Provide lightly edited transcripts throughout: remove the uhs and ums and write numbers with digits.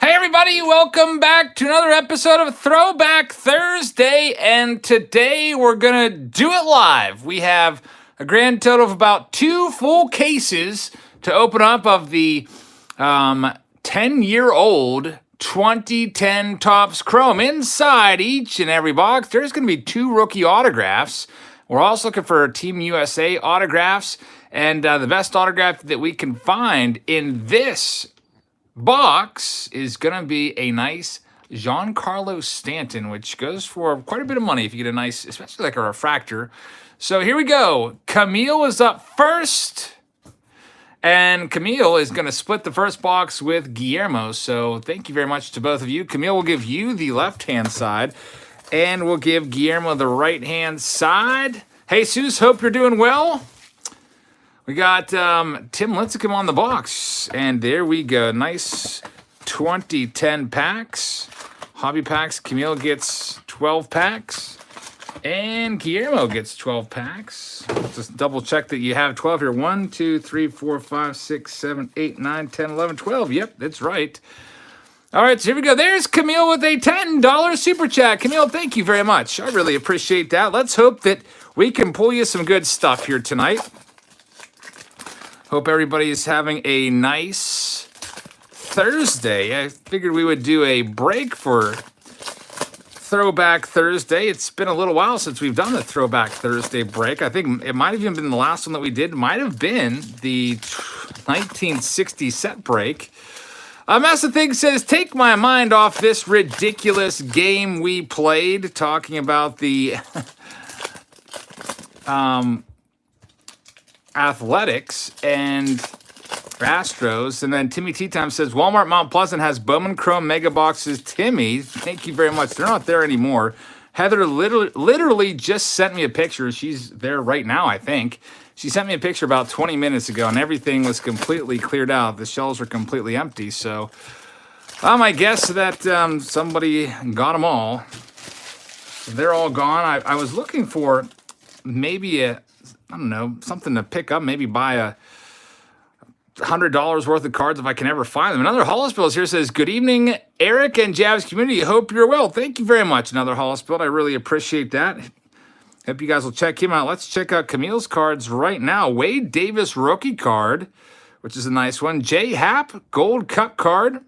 Hey everybody, welcome back to another episode of Throwback Thursday, and today we're gonna do it live. We have a grand total of about 2 full cases to open up of the 10-year-old 2010 Topps Chrome. Inside each and every box, there's gonna be 2 rookie autographs. We're also looking for Team USA autographs, and the best autograph that we can find in this box is going to be a nice Giancarlo Stanton, which goes for quite a bit of money if you get a nice, especially like a refractor. So here we go. Camille is up first, and Camille is going to split the first box with Guillermo. So thank you very much to both of you. Camille will give you the left-hand side, and we'll give Guillermo the right-hand side. Hey, Jesus, hope you're doing well. We got Tim Lincecum on the box, and there we go. Nice 2010 packs. Hobby packs. Camille gets 12 packs, and Guillermo gets 12 packs. Just double check that you have 12 here. 1, 2, 3, 4, 5, 6, 7, 8, 9, 10, 11, 12. Yep, that's right. All right, so here we go. There's Camille with a $10 super chat. Camille, thank you very much. I really appreciate that. Let's hope that we can pull you some good stuff here tonight. Hope everybody is having a nice Thursday. I figured we would do a break for Throwback Thursday. It's been a little while since we've done the Throwback Thursday break. I think it might have even been the last one that we did. Might have been the 1960 set break. Master Thing says, take my mind off this ridiculous game we played, talking about the Athletics and Astros. And then Timmy Tea Time says, Walmart Mount Pleasant has Bowman Chrome Mega Boxes. Timmy, thank you very much. They're not there anymore. Heather literally just sent me a picture. She's there right now, I think. She sent me a picture about 20 minutes ago, and everything was completely cleared out. The shelves were completely empty. So I guess that somebody got them all. They're all gone. I was looking for maybe I don't know, something to pick up, maybe buy $100 worth of cards if I can ever find them. Another Hollis here says, good evening, Eric and Javs community. Hope you're well. Thank you very much, another Hollis. I really appreciate that. Hope you guys will check him out. Let's check out Camille's cards right now. Wade Davis rookie card, which is a nice one. J Happ Gold Cup card.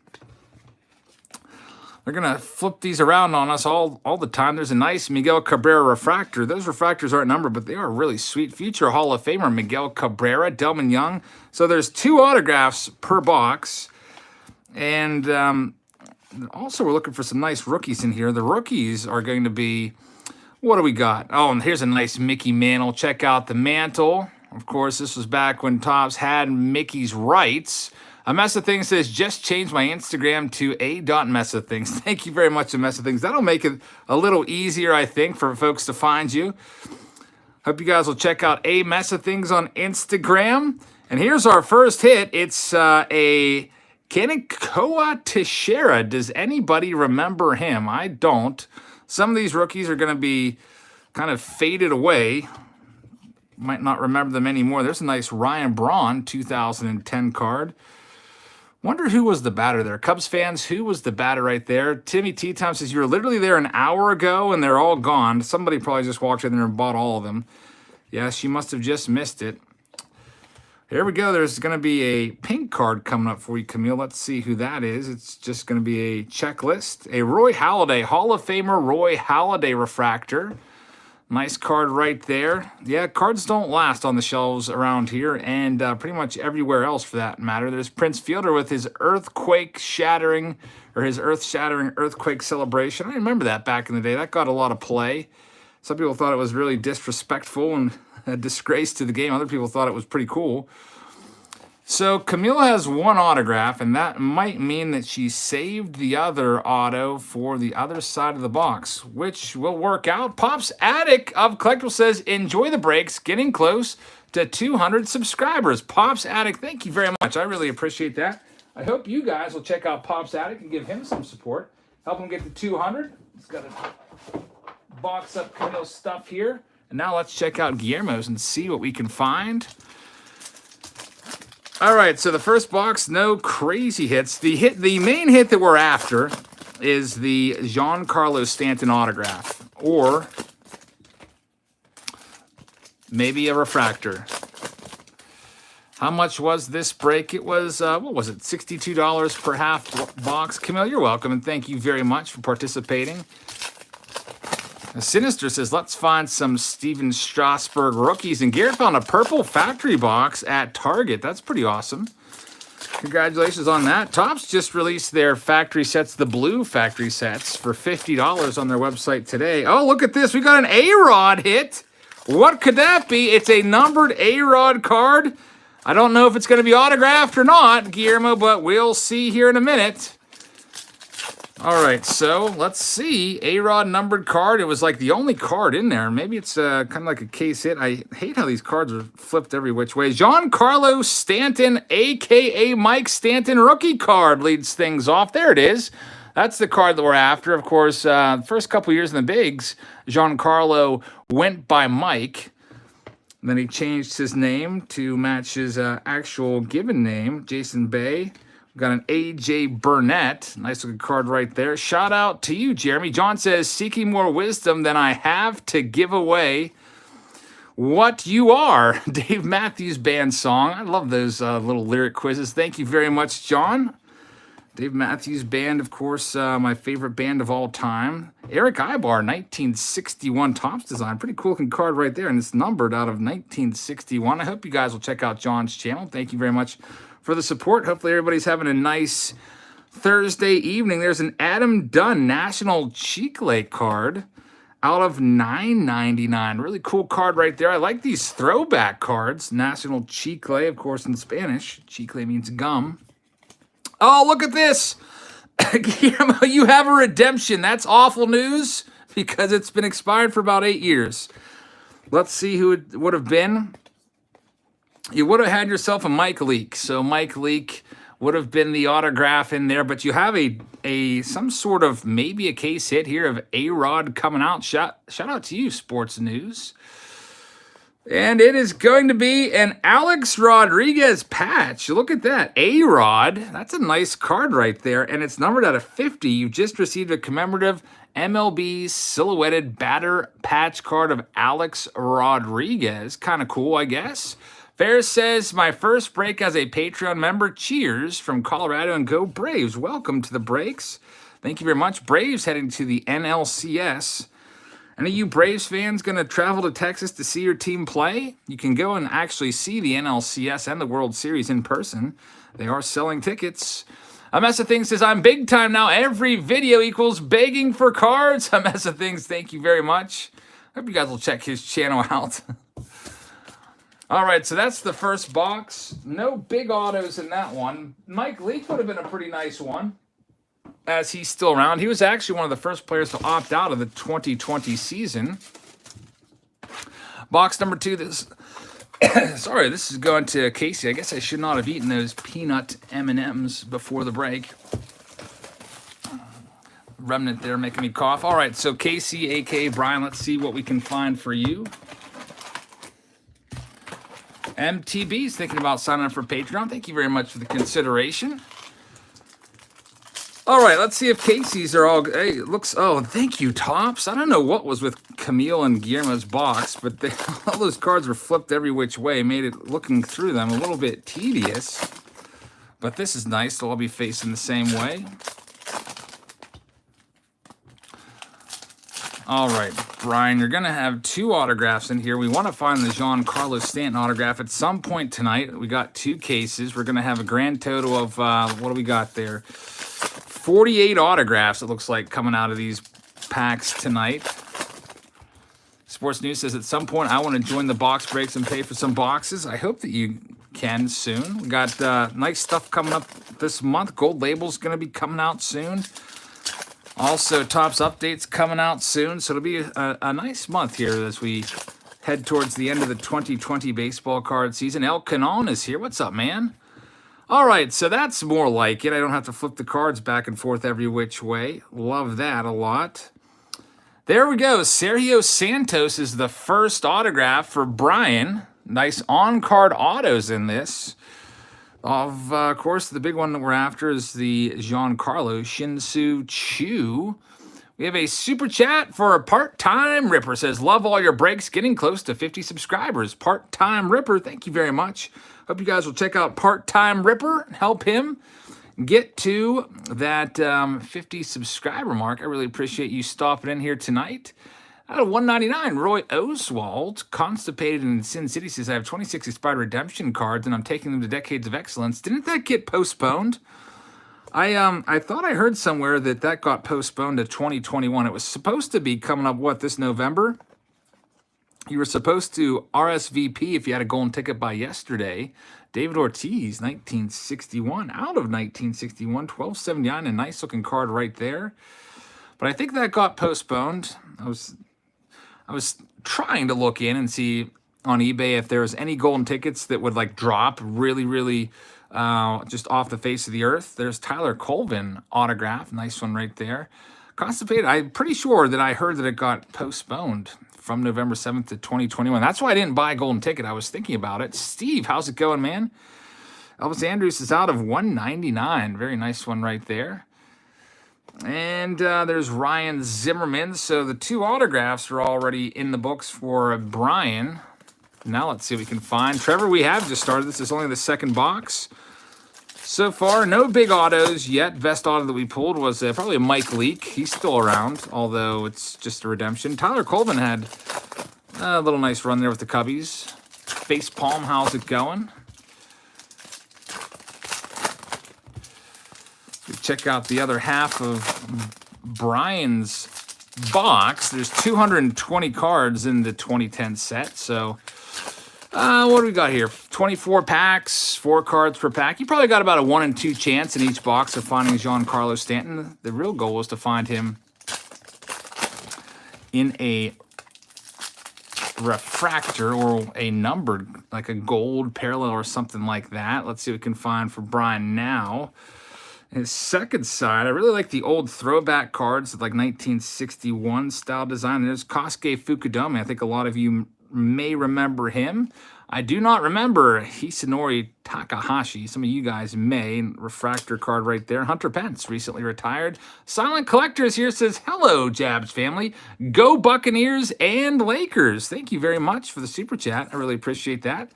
They're going to flip these around on us all the time. There's a nice Miguel Cabrera refractor. Those refractors aren't numbered, but they are really sweet. Future Hall of Famer Miguel Cabrera, Delman Young. So there's 2 autographs per box. And also we're looking for some nice rookies in here. The rookies are going to be, what do we got? Oh, and here's a nice Mickey Mantle. Check out the mantle. Of course, this was back when Topps had Mickey's rights. A Mess of Things says, just changed my Instagram to a.messathings. Thank you very much, A Mess of Things. That'll make it a little easier, I think, for folks to find you. Hope you guys will check out A Mess of Things on Instagram. And here's our first hit. It's a Kanikoa Teixeira. Does anybody remember him? I don't. Some of these rookies are going to be kind of faded away. Might not remember them anymore. There's a nice Ryan Braun 2010 card. Wonder who was the batter there. Cubs fans, who was the batter right there? Timmy Tea Time says, you were literally there an hour ago and they're all gone. Somebody probably just walked in there and bought all of them. Yeah, she must have just missed it. Here we go. There's going to be a pink card coming up for you, Camille. Let's see who that is. It's just going to be a checklist. A Roy Halladay, Hall of Famer Roy Halladay refractor. Nice card right there. Yeah, cards don't last on the shelves around here and pretty much everywhere else for that matter. There's Prince Fielder with his earth-shattering earthquake celebration. I remember that back in the day. That got a lot of play. Some people thought it was really disrespectful and a disgrace to the game. Other people thought it was pretty cool. So Camille has 1 autograph, and that might mean that she saved the other auto for the other side of the box, which will work out. Pops Attic of Collectibles says, enjoy the breaks, getting close to 200 subscribers. Pops Attic, thank you very much. I really appreciate that. I hope you guys will check out Pops Attic and give him some support. Help him get to 200. He's got to box up Camille's stuff here. And now let's check out Guillermo's and see what we can find. All right, so the first box, no crazy hits. The main hit that we're after is the Giancarlo Stanton autograph, or maybe a refractor. How much was this break? It was, what was it, $62 per half box. Camille, you're welcome, and thank you very much for participating. Sinister says, let's find some Steven Strasburg rookies. And Garrett found a purple factory box at Target. That's pretty awesome. Congratulations on that. Topps just released their factory sets, the blue factory sets, for $50 on their website today. Oh, look at this. We got an A-Rod hit. What could that be? It's a numbered A-Rod card. I don't know if it's going to be autographed or not, Guillermo, but we'll see here in a minute. All right, so let's see. A-Rod numbered card. It was like the only card in there. Maybe it's kind of like a case hit. I hate how these cards are flipped every which way. Giancarlo Stanton, a.k.a. Mike Stanton rookie card leads things off. There it is. That's the card that we're after. Of course, first couple years in the bigs, Giancarlo went by Mike. Then he changed his name to match his actual given name, Jason Bay. Got an A.J. Burnett. Nice looking card right there. Shout out to you, Jeremy. John says, seeking more wisdom than I have to give away what you are. Dave Matthews Band song. I love those little lyric quizzes. Thank you very much, John. Dave Matthews Band, of course, my favorite band of all time. Eric Ibar, 1961 Topps design. Pretty cool looking card right there, and it's numbered out of 1961. I hope you guys will check out John's channel. Thank you very much for the support. Hopefully everybody's having a nice Thursday evening. There's an Adam Dunn National Chicle card out of $9.99. Really cool card right there. I like these throwback cards. National Chicle, of course, in Spanish. Chicle means gum. Oh, look at this. Guillermo, you have a redemption. That's awful news because it's been expired for about 8 years. Let's see who it would have been. You would have had yourself a Mike Leake. So Mike Leake would have been the autograph in there, but you have some sort of maybe a case hit here of A-Rod coming out. Shout out to you, Sports News. And it is going to be an Alex Rodriguez patch. Look at that. A-Rod. That's a nice card right there. And it's numbered out of 50. You just received a commemorative MLB silhouetted batter patch card of Alex Rodriguez. Kind of cool, I guess. Ferris says, my first break as a Patreon member. Cheers from Colorado, and go Braves. Welcome to the breaks. Thank you very much. Braves heading to the NLCS. Any of you Braves fans going to travel to Texas to see your team play? You can go and actually see the NLCS and the World Series in person. They are selling tickets. A Mess of Things says, I'm big time now. Every video equals begging for cards. A Mess of Things, thank you very much. Hope you guys will check his channel out. All right, so that's the first box. No big autos in that one. Mike Leake would have been a pretty nice one, as he's still around. He was actually one of the first players to opt out of the 2020 season. Box number 2. This is going to Casey. I guess I should not have eaten those peanut M&Ms before the break. Remnant there making me cough. All right, so Casey, a.k.a. Brian, let's see what we can find for you. MTB's thinking about signing up for Patreon. Thank you very much for the consideration. All right, let's see if Casey's are all... Hey, it looks... Oh, thank you, Topps. I don't know what was with Camille and Guillermo's box, but all those cards were flipped every which way. Made it, looking through them, a little bit tedious. But this is nice. They'll all be facing the same way. All right, Brian, you're going to have 2 autographs in here. We want to find the Giancarlo Stanton autograph at some point tonight. We got 2 cases. We're going to have a grand total of... what do we got there? 48 autographs, it looks like, coming out of these packs tonight. Sports News says, at some point, I want to join the box breaks and pay for some boxes. I hope that you can soon. We got nice stuff coming up this month. Gold Label's going to be coming out soon. Also, Topps Updates coming out soon. So it'll be a nice month here as we head towards the end of the 2020 baseball card season. El Canon is here. What's up, man? All right, so that's more like it. I don't have to flip the cards back and forth every which way. Love that a lot. There we go. Sergio Santos is the first autograph for Brian. Nice on-card autos in this. Of course, the big one that we're after is the Giancarlo Shin-Soo Choo. We have a super chat for a part-time Ripper. Says, love all your breaks, getting close to 50 subscribers. Part-time Ripper, thank you very much. Hope you guys will check out Part-time Ripper and help him get to that 50 subscriber mark. I really appreciate you stopping in here tonight. Out of 199, Roy Oswald, Constipated in Sin City, says, I have 26 expired redemption cards and I'm taking them to Decades of Excellence. Didn't that get postponed? I thought I heard somewhere that got postponed to 2021. It was supposed to be coming up, this November? You were supposed to RSVP if you had a golden ticket by yesterday. David Ortiz, 1961, out of 1961, 1279, a nice looking card right there. But I think that got postponed. I was trying to look in and see on eBay if there was any golden tickets that would like drop really just off the face of the earth. There's Tyler Colvin autograph, nice one right there. Constipated, I'm pretty sure that I heard that it got postponed from November 7th to 2021. That's why I didn't buy a golden ticket. I was thinking about it. Steve, how's it going, man? Elvis Andrews is out of 199. Very nice one right there. And there's Ryan Zimmerman. So the 2 autographs are already in the books for Brian. Now let's see what we can find. Trevor, we have just started. This is only the second box. So far, no big autos yet. Best auto that we pulled was probably a Mike Leake. He's still around, although it's just a redemption. Tyler Colvin had a little nice run there with the Cubbies. Face Palm, how's it going? Check out the other half of Brian's box. There's 220 cards in the 2010 set. So what do we got here? 24 packs, 4 cards per pack. You probably got about a 1 in 2 chance in each box of finding Giancarlo Stanton. The real goal was to find him in a refractor or a numbered, like a gold parallel or something like that. Let's see what we can find for Brian now. His second side, I really like the old throwback cards, like 1961 style design. There's Kosuke Fukudome. I think a lot of you may remember him. I do not remember Hisanori Takahashi. Some of you guys may. Refractor card right there. Hunter Pence, recently retired. Silent Collectors here says, hello, Jabs family. Go Buccaneers and Lakers. Thank you very much for the super chat. I really appreciate that.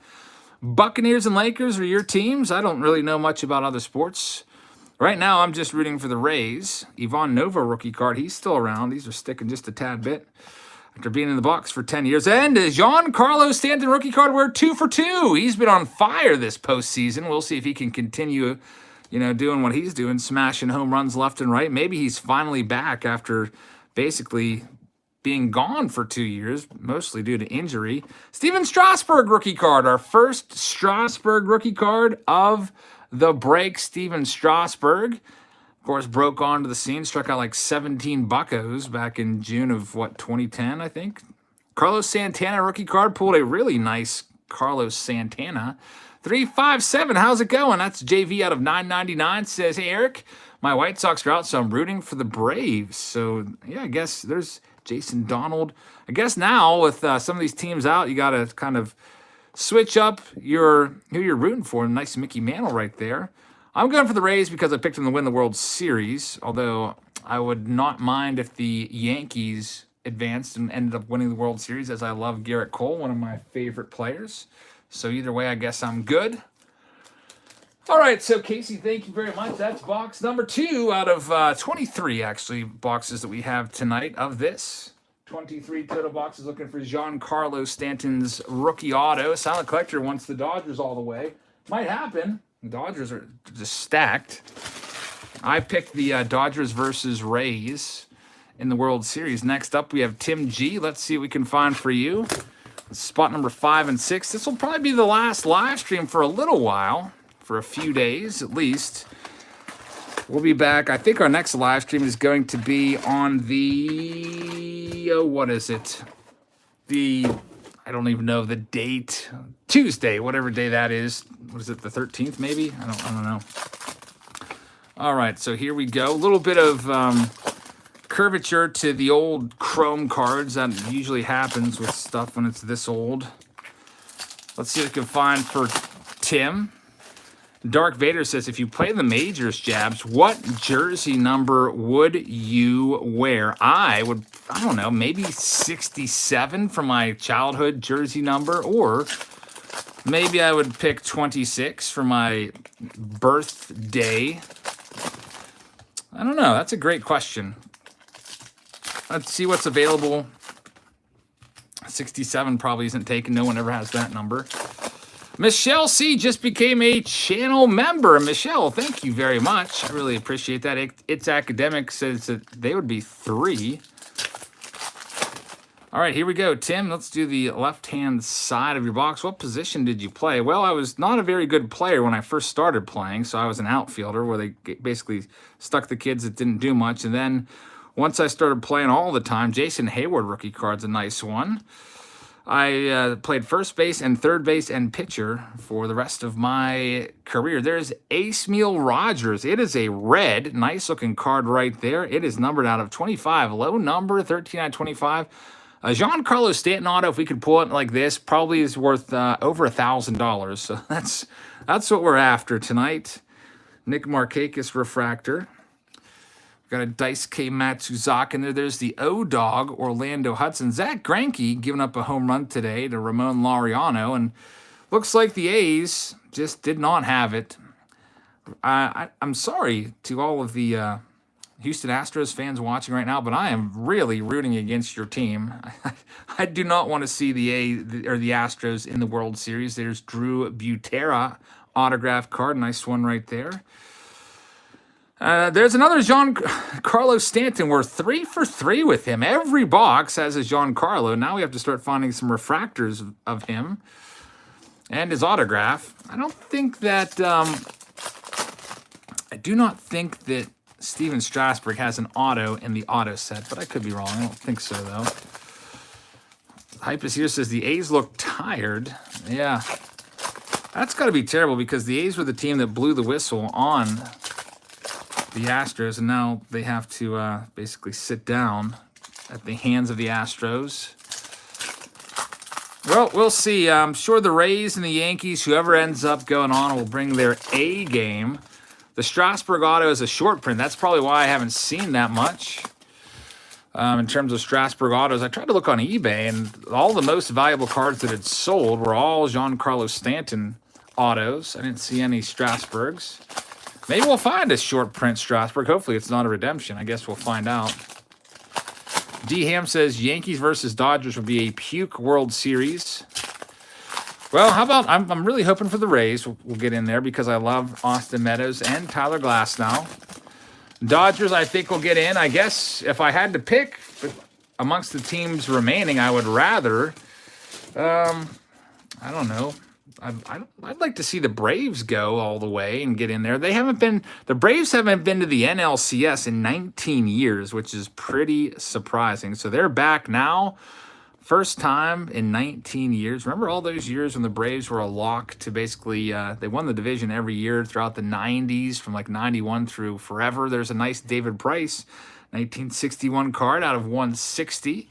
Buccaneers and Lakers are your teams. I don't really know much about other sports. Right now, I'm just rooting for the Rays. Ivan Nova rookie card. He's still around. These are sticking just a tad bit after being in the box for 10 years. And Giancarlo Stanton rookie card. We're 2 for 2. He's been on fire this postseason. We'll see if he can continue, doing what he's doing, smashing home runs left and right. Maybe he's finally back after basically being gone for 2 years, mostly due to injury. Steven Strasburg rookie card. Our first Strasburg rookie card of the break. Steven Strasburg, of course, broke onto the scene, struck out like 17 buccos back in June of, 2010, I think. Carlos Santana rookie card, pulled a really nice Carlos Santana. 357, how's it going? That's JV out of 999, says, hey, Eric, my White Sox are out, so I'm rooting for the Braves. So, yeah, I guess there's Jason Donald. I guess now with some of these teams out, you got to kind of switch up who you're rooting for. Nice Mickey Mantle right there. I'm going for the Rays because I picked them to win the World Series, although I would not mind if the Yankees advanced and ended up winning the World Series, as I love Garrett Cole, one of my favorite players. So either way, I guess I'm good. All right, so Casey, thank you very much. That's box number 2 out of 23, actually, boxes that we have tonight of this. 23 total boxes looking for Giancarlo Stanton's rookie auto. Silent Collector wants the Dodgers all the way. Might happen. The Dodgers are just stacked. I picked the Dodgers versus Rays in the World Series. Next up, we have Tim G. Let's see what we can find for you. Spot number 5 and 6. This will probably be the last live stream for a little while, for a few days at least. We'll be back. I think our next live stream is going to be on the, what is it? I don't even know the date. Tuesday, whatever day that is. What is it, the 13th maybe? I don't know. All right, so here we go. A little bit of curvature to the old chrome cards. That usually happens with stuff when it's this old. Let's see what we can find for Tim. Dark Vader says, if you play the majors, Jabs, what jersey number would you wear? I don't know, maybe 67 for my childhood jersey number, or maybe I would pick 26 for my birthday. I don't know. That's a great question. Let's see what's available. 67 probably isn't taken. No one ever has that number. Michelle C. just became a channel member. Michelle, thank you very much. I really appreciate that. It's Academic says that they would be 3. All right, here we go. Tim, let's do the left-hand side of your box. What position did you play? Well, I was not a very good player when I first started playing, so I was an outfielder where they basically stuck the kids that didn't do much. And then once I started playing all the time, Jason Hayward rookie card's a nice one. I played first base and third base and pitcher for the rest of my career. There's Ace-Meal Rogers. It is a red, nice-looking card right there. It is numbered out of 25. Low number, 13 out of 25. Giancarlo Stanton auto, if we could pull it like this, probably is worth over $1,000. So that's what we're after tonight. Nick Markakis refractor. Got a Daisuke Matsuzaka in there. There's the O-Dog, Orlando Hudson. Zach Greinke giving up a home run today to Ramon Laureano. And looks like the A's just did not have it. I'm sorry to all of the Houston Astros fans watching right now, but I am really rooting against your team. I do not want to see the Astros in the World Series. There's Drew Butera autograph card. Nice one right there. There's another Giancarlo Stanton. We're 3 for 3 with him. Every box has a Giancarlo. Now we have to start finding some refractors of him and his autograph. I do not think that Steven Strasburg has an auto in the auto set, but I could be wrong. I don't think so, though. Hypus here says the A's look tired. Yeah. That's got to be terrible because the A's were the team that blew the whistle on the Astros, and now they have to basically sit down at the hands of the Astros. Well, we'll see. I'm sure the Rays and the Yankees, whoever ends up going on, will bring their A game. The Strasburg auto is a short print. That's probably why I haven't seen that much. In terms of Strasburg autos, I tried to look on eBay, and all the most valuable cards that had sold were all Giancarlo Stanton autos. I didn't see any Strasburgs. Maybe we'll find a short print Strasburg. Hopefully it's not a redemption. I guess we'll find out. D. Ham says Yankees versus Dodgers would be a puke World Series. Well, how about, I'm really hoping for the Rays. We'll get in there because I love Austin Meadows and Tyler Glasnow. Dodgers, I think, will get in. I guess if I had to pick amongst the teams remaining, I would rather, I don't know. I'd like to see the Braves go all the way and get in there. The Braves haven't been to the NLCS in 19 years, which is pretty surprising. So they're back now. First time in 19 years. Remember all those years when the Braves were a lock to basically, they won the division every year throughout the 90s, from like 91 through forever. There's a nice David Price 1961 card out of 160.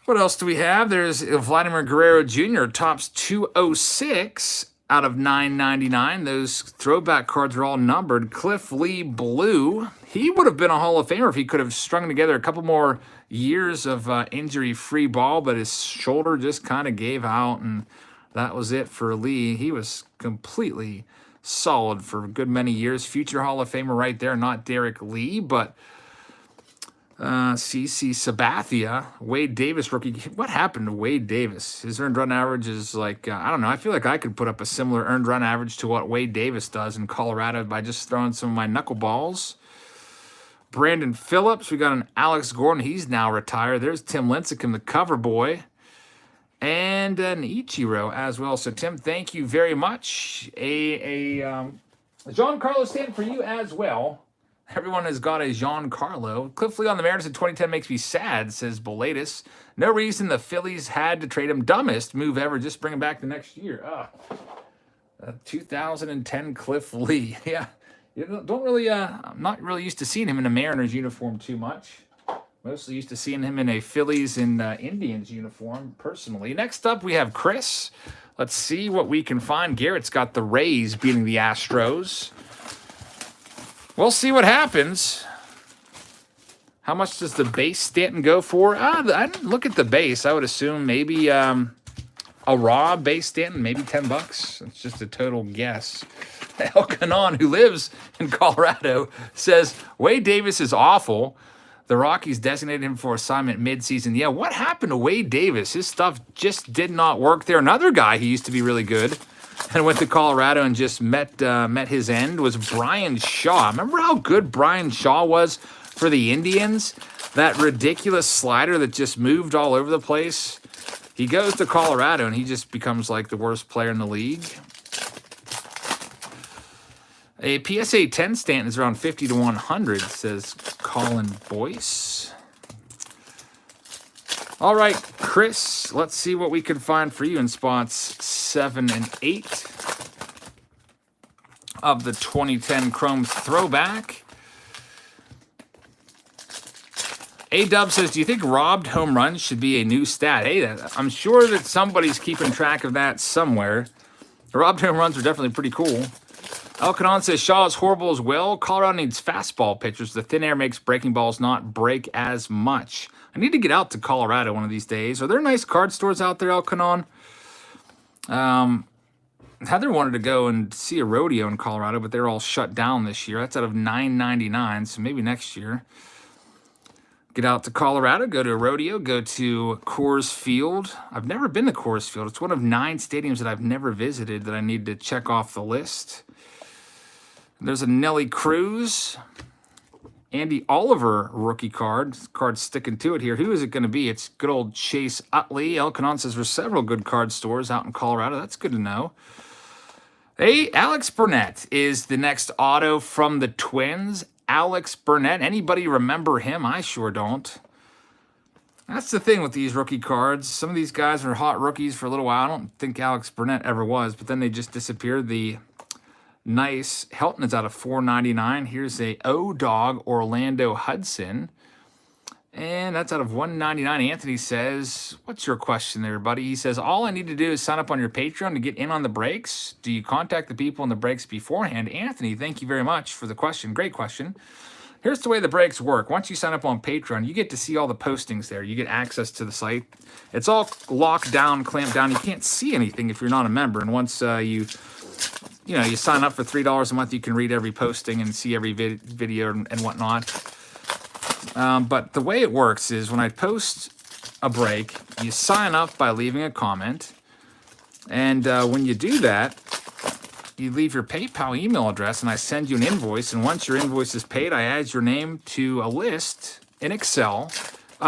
What else do we have? There's Vladimir Guerrero Jr., Topps 206 out of 999. Those throwback cards are all numbered. Cliff Lee Blue. He would have been a Hall of Famer if he could have strung together a couple more years of injury-free ball, but his shoulder just kind of gave out, and that was it for Lee. He was completely solid for a good many years. Future Hall of Famer right there, not Derek Lee, but CC Sabathia, Wade Davis rookie. What happened to Wade Davis? His earned run average is like, I don't know. I feel like I could put up a similar earned run average to what Wade Davis does in Colorado by just throwing some of my knuckleballs. Brandon Phillips. We got an Alex Gordon. He's now retired. There's Tim Lincecum, the cover boy. And an Ichiro as well. So, Tim, thank you very much. Giancarlo Stanton for you as well. Everyone has got a Giancarlo. Cliff Lee on the Mariners in 2010 makes me sad, says Belatus. No reason the Phillies had to trade him. Dumbest move ever. Just bring him back the next year. 2010 Cliff Lee. Yeah. You don't really, I'm not really used to seeing him in a Mariners uniform too much. Mostly used to seeing him in a Phillies and Indians uniform, personally. Next up, we have Chris. Let's see what we can find. Garrett's got the Rays beating the Astros. We'll see what happens. How much does the base Stanton go for? I didn't look at the base. I would assume maybe a raw base Stanton, maybe $10. It's just a total guess. El Canon, who lives in Colorado, says Wade Davis is awful. The Rockies designated him for assignment midseason. Yeah, what happened to Wade Davis? His stuff just did not work there. Another guy who used to be really good and went to Colorado and just met his end was Brian Shaw. Remember how good Brian Shaw was for the Indians? That ridiculous slider that just moved all over the place. He goes to Colorado and he just becomes like the worst player in the league. A PSA 10 Stanton is around 50 to 100, says Colin Boyce. All right, Chris, let's see what we can find for you in spots 7 and 8 of the 2010 Chrome Throwback. A-Dub says, do you think robbed home runs should be a new stat? Hey, I'm sure that somebody's keeping track of that somewhere. The robbed home runs are definitely pretty cool. El Canon says, Shaw is horrible as well. Colorado needs fastball pitchers. The thin air makes breaking balls not break as much. I need to get out to Colorado one of these days. Are there nice card stores out there, El Canon? Heather wanted to go and see a rodeo in Colorado, but they're all shut down this year. That's out of $9.99, so maybe next year. Get out to Colorado, go to a rodeo, go to Coors Field. I've never been to Coors Field. It's one of 9 stadiums that I've never visited that I need to check off the list. There's a Nelly Cruz. Andy Oliver rookie card. Card's sticking to it here. Who is it going to be? It's good old Chase Utley. El Canon says there's several good card stores out in Colorado. That's good to know. Hey, Alex Burnett is the next auto from the Twins. Alex Burnett. Anybody remember him? I sure don't. That's the thing with these rookie cards. Some of these guys are hot rookies for a little while. I don't think Alex Burnett ever was, but then they just disappeared. The nice Helton is out of $4.99. Here's a O-Dog Orlando Hudson. And that's out of $1.99. Anthony says, what's your question there, buddy? He says, all I need to do is sign up on your Patreon to get in on the breaks. Do you contact the people in the breaks beforehand? Anthony, thank you very much for the question. Great question. Here's the way the breaks work. Once you sign up on Patreon, you get to see all the postings there. You get access to the site. It's all locked down, clamped down. You can't see anything if you're not a member. And once you sign up for $3 a month, you can read every posting and see every video and whatnot. But the way it works is when I post a break, you sign up by leaving a comment. And when you do that, you leave your PayPal email address and I send you an invoice. And once your invoice is paid, I add your name to a list in Excel.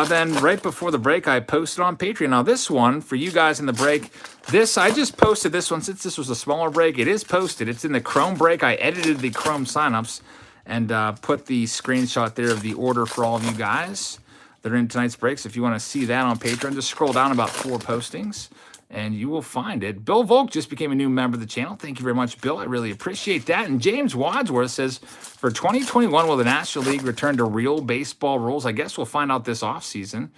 Then right before the break, I posted on Patreon. Now this one, for you guys in the break, I just posted this one since this was a smaller break. It is posted. It's in the Chrome break. I edited the Chrome signups and put the screenshot there of the order for all of you guys that are in tonight's breaks. If you want to see that on Patreon, just scroll down about 4 postings and you will find it. Bill Volk just became a new member of the channel. Thank you very much, Bill. I really appreciate that. And James Wadsworth says, for 2021, will the National League return to real baseball rules? I guess we'll find out this offseason.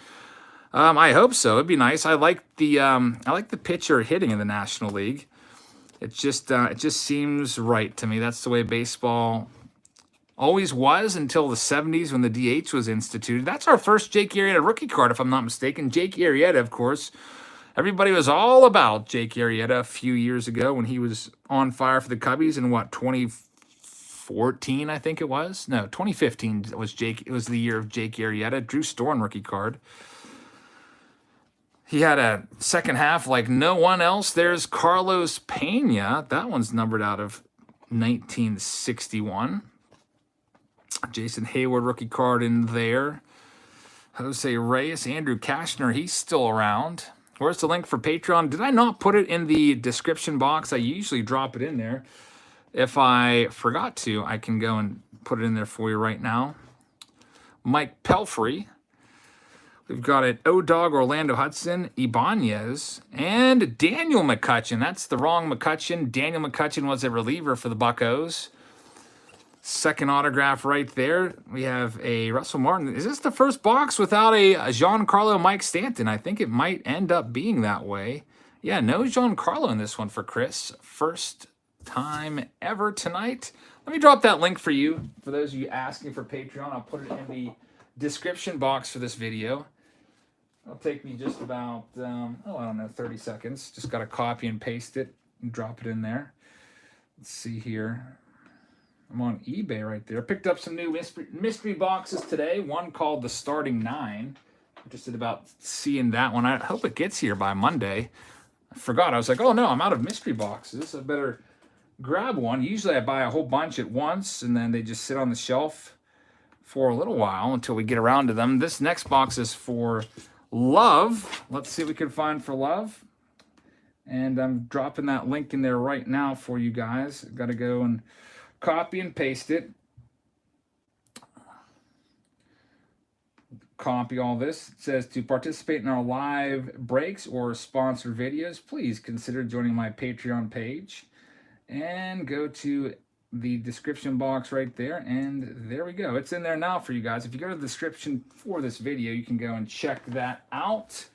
I hope so. It'd be nice. I like the pitcher hitting in the National League. It just seems right to me. That's the way baseball always was until the 70s when the DH was instituted. That's our first Jake Arrieta rookie card, if I'm not mistaken. Jake Arrieta, of course. Everybody was all about Jake Arrieta a few years ago when he was on fire for the Cubbies in 2014, I think it was. No, 2015 was Jake. It was the year of Jake Arrieta. Drew Storen rookie card. He had a second half like no one else. There's Carlos Pena. That one's numbered out of 1961. Jason Hayward rookie card in there. Jose Reyes, Andrew Kashner, he's still around. Where's the link for Patreon? Did I not put it in the description box? I usually drop it in there. If I forgot to, I can go and put it in there for you right now. Mike Pelfrey. We've got it O-Dog Orlando Hudson, Ibanez, and Daniel McCutchen. That's the wrong McCutchen. Daniel McCutchen was a reliever for the Buccos. Second autograph right there. We have a Russell Martin. Is this the first box without a Giancarlo Mike Stanton? I think it might end up being that way. Yeah, no Giancarlo in this one for Chris. First time ever tonight. Let me drop that link for you. For those of you asking for Patreon, I'll put it in the description box for this video. It'll take me just about, I don't know, 30 seconds. Just got to copy and paste it and drop it in there. Let's see here. I'm on eBay right there. Picked up some new mystery boxes today. One called The Starting Nine. Interested about seeing that one. I hope it gets here by Monday. I forgot. I was like, oh no, I'm out of mystery boxes. I better grab one. Usually I buy a whole bunch at once and then they just sit on the shelf for a little while until we get around to them. This next box is for Love. Let's see what we can find for Love. And I'm dropping that link in there right now for you guys. Got to go and copy and paste it. Copy all this. It says to participate in our live breaks or sponsored videos, please consider joining my Patreon page. And go to the description box right there, and there we go. It's in there now for you guys. If you go to the description for this video, you can go and check that out.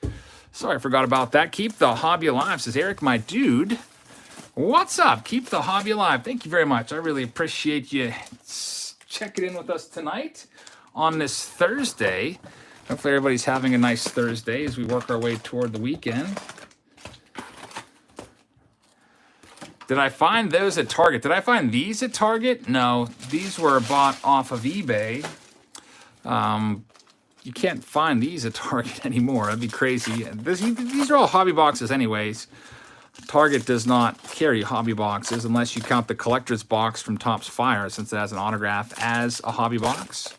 Sorry, I forgot about that. Keep the hobby alive, says Eric, my dude. What's up? Keep the hobby alive. Thank you very much. I really appreciate you checking in with us tonight on this Thursday. Hopefully everybody's having a nice Thursday as we work our way toward the weekend. Did I find those at Target? Did I find these at Target? No, these were bought off of eBay. You can't find these at Target anymore. That'd be crazy. These are all hobby boxes anyways. Target does not carry hobby boxes unless you count the collector's box from Topps Fire, since it has an autograph as a hobby box.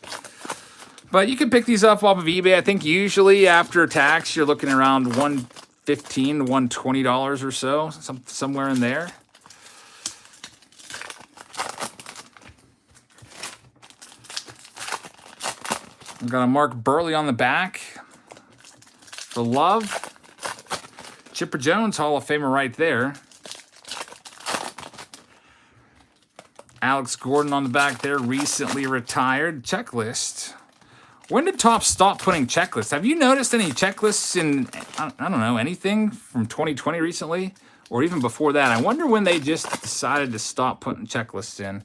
But you can pick these up off of eBay. I think usually after tax, you're looking around $115 to $120 or so, somewhere in there. I've got a Mark Burley on the back for Love. Chipper Jones, Hall of Famer right there. Alex Gordon on the back there, recently retired. Checklist. When did Topps stop putting checklists? Have you noticed any checklists in, I don't know, anything from 2020 recently? Or even before that? I wonder when they just decided to stop putting checklists in.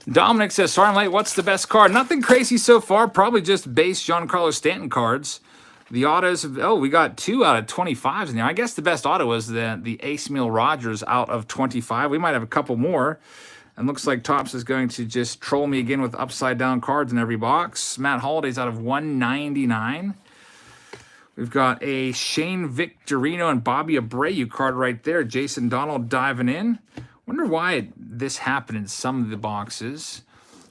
Dominic says, sorry I'm late, what's the best card? Nothing crazy so far, probably just base Giancarlo Stanton cards. The autos, we got 2 out of 25s in there. I guess the best auto was the Ace Meal Rogers out of 25. We might have a couple more. And looks like Topps is going to just troll me again with upside down cards in every box. Matt Holliday's out of 199. We've got a Shane Victorino and Bobby Abreu card right there. Jason Donald diving in. Wonder why this happened in some of the boxes.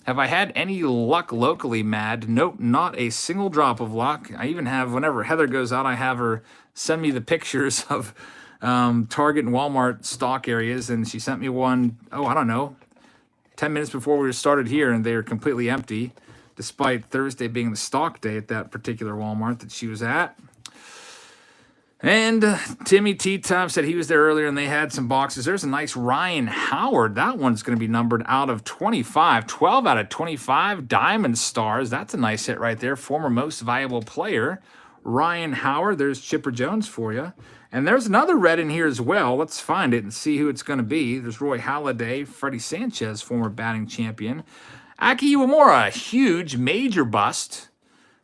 Have I had any luck locally, Mad? Nope, not a single drop of luck. I even have, whenever Heather goes out, I have her send me the pictures of Target and Walmart stock areas, and she sent me one, I don't know, 10 minutes before we started here, and they were completely empty, despite Thursday being the stock day at that particular Walmart that she was at. And Timmy T-Time said he was there earlier and they had some boxes. There's a nice Ryan Howard. That one's going to be numbered out of 25. 12 out of 25 Diamond Stars. That's a nice hit right there. Former most valuable player, Ryan Howard. There's Chipper Jones for you. And there's another red in here as well. Let's find it and see who it's going to be. There's Roy Halladay, Freddie Sanchez, former batting champion. Aki Iwamura, huge, major bust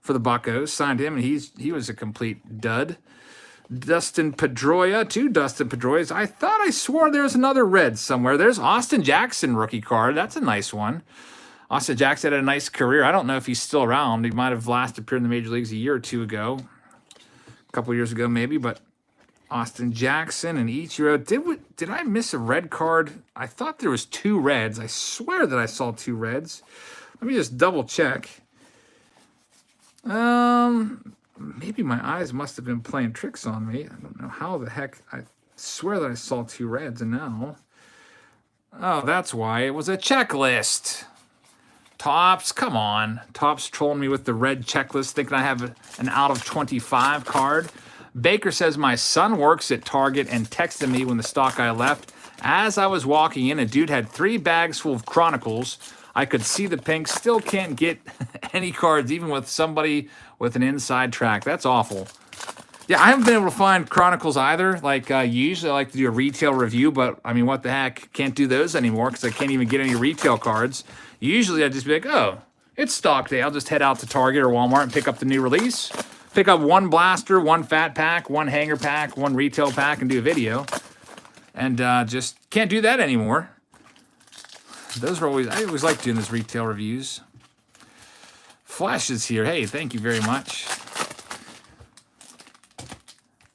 for the Buccos. Signed him, and he was a complete dud. Dustin Pedroia, 2 Dustin Pedroias. I thought I swore there was another red somewhere. There's Austin Jackson rookie card. That's a nice one. Austin Jackson had a nice career. I don't know if he's still around. He might have last appeared in the major leagues a year or 2 ago. A couple years ago maybe, but Austin Jackson and Ichiro. Did I miss a red card? I thought there was 2 reds. I swear that I saw 2 reds. Let me just double check. Maybe my eyes must have been playing tricks on me. I don't know how the heck. I swear that I saw 2 reds, and now. Oh, that's why. It was a checklist. Topps, come on. Topps trolling me with the red checklist, thinking I have an out of 25 card. Baker says, my son works at Target and texted me when the stock guy left. As I was walking in, a dude had 3 bags full of Chronicles. I could see the pink. Still can't get any cards, even with somebody with an inside track. That's awful. Yeah, I haven't been able to find Chronicles either. Like, usually I like to do a retail review, but I mean, what the heck? Can't do those anymore because I can't even get any retail cards. Usually I'd just be like, oh, it's stock day. I'll just head out to Target or Walmart and pick up the new release. Pick up one blaster, one fat pack, one hanger pack, one retail pack, and do a video. And just can't do that anymore. Those are always, I always like doing those retail reviews. Flash is here. Hey, thank you very much.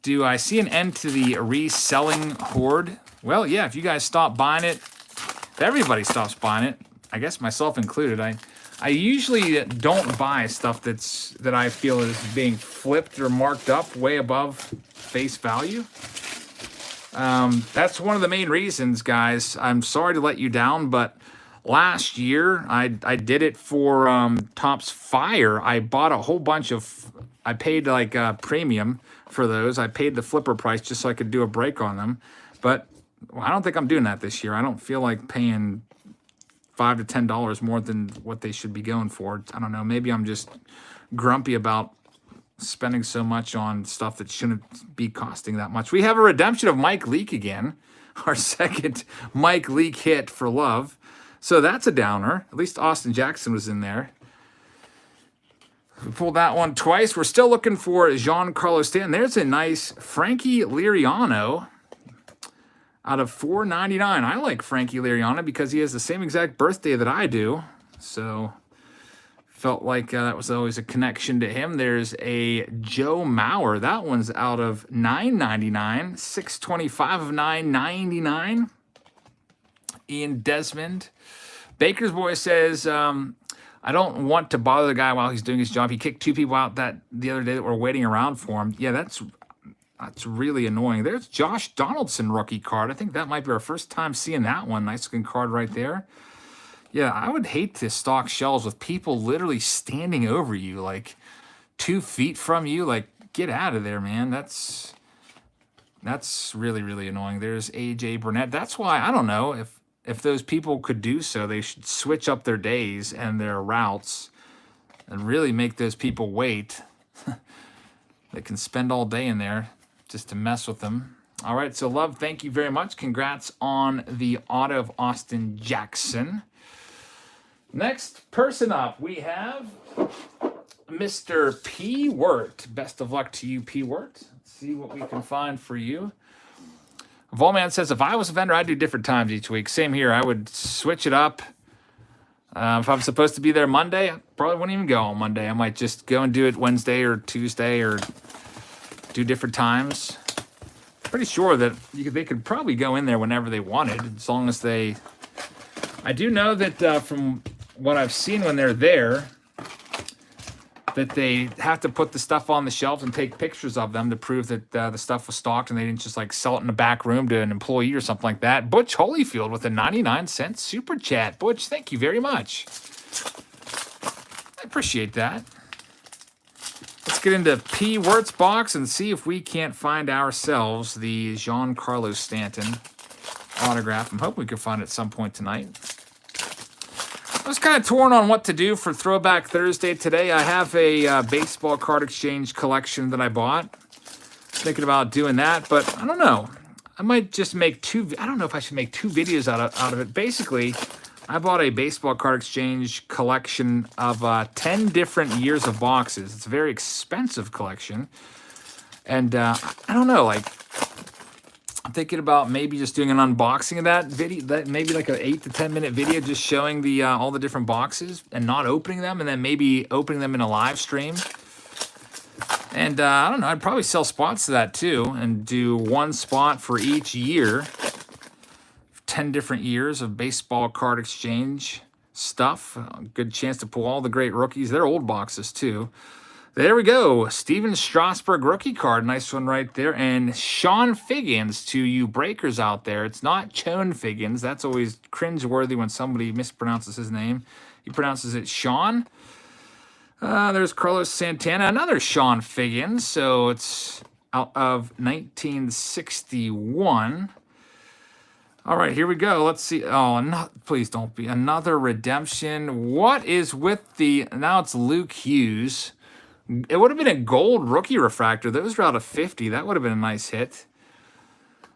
Do I see an end to the reselling horde? Well, yeah, if you guys stop buying it, if everybody stops buying it, I guess myself included. I usually don't buy stuff that I feel is being flipped or marked up way above face value. That's one of the main reasons, guys. I'm sorry to let you down, but last year I did it for TOPPS Fire. I bought a whole bunch of, I paid like premium for those. I paid the flipper price just so I could do a break on them. But I don't think I'm doing that this year. I don't feel like paying $5 to $10 more than what they should be going for. I don't know. Maybe I'm just grumpy about spending so much on stuff that shouldn't be costing that much. We have a redemption of Mike Leake again. Our second Mike Leake hit for love. So that's a downer. At least Austin Jackson was in there. We pulled that one twice. We're still looking for Giancarlo Stanton. There's a nice Frankie Liriano out of $4.99. I like Frankie Liriano because he has the same exact birthday that I do. So felt like that was always a connection to him. There's a Joe Mauer. That one's out of $9.99. 625 of $9.99. Ian Desmond. Baker's Boy says, I don't want to bother the guy while he's doing his job. He kicked two people out the other day that were waiting around for him. Yeah, that's really annoying. There's Josh Donaldson rookie card. I think that might be our first time seeing that one. Nice looking card right there. Yeah, I would hate to stock shelves with people literally standing over you, like 2 feet from you. Like, get out of there, man. That's really, really annoying. There's AJ Burnett. That's why, I don't know, if those people could do so, they should switch up their days and their routes and really make those people wait. They can spend all day in there just to mess with them. All right, so Love, thank you very much. Congrats on the auto of Austin Jackson. Next person up, we have Mr. P. Wirt. Best of luck to you, P. Wirt. Let's see what we can find for you. Volman says, if I was a vendor, I'd do different times each week. Same here. I would switch it up. If I'm supposed to be there Monday, I probably wouldn't even go on Monday. I might just go and do it Wednesday or Tuesday or do different times. Pretty sure that they could probably go in there whenever they wanted, as long as they... I do know that from what I've seen when they're there, that they have to put the stuff on the shelves and take pictures of them to prove that the stuff was stocked and they didn't just like sell it in the back room to an employee or something like that. Butch Holyfield with a 99-cent super chat. Butch, thank you very much. I appreciate that. Let's get into P. Wirt's box and see if we can't find ourselves the Giancarlo Stanton autograph. I'm hoping we can find it at some point tonight. I was kind of torn on what to do for Throwback Thursday today. I have a baseball card exchange collection that I bought. Thinking about doing that, but I don't know. I might just make I don't know if I should make 2 videos out of it. Basically, I bought a baseball card exchange collection of 10 different years of boxes. It's a very expensive collection. And I don't know, like, I'm thinking about maybe just doing an unboxing of that video, maybe like an 8 to 10 minute video, just showing the all the different boxes and not opening them, and then maybe opening them in a live stream. And I don't know, I'd probably sell spots to that too, and do 1 spot for each year. 10 different years of baseball card exchange stuff. Good chance to pull all the great rookies. They're old boxes too. There we go. Steven Strasburg rookie card. Nice one right there. And Sean Figgins to you breakers out there. It's not Chone Figgins. That's always cringeworthy when somebody mispronounces his name. He pronounces it Sean. There's Carlos Santana. Another Sean Figgins. So it's out of 1961. All right, here we go. Let's see. Oh, please don't be another redemption. What is with the... Now it's Luke Hughes It would have been a gold rookie refractor. Those were out of 50. That would have been a nice hit.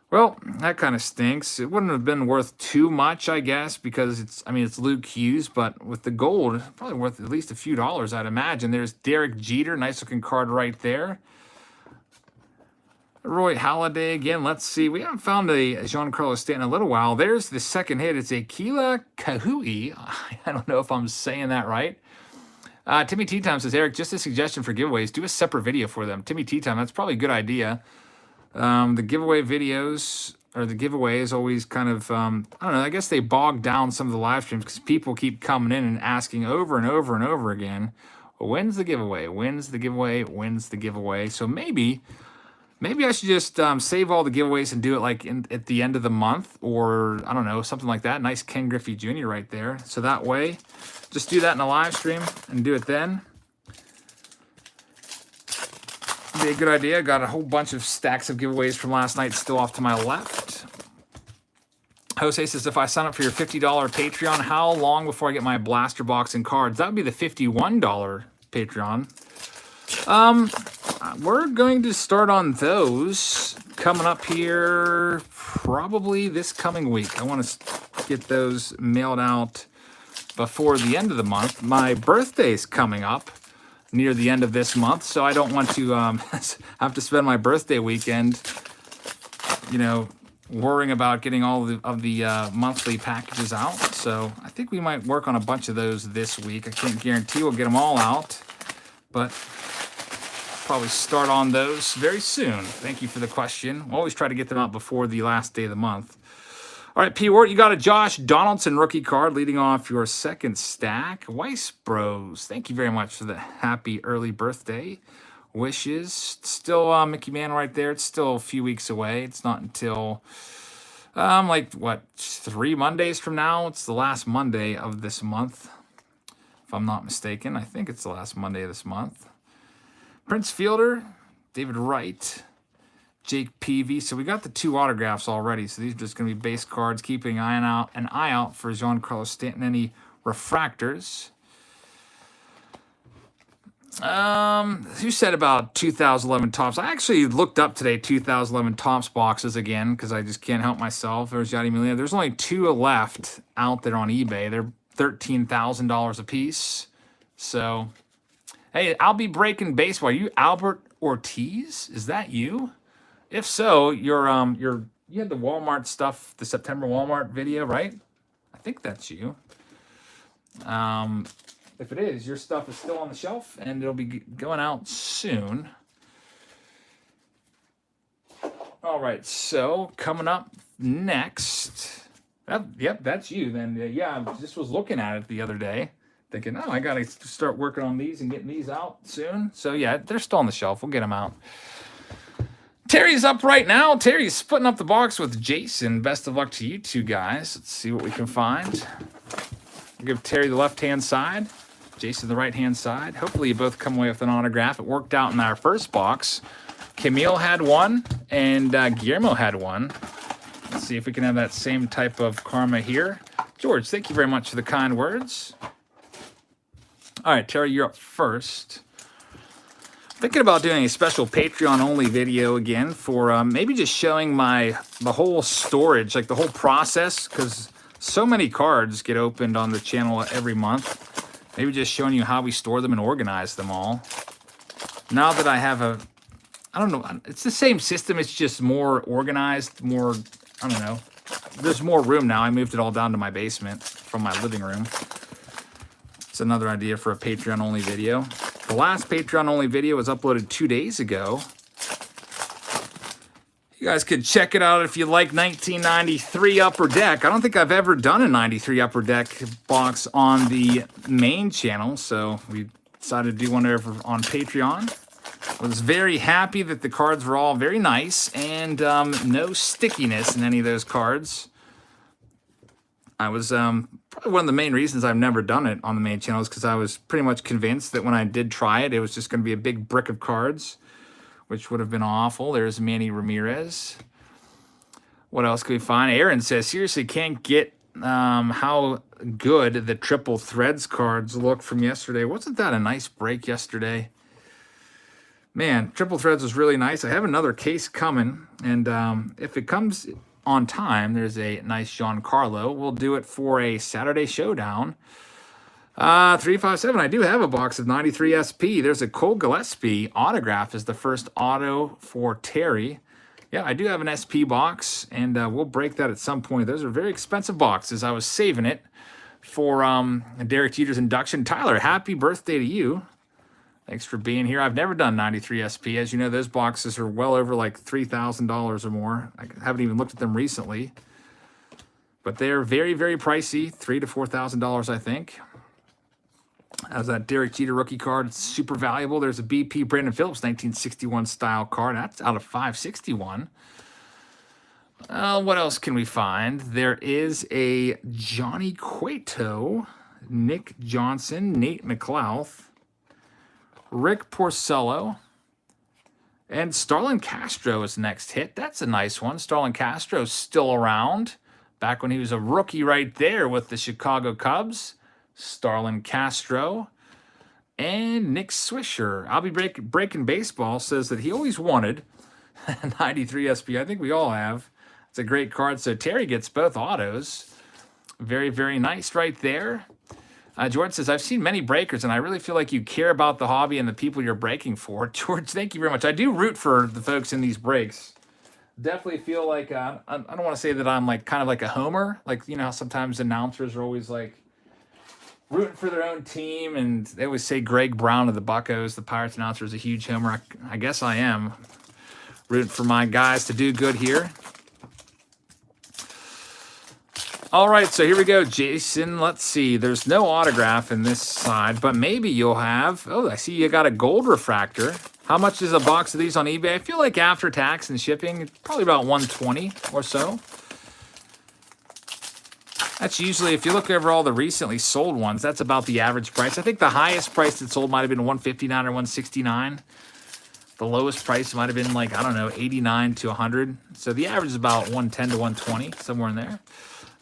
Well, that kind of stinks. It wouldn't have been worth too much, I guess, because it's Luke Hughes, but with the gold, probably worth at least a few dollars, I'd imagine. There's Derek Jeter, nice looking card right there. Roy Halladay again. Let's see. We haven't found a Giancarlo Stanton in a little while. There's the second hit. It's a Keila Kahui. I don't know if I'm saying that right. Timmy Tea Time says, Eric, just a suggestion for giveaways. Do a separate video for them. Timmy Tea Time, that's probably a good idea. The giveaway videos, or the giveaway is always kind of, I don't know, I guess they bog down some of the live streams because people keep coming in and asking over and over and over again, when's the giveaway? When's the giveaway? When's the giveaway? So maybe I should just save all the giveaways and do it like at the end of the month, or I don't know, something like that. Nice Ken Griffey Jr. right there. So that way, just do that in a live stream and do it then. Be a good idea. Got a whole bunch of stacks of giveaways from last night still off to my left. Jose says, if I sign up for your $50 Patreon, how long before I get my blaster box and cards? That would be the $51 Patreon. We're going to start on those coming up here probably this coming week. I want to get those mailed out before the end of the month. My birthday's coming up near the end of this month, so I don't want to have to spend my birthday weekend, you know, worrying about getting all of the monthly packages out. So I think we might work on a bunch of those this week. I can't guarantee we'll get them all out, but probably start on those very soon. Thank you for the question. We'll always try to get them out before the last day of the month. All right, P. Ward, you got a Josh Donaldson rookie card leading off your second stack. Weiss Bros, thank you very much for the happy early birthday wishes. Still Mickey Man right there. It's still a few weeks away. It's not until, like, what, 3 Mondays from now? It's the last Monday of this month, if I'm not mistaken. I think it's the last Monday of this month. Prince Fielder, David Wright, Jake Peavy. So we got the 2 autographs already. So these are just going to be base cards, keeping an eye out for Giancarlo Stanton. Any refractors? Who said about 2011 Topps? I actually looked up today 2011 Topps boxes again because I just can't help myself. There's Yadi Molina. There's only 2 left out there on eBay. They're $13,000 a piece. So, hey, I'll be breaking baseball. Are you Albert Ortiz? Is that you? If so, you had the Walmart stuff, the September Walmart video, right? I think that's you. If it is, your stuff is still on the shelf, and it'll be going out soon. All right, so coming up next, yep, that's you. Then, yeah, I just was looking at it the other day, thinking, oh, I got to start working on these and getting these out soon. So, yeah, they're still on the shelf. We'll get them out. Terry's up right now. Terry's splitting up the box with Jason. Best of luck to you two guys. Let's see what we can find. We'll give Terry the left-hand side, Jason the right-hand side. Hopefully you both come away with an autograph. It worked out in our first box. Camille had one, and Guillermo had one. Let's see if we can have that same type of karma here. George, thank you very much for the kind words. All right, Terry, you're up first. Thinking about doing a special Patreon-only video again for maybe just showing the whole storage, like the whole process, because so many cards get opened on the channel every month. Maybe just showing you how we store them and organize them all. Now that I have I don't know, it's the same system, it's just more organized, more, I don't know. There's more room now. I moved it all down to my basement from my living room. It's another idea for a Patreon-only video. The last Patreon-only video was uploaded 2 days ago. You guys could check it out if you like 1993 Upper Deck. I don't think I've ever done a 93 Upper Deck box on the main channel, so we decided to do one over on Patreon. I was very happy that the cards were all very nice and no stickiness in any of those cards. I was probably one of the main reasons I've never done it on the main channel is because I was pretty much convinced that when I did try it, it was just going to be a big brick of cards, which would have been awful. There's Manny Ramirez. What else can we find? Aaron says, seriously, can't get how good the triple threads cards look from yesterday. Wasn't that a nice break yesterday? Man, Triple Threads was really nice. I have another case coming, and if it comes on time, there's a nice Giancarlo. We'll do it for a Saturday showdown. 357, I do have a box of 93 SP. There's a Cole Gillespie autograph is the first auto for Terry. Yeah, I do have an SP box, and we'll break that at some point. Those are very expensive boxes. I was saving it for Derek Jeter's induction. Tyler, happy birthday to you. Thanks for being here. I've never done 93 SP. As you know, those boxes are well over like $3,000 or more. I haven't even looked at them recently. But they're very, very pricey. $3,000 to $4,000, I think. As that Derek Jeter rookie card, it's super valuable. There's a BP Brandon Phillips 1961 style card. That's out of 561. What else can we find? There is a Johnny Cueto, Nick Johnson, Nate McLouth, Rick Porcello, and Starlin Castro is next hit. That's a nice one. Starlin Castro's still around. Back when he was a rookie right there with the Chicago Cubs. Starlin Castro and Nick Swisher. I'll be breaking baseball says that he always wanted 93 SP. I think we all have. It's a great card. So Terry gets both autos. Very, very nice right there. George says, I've seen many breakers, and I really feel like you care about the hobby and the people you're breaking for. George, thank you very much. I do root for the folks in these breaks. Definitely feel like, I don't want to say that I'm like kind of like a homer. Like, you know, how sometimes announcers are always like rooting for their own team, and they always say Greg Brown of the Buccos, the Pirates announcer, is a huge homer. I guess I am rooting for my guys to do good here. All right, so here we go, Jason. Let's see. There's no autograph in this side, but maybe you'll have... Oh, I see you got a gold refractor. How much is a box of these on eBay? I feel like after tax and shipping, it's probably about $120 or so. That's usually, if you look over all the recently sold ones, that's about the average price. I think the highest price that sold might have been $159 or $169. The lowest price might have been like, I don't know, $89 to $100. So the average is about $110 to $120, somewhere in there.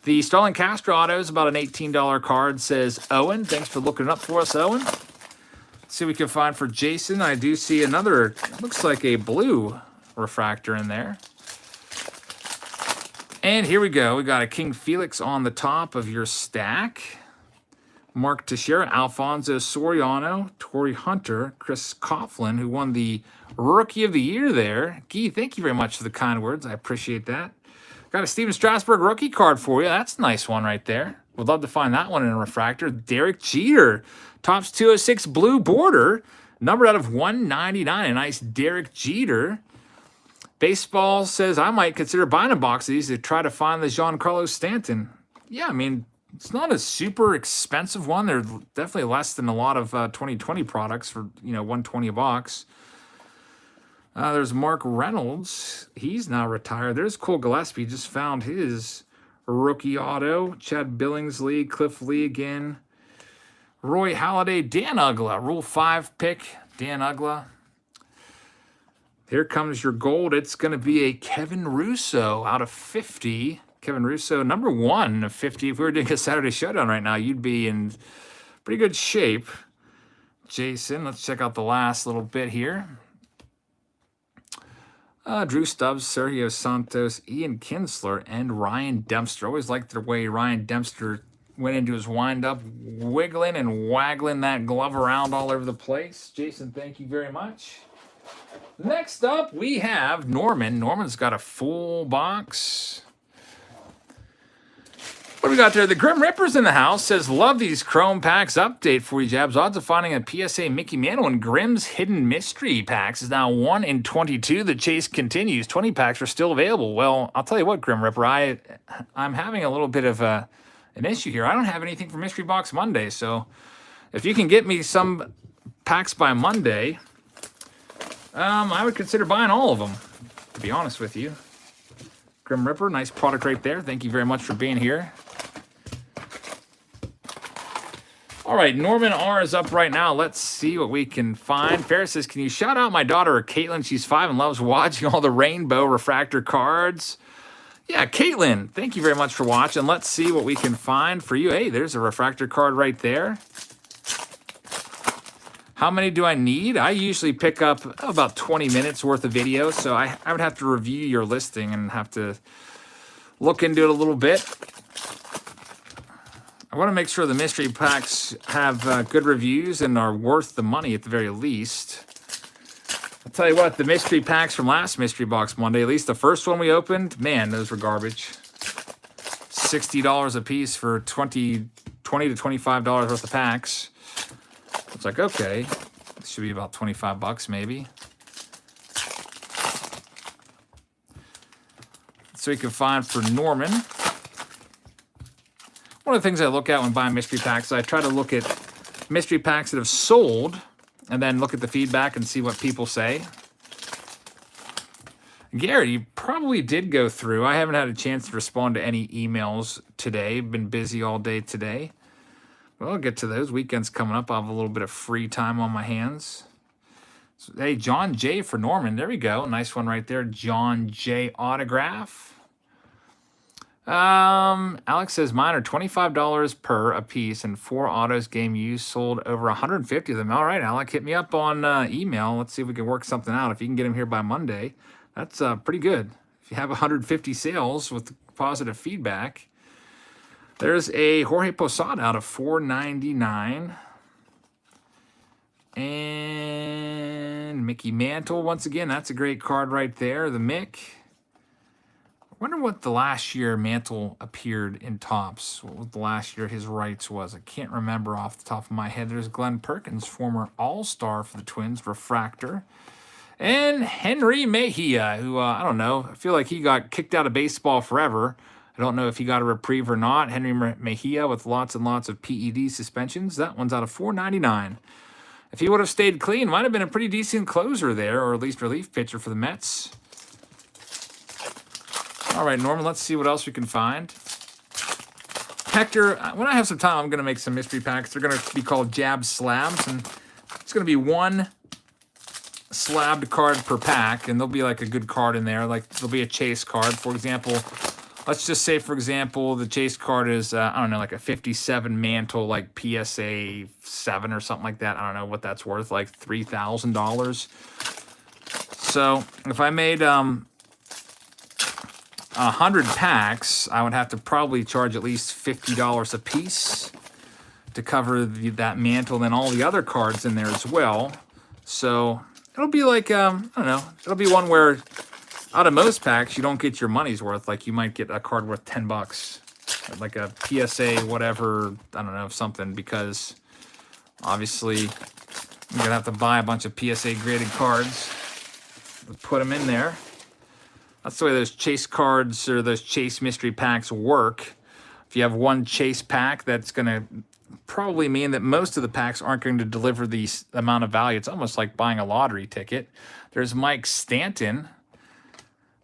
The Starlin Castro auto is about an $18 card, says Owen. Thanks for looking it up for us, Owen. Let's see what we can find for Jason. I do see another, looks like a blue refractor in there. And here we go. We got a King Felix on the top of your stack. Mark Teixeira, Alfonso Soriano, Torrey Hunter, Chris Coughlin, who won the Rookie of the Year there. Guy, thank you very much for the kind words. I appreciate that. Got a Steven Strasburg rookie card for you. That's a nice one right there. Would love to find that one in a refractor. Derek Jeter, TOPPS 206 blue border, numbered out of 199. A nice Derek Jeter. Baseball says I might consider buying a box of these to try to find the Giancarlo Stanton. Yeah, I mean, it's not a super expensive one. They're definitely less than a lot of 2020 products for, you know, $120 a box. There's Mark Reynolds. He's now retired. There's Cole Gillespie. Just found his rookie auto. Chad Billingsley, Cliff Lee again. Roy Halladay, Dan Ugla. Rule 5 pick, Dan Ugla. Here comes your gold. It's going to be a Kevin Russo out of 50. Kevin Russo, number 1 of 50. If we were doing a Saturday Showdown right now, you'd be in pretty good shape. Jason, let's check out the last little bit here. Drew Stubbs, Sergio Santos, Ian Kinsler, and Ryan Dempster. Always liked the way Ryan Dempster went into his windup, wiggling and waggling that glove around all over the place. Jason, thank you very much. Next up, we have Norman. Norman's got a full box. What do we got there? The Grim Ripper's in the house. Says, love these Chrome packs. Update for you, Jabs. Odds of finding a PSA Mickey Mantle in Grimm's Hidden Mystery packs is now 1 in 22. The chase continues. 20 packs are still available. Well, I'll tell you what, Grim Ripper. I'm having a little bit of an issue here. I don't have anything for Mystery Box Monday. So if you can get me some packs by Monday, I would consider buying all of them, to be honest with you. Grim Ripper, nice product right there. Thank you very much for being here. All right, Norman R is up right now. Let's see what we can find. Ferris says, can you shout out my daughter, Caitlin? She's 5 and loves watching all the rainbow refractor cards. Yeah, Caitlin, thank you very much for watching. Let's see what we can find for you. Hey, there's a refractor card right there. How many do I need? I usually pick up about 20 minutes worth of video, so I would have to review your listing and have to look into it a little bit. I want to make sure the mystery packs have good reviews and are worth the money at the very least. I'll tell you what, the mystery packs from last Mystery Box Monday, at least the first one we opened, man, those were garbage. $60 a piece for $20 to $25 worth of packs. It's like, okay, it should be about 25 bucks maybe. So you can find for Norman. One of the things I look at when buying mystery packs, I try to look at mystery packs that have sold and then look at the feedback and see what people say. Garrett, you probably did go through. I haven't had a chance to respond to any emails today. Been busy all day today. Well, I'll get to those. Weekend's coming up. I'll have a little bit of free time on my hands. So, hey, John J. for Norman. There we go. Nice one right there. John J. autograph. Alex says mine are $25 per a piece and 4 autos game used, sold over 150 of them. All right, Alec, hit me up on email. Let's see if we can work something out. If you can get them here by Monday, that's pretty good. If you have 150 sales with positive feedback. There's a Jorge Posada out of $4.99. And Mickey Mantle, once again, that's a great card right there. The Mick. I wonder what the last year Mantle appeared in Topps. What was the last year his rights was? I can't remember off the top of my head. There's Glenn Perkins, former All-Star for the Twins, refractor. And Henry Mejia, who, I don't know, I feel like he got kicked out of baseball forever. I don't know if he got a reprieve or not. Henry Mejia with lots and lots of PED suspensions. That one's out of $4.99. If he would have stayed clean, might have been a pretty decent closer there, or at least relief pitcher for the Mets. All right, Norman, let's see what else we can find. Hector, when I have some time, I'm going to make some mystery packs. They're going to be called Jab Slabs, and it's going to be one slabbed card per pack, and there'll be like a good card in there. Like there'll be a chase card. For example, let's just say, for example, the chase card is, I don't know, like a 57 Mantle, like PSA 7 or something like that. I don't know what that's worth, like $3,000. So if I made 100 packs, I would have to probably charge at least $50 a piece to cover that Mantle, and then all the other cards in there as well. So it'll be like, I don't know, it'll be one where out of most packs, you don't get your money's worth. Like you might get a card worth 10 bucks, like a PSA, whatever, I don't know, something, because obviously you're going to have to buy a bunch of PSA graded cards to put them in there. That's the way those chase cards or those chase mystery packs work. If you have one chase pack, that's going to probably mean that most of the packs aren't going to deliver the amount of value. It's almost like buying a lottery ticket. There's Mike Stanton.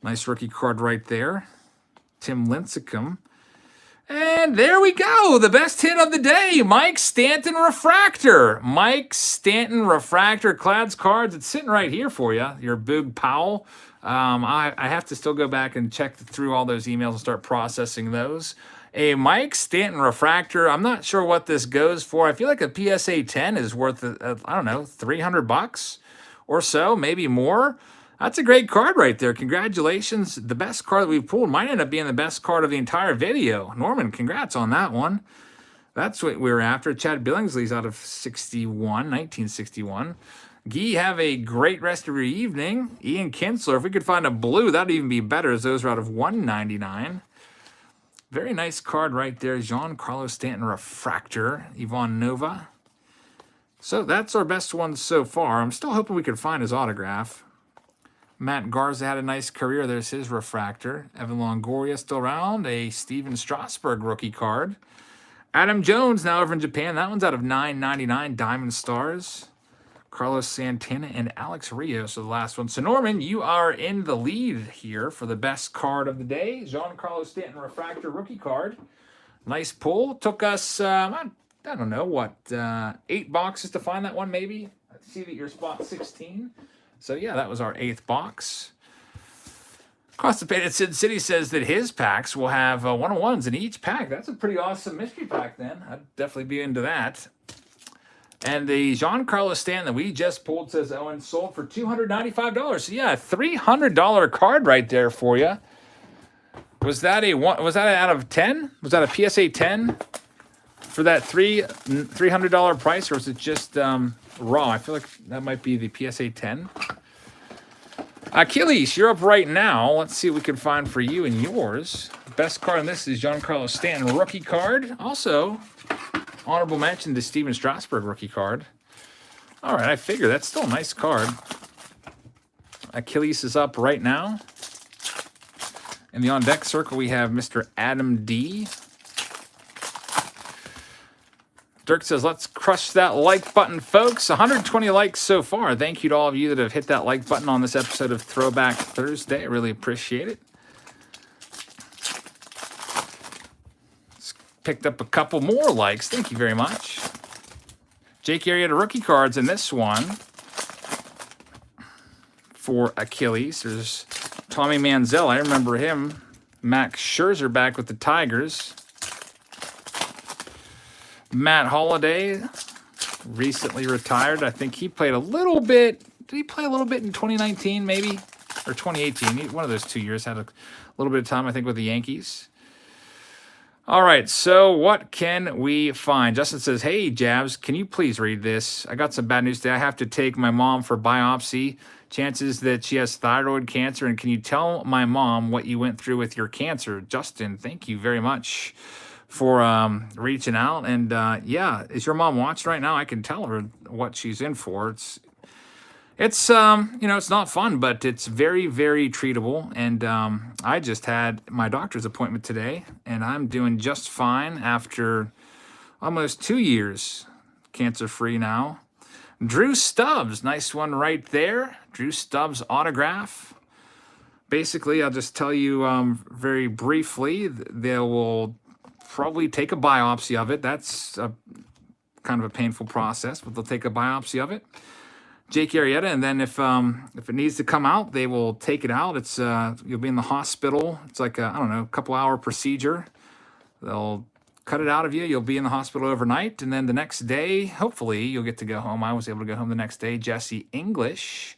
Nice rookie card right there. Tim Lincecum. And there we go. The best hit of the day. Mike Stanton Refractor. Mike Stanton Refractor Clads cards. It's sitting right here for you. Your Boog Powell. I have to still go back and check through all those emails and start processing those. A Mike Stanton Refractor. I'm not sure what this goes for. I feel like a PSA 10 is worth, I don't know, 300 bucks or so, maybe more. That's a great card right there. Congratulations. The best card that we've pulled might end up being the best card of the entire video. Norman, congrats on that one. That's what we were after. Chad Billingsley's out of 1961. Guy, have a great rest of your evening. Ian Kinsler, if we could find a blue, that'd even be better, as those are out of $1.99. Very nice card right there. Giancarlo Stanton Refractor. Ivan Nova. So that's our best one so far. I'm still hoping we could find his autograph. Matt Garza had a nice career. There's his refractor. Evan Longoria still around. A Steven Strasburg rookie card. Adam Jones now over in Japan. That one's out of $9.99. Diamond Stars. Carlos Santana and Alex Rios are the last one. So, Norman, you are in the lead here for the best card of the day. Giancarlo Stanton Refractor rookie card. Nice pull. Took us, I don't know, what, 8 boxes to find that one, maybe? I see that you're spot 16. So, yeah, that was our 8th box. Constipated Sid City says that his packs will have 101s in each pack. That's a pretty awesome mystery pack, then. I'd definitely be into that. And the Giancarlo Stanton that we just pulled says Owen sold for $295. So yeah, $300 card right there for you. Was that a one? Was that out of 10? Was that a PSA 10 for that $300 price, or was it just raw? I feel like that might be the PSA 10. Achilles, you're up right now. Let's see what we can find for you and yours. Best card on this is Giancarlo Stanton rookie card. Also, honorable mention to Steven Strasburg rookie card. All right, I figure that's still a nice card. Achilles is up right now. In the on-deck circle, we have Mr. Adam D. Dirk says, let's crush that like button, folks. 120 likes so far. Thank you to all of you that have hit that like button on this episode of Throwback Thursday. I really appreciate it. Picked up a couple more likes. Thank you very much. Jake Arrieta rookie cards in this one for Achilles. There's Tommy Manziel. I remember him. Max Scherzer back with the Tigers. Matt Holliday recently retired. I think he played a little bit. Did he play a little bit in 2019 maybe? Or 2018? One of those 2 years. Had a little bit of time, I think, with the Yankees. All right, so what can we find? Justin says, hey, Jabs, can you please read this? I got some bad news today. I have to take my mom for biopsy. Chances that she has thyroid cancer. And can you tell my mom what you went through with your cancer? Justin, thank you very much for reaching out. And yeah, is your mom watching right now? I can tell her what she's in for. It's you know, it's not fun, but it's very, very treatable. And I just had my doctor's appointment today, and I'm doing just fine after almost 2 years cancer-free now. Drew Stubbs, nice one right there. Drew Stubbs autograph. Basically, I'll just tell you very briefly, they will probably take a biopsy of it. That's kind of a painful process, but they'll take a biopsy of it. Jake Arrieta, and then if it needs to come out, they will take it out. It's you'll be in the hospital. It's like I don't know, a couple-hour procedure. They'll cut it out of you. You'll be in the hospital overnight, and then the next day, hopefully, you'll get to go home. I was able to go home the next day. Jesse English,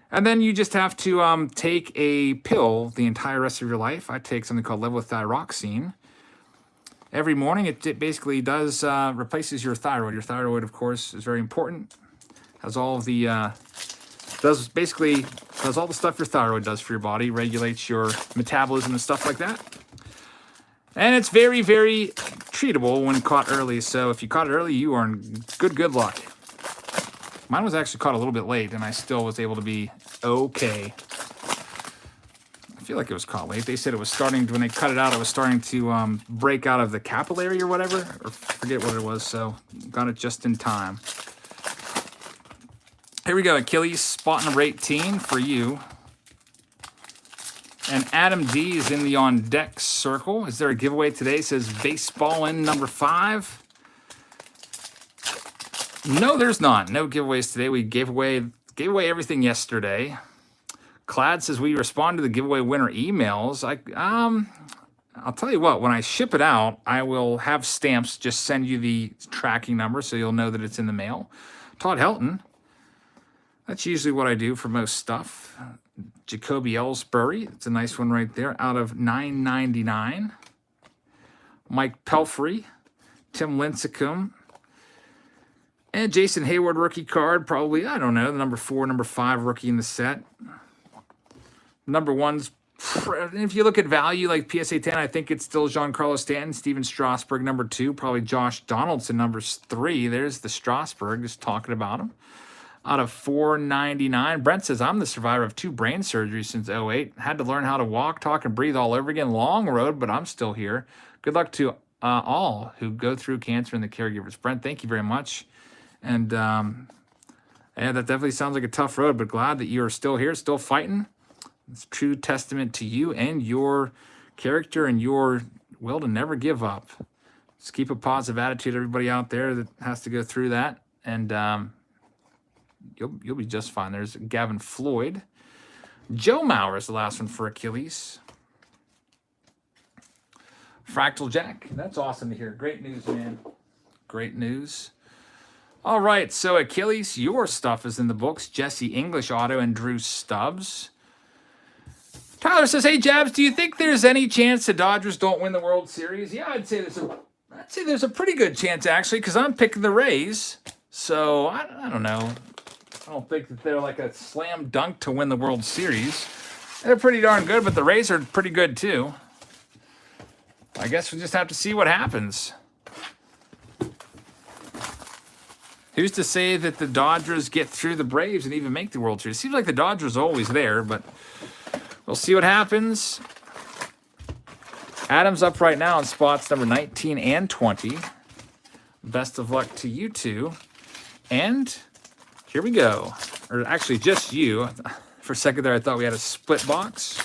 and then you just have to take a pill the entire rest of your life. I take something called levothyroxine every morning. It basically does replaces your thyroid. Your thyroid, of course, is very important. Has all of the does all the stuff your thyroid does for your body, regulates your metabolism and stuff like that. And it's very, very treatable when caught early. So if you caught it early, you are in good luck. Mine was actually caught a little bit late, and I still was able to be okay. I feel like it was caught late. They said it was starting, when they cut it out, it was starting to break out of the capillary or whatever, or forget what it was. So got it just in time. Here we go, Achilles, spot number 18 for you. And Adam D is in the on-deck circle. Is there a giveaway today? It says baseball in number 5. No, there's not. No giveaways today. We gave away everything yesterday. Clad says we respond to the giveaway winner emails. I'll tell you what, when I ship it out, I will have stamps just send you the tracking number so you'll know that it's in the mail. Todd Helton. That's usually what I do for most stuff. Jacoby Ellsbury, it's a nice one right there, out of $9.99. Mike Pelfrey, Tim Lincecum, and Jason Hayward rookie card, probably, I don't know, the number 4, number 5 rookie in the set. Number 1's, if you look at value, like PSA 10, I think it's still Giancarlo Stanton, Steven Strasburg, number 2, probably Josh Donaldson, number 3. There's the Strasburg, just talking about him. Out of $4.99. Brent says, I'm the survivor of 2 brain surgeries since 2008. Had to learn how to walk, talk, and breathe all over again. Long road, but I'm still here. Good luck to all who go through cancer and the caregivers. Brent, thank you very much. And yeah, that definitely sounds like a tough road, but glad that you are still here, still fighting. It's a true testament to you and your character and your will to never give up. Just keep a positive attitude, everybody out there that has to go through that. And you'll be just fine. There's Gavin Floyd. Joe Mauer is the last one for Achilles. Fractal Jack. That's awesome to hear. Great news, man. Great news. All right, so Achilles, your stuff is in the books. Jesse English auto and Drew Stubbs. Tyler says, "Hey Jabs, do you think there's any chance the Dodgers don't win the World Series?" Yeah, I'd say there's a pretty good chance actually, because I'm picking the Rays. So I don't know. I don't think that they're like a slam dunk to win the World Series. They're pretty darn good, but the Rays are pretty good too. I guess we'll just have to see what happens. Who's to say that the Dodgers get through the Braves and even make the World Series? Seems like the Dodgers are always there, but we'll see what happens. Adam's up right now in spots number 19 and 20. Best of luck to you two. And here we go. Or actually, just you. For a second there, I thought we had a split box.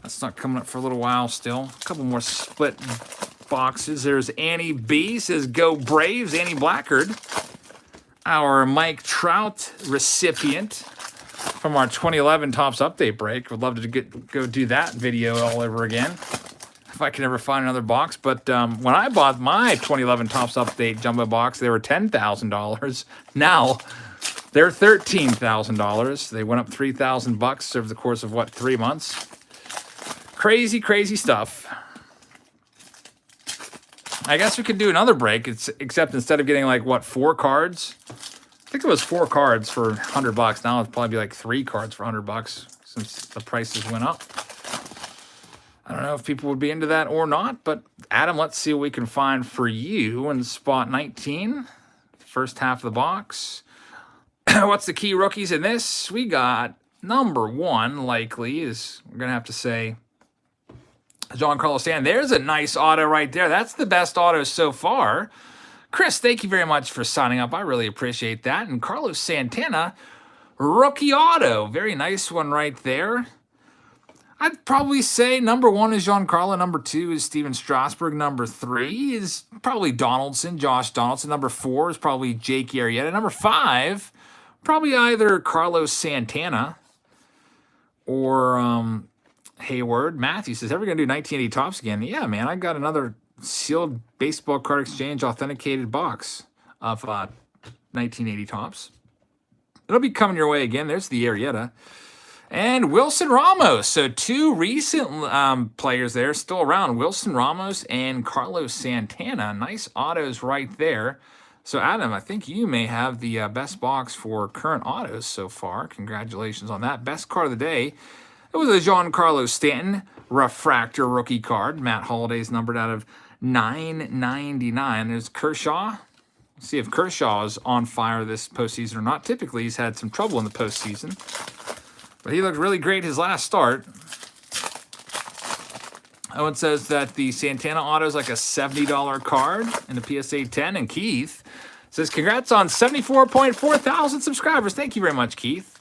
That's not coming up for a little while still. A couple more split boxes. There's Annie B. Says, "Go Braves." Annie Blackard, our Mike Trout recipient from our 2011 Topps update break. Would love to go do that video all over again if I can ever find another box. But when I bought my 2011 Topps update jumbo box, they were $10,000. Now they're $13,000. They went up $3,000 over the course of what, 3 months? Crazy, crazy stuff. I guess we could do another break, except instead of getting like, what, 4 cards? I think it was 4 cards for $100. Now it'd probably be like 3 cards for $100 since the prices went up. I don't know if people would be into that or not, but Adam, let's see what we can find for you in spot 19. First half of the box. What's the key rookies in this? We got number 1, likely, is we're going to have to say Giancarlo Stanton. There's a nice auto right there. That's the best auto so far. Chris, thank you very much for signing up. I really appreciate that. And Carlos Santana, rookie auto. Very nice one right there. I'd probably say number 1 is Giancarlo. Number 2 is Steven Strasburg. Number 3 is probably Donaldson, Josh Donaldson. Number 4 is probably Jake Arrieta. Number 5, probably either Carlos Santana or Hayward. Matthew says, "Ever going to do 1980 Topps again?" Yeah, man, I got another sealed baseball card exchange authenticated box of 1980 Topps. It'll be coming your way again. There's the Arrieta. And Wilson Ramos. So 2 recent players there still around. Wilson Ramos and Carlos Santana. Nice autos right there. So Adam, I think you may have the best box for current autos so far. Congratulations on that. Best card of the day. It was a Giancarlo Stanton refractor rookie card. Matt Holliday's numbered out of 999. There's Kershaw. Let's see if Kershaw is on fire this postseason or not. Typically, he's had some trouble in the postseason, but he looked really great his last start. Owen says that the Santana auto is like a $70 card in the PSA 10. And Keith says, "Congrats on 74.4 thousand subscribers." Thank you very much, Keith.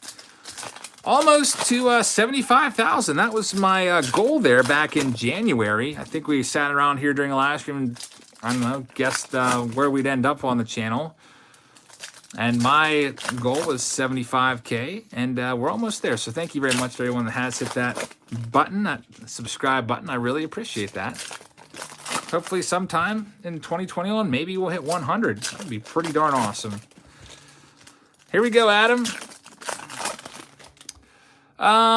Almost to 75,000. That was my goal there back in January. I think we sat around here during a live stream and, I don't know, guessed where we'd end up on the channel. And my goal was 75K, and we're almost there. So thank you very much to everyone that has hit that button, that subscribe button. I really appreciate that. Hopefully sometime in 2021, maybe we'll hit 100. That would be pretty darn awesome. Here we go, Adam.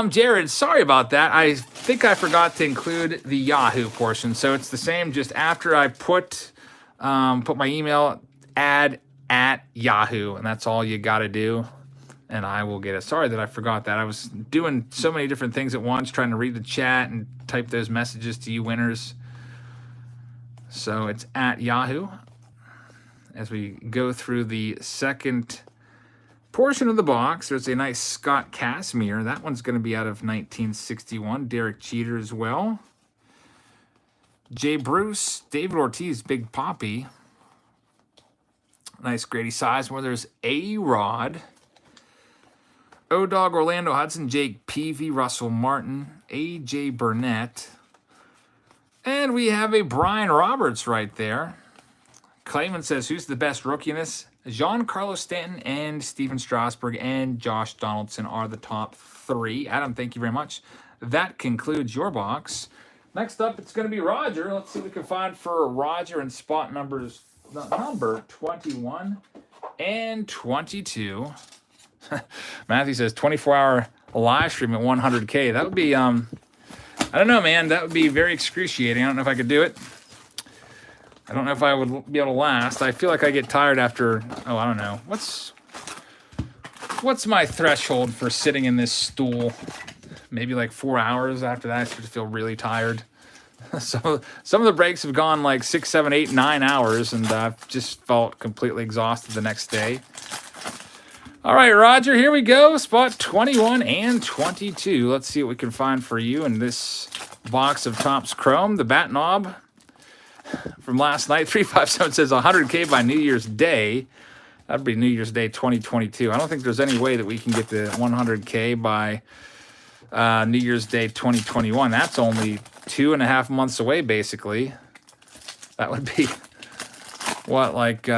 Jared, sorry about that. I think I forgot to include the Yahoo portion. So it's the same, just after I put my email, add at Yahoo, and that's all you got to do, and I will get it. Sorry that I forgot that. I was doing so many different things at once, trying to read the chat and type those messages to you winners. So it's at Yahoo as we go through the second portion of the box. There's a nice Scott Casimir. That one's going to be out of 1961. Derek Jeter as well. Jay Bruce, David Ortiz, Big Poppy. Nice Grady Sizemore. There's A-Rod. O-Dog, Orlando Hudson, Jake Peavy, Russell Martin, A.J. Burnett. And we have a Brian Roberts right there. Clayman says, "Who's the best rookie in this?" Giancarlo Stanton and Steven Strasburg and Josh Donaldson are the top 3. Adam, thank you very much. That concludes your box. Next up, it's going to be Roger. Let's see what we can find for Roger in spot number 21. and 22. Matthew says 24-hour live stream at 100K. That would be, I don't know, man. That would be very excruciating. I don't know if I could do it. I don't know if I would be able to last. I feel like I get tired after, oh, I don't know. What's my threshold for sitting in this stool? Maybe like 4 hours. After that, I start to feel really tired. So some of the breaks have gone like 6, 7, 8, 9 hours, and I've just felt completely exhausted the next day. All right, Roger, here we go. Spot 21 and 22. Let's see what we can find for you in this box of Topps Chrome. The bat knob from last night, 357 says 100K by New Year's Day. That'd be New Year's Day 2022. I don't think there's any way that we can get the 100K by New Year's Day 2021. That's only 2.5 months away, basically. That would be, what, like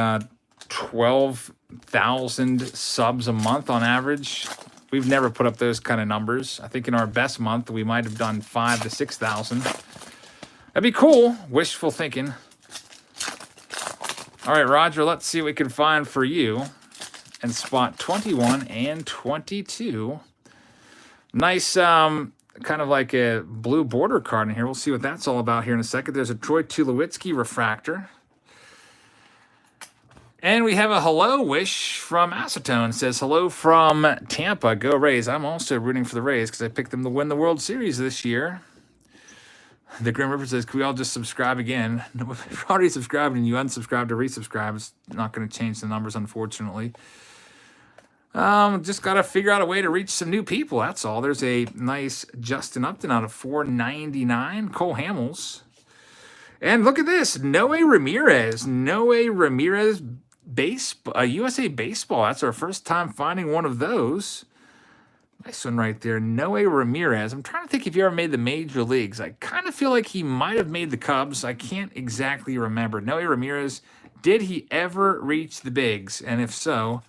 12,000 subs a month on average? We've never put up those kind of numbers. I think in our best month, we might have done 5,000 to 6,000. That'd be cool. Wishful thinking. All right, Roger, let's see what we can find for you in spot 21 and 22. Nice, kind of like a blue border card in here. We'll see what that's all about here in a second. There's a Troy Tulowitzki refractor. And we have a hello wish from Acetone. It says, hello from Tampa. Go Rays. I'm also rooting for the Rays because I picked them to win the World Series this year. The Grim River says, can we all just subscribe again? If you're already subscribed and you unsubscribe to resubscribe, it's not going to change the numbers, unfortunately. Just got to figure out a way to reach some new people. That's all. There's a nice Justin Upton out of 499. Cole Hamels. And look at this. Noe Ramirez. Noe Ramirez USA Baseball. That's our first time finding one of those. Nice one right there. Noe Ramirez. I'm trying to think if he ever made the major leagues. I kind of feel like he might have made the Cubs. I can't exactly remember. Noe Ramirez, did he ever reach the bigs? And if so,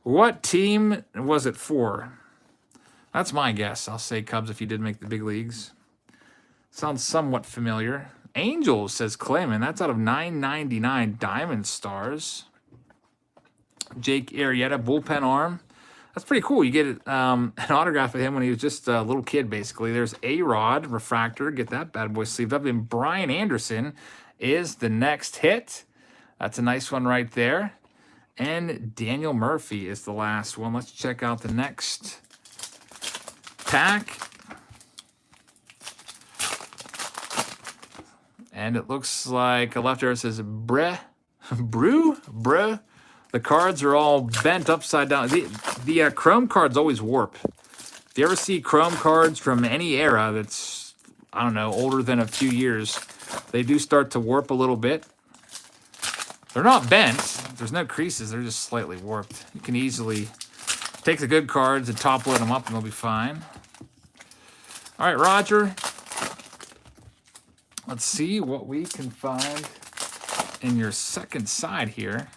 what team was it for? That's my guess. I'll say Cubs if he did make the big leagues. Sounds somewhat familiar. Angels, says Clayman. That's out of 999 Diamond Stars. Jake Arrieta, bullpen arm. That's pretty cool. You get an autograph of him when he was just a little kid, basically. There's A-Rod, refractor. Get that bad boy sleeved up. And Brian Anderson is the next hit. That's a nice one right there. And Daniel Murphy is the last one. Let's check out the next pack. And it looks like a left arrow says bruh. The cards are all bent upside down. The Chrome cards always warp. If you ever see Chrome cards from any era that's, I don't know, older than a few years, they do start to warp a little bit. They're not bent. There's no creases. They're just slightly warped. You can easily take the good cards and top load them up and they'll be fine. All right, Roger. Let's see what we can find in your second side here.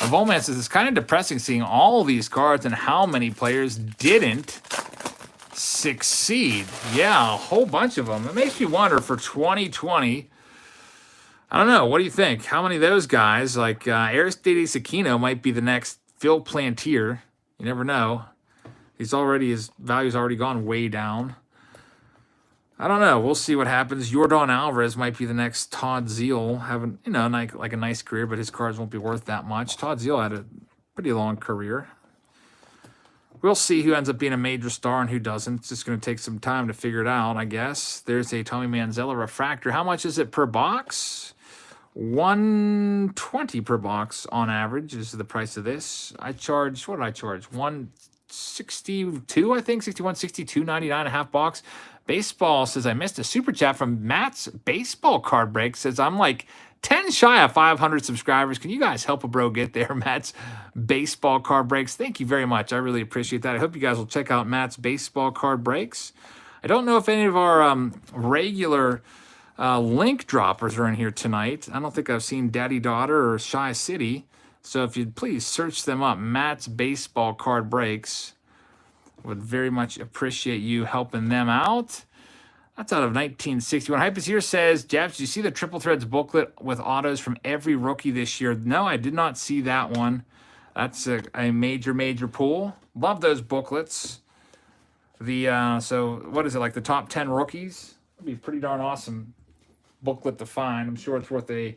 Volman says it's kind of depressing seeing all these cards and how many players didn't succeed. Yeah, a whole bunch of them. It makes me wonder for 2020. I don't know. What do you think? How many of those guys, like Aristides Aquino, might be the next Phil Plantier? You never know. His value's already gone way down. I don't know. We'll see what happens. Yordan Alvarez might be the next Todd Zeal, having, you know, like a nice career, but his cards won't be worth that much. Todd Zeal had a pretty long career. We'll see who ends up being a major star and who doesn't. It's just going to take some time to figure it out, I guess. There's a Tommy Manzella refractor. How much is it per box? $120 per box on average is the price of this. I charge, what did I charge? $162, I think, 61, 62.99 a half box. Baseball says I missed a super chat from Matt's baseball card break. Says I'm like 10 shy of 500 subscribers. Can you guys help a bro get there? Matt's baseball card breaks. Thank you very much. I really appreciate that. I hope you guys will check out Matt's baseball card breaks. I don't know if any of our regular link droppers are in here tonight. I don't think I've seen Daddy Daughter or Shy City. So if you'd please search them up, Matt's baseball card breaks. Would very much appreciate you helping them out. That's out of 1961. Hype is here says, Jabs, did you see the Triple Threads booklet with autos from every rookie this year? No, I did not see that one. That's a major, major pull. Love those booklets. So what is it, like the top 10 rookies? That'd be a pretty darn awesome booklet to find. I'm sure it's worth a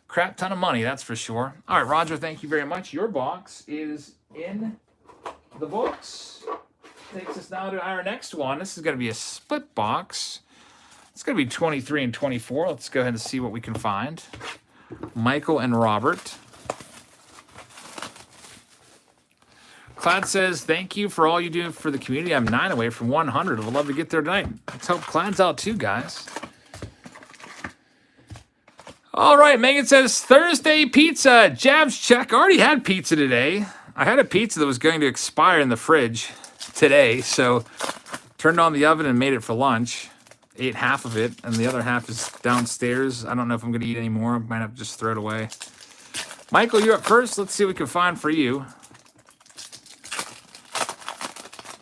crap ton of money, that's for sure. All right, Roger, thank you very much. Your box is in the books. Takes us now to our next one. This is going to be a split box. It's going to be 23 and 24. Let's go ahead and see what we can find. Michael and Robert. Clad says, thank you for all you do for the community. I'm 9 away from 100. I would love to get there tonight. Let's hope Clad's out too, guys. All right, Megan says, Thursday pizza. Jabs check. I already had pizza today. I had a pizza that was going to expire in the fridge today, so turned on the oven and made it for lunch. Ate half of it, and the other half is downstairs. I don't know if I'm going to eat any more. I might have to just throw it away. Michael, you're up first. Let's see what we can find for you.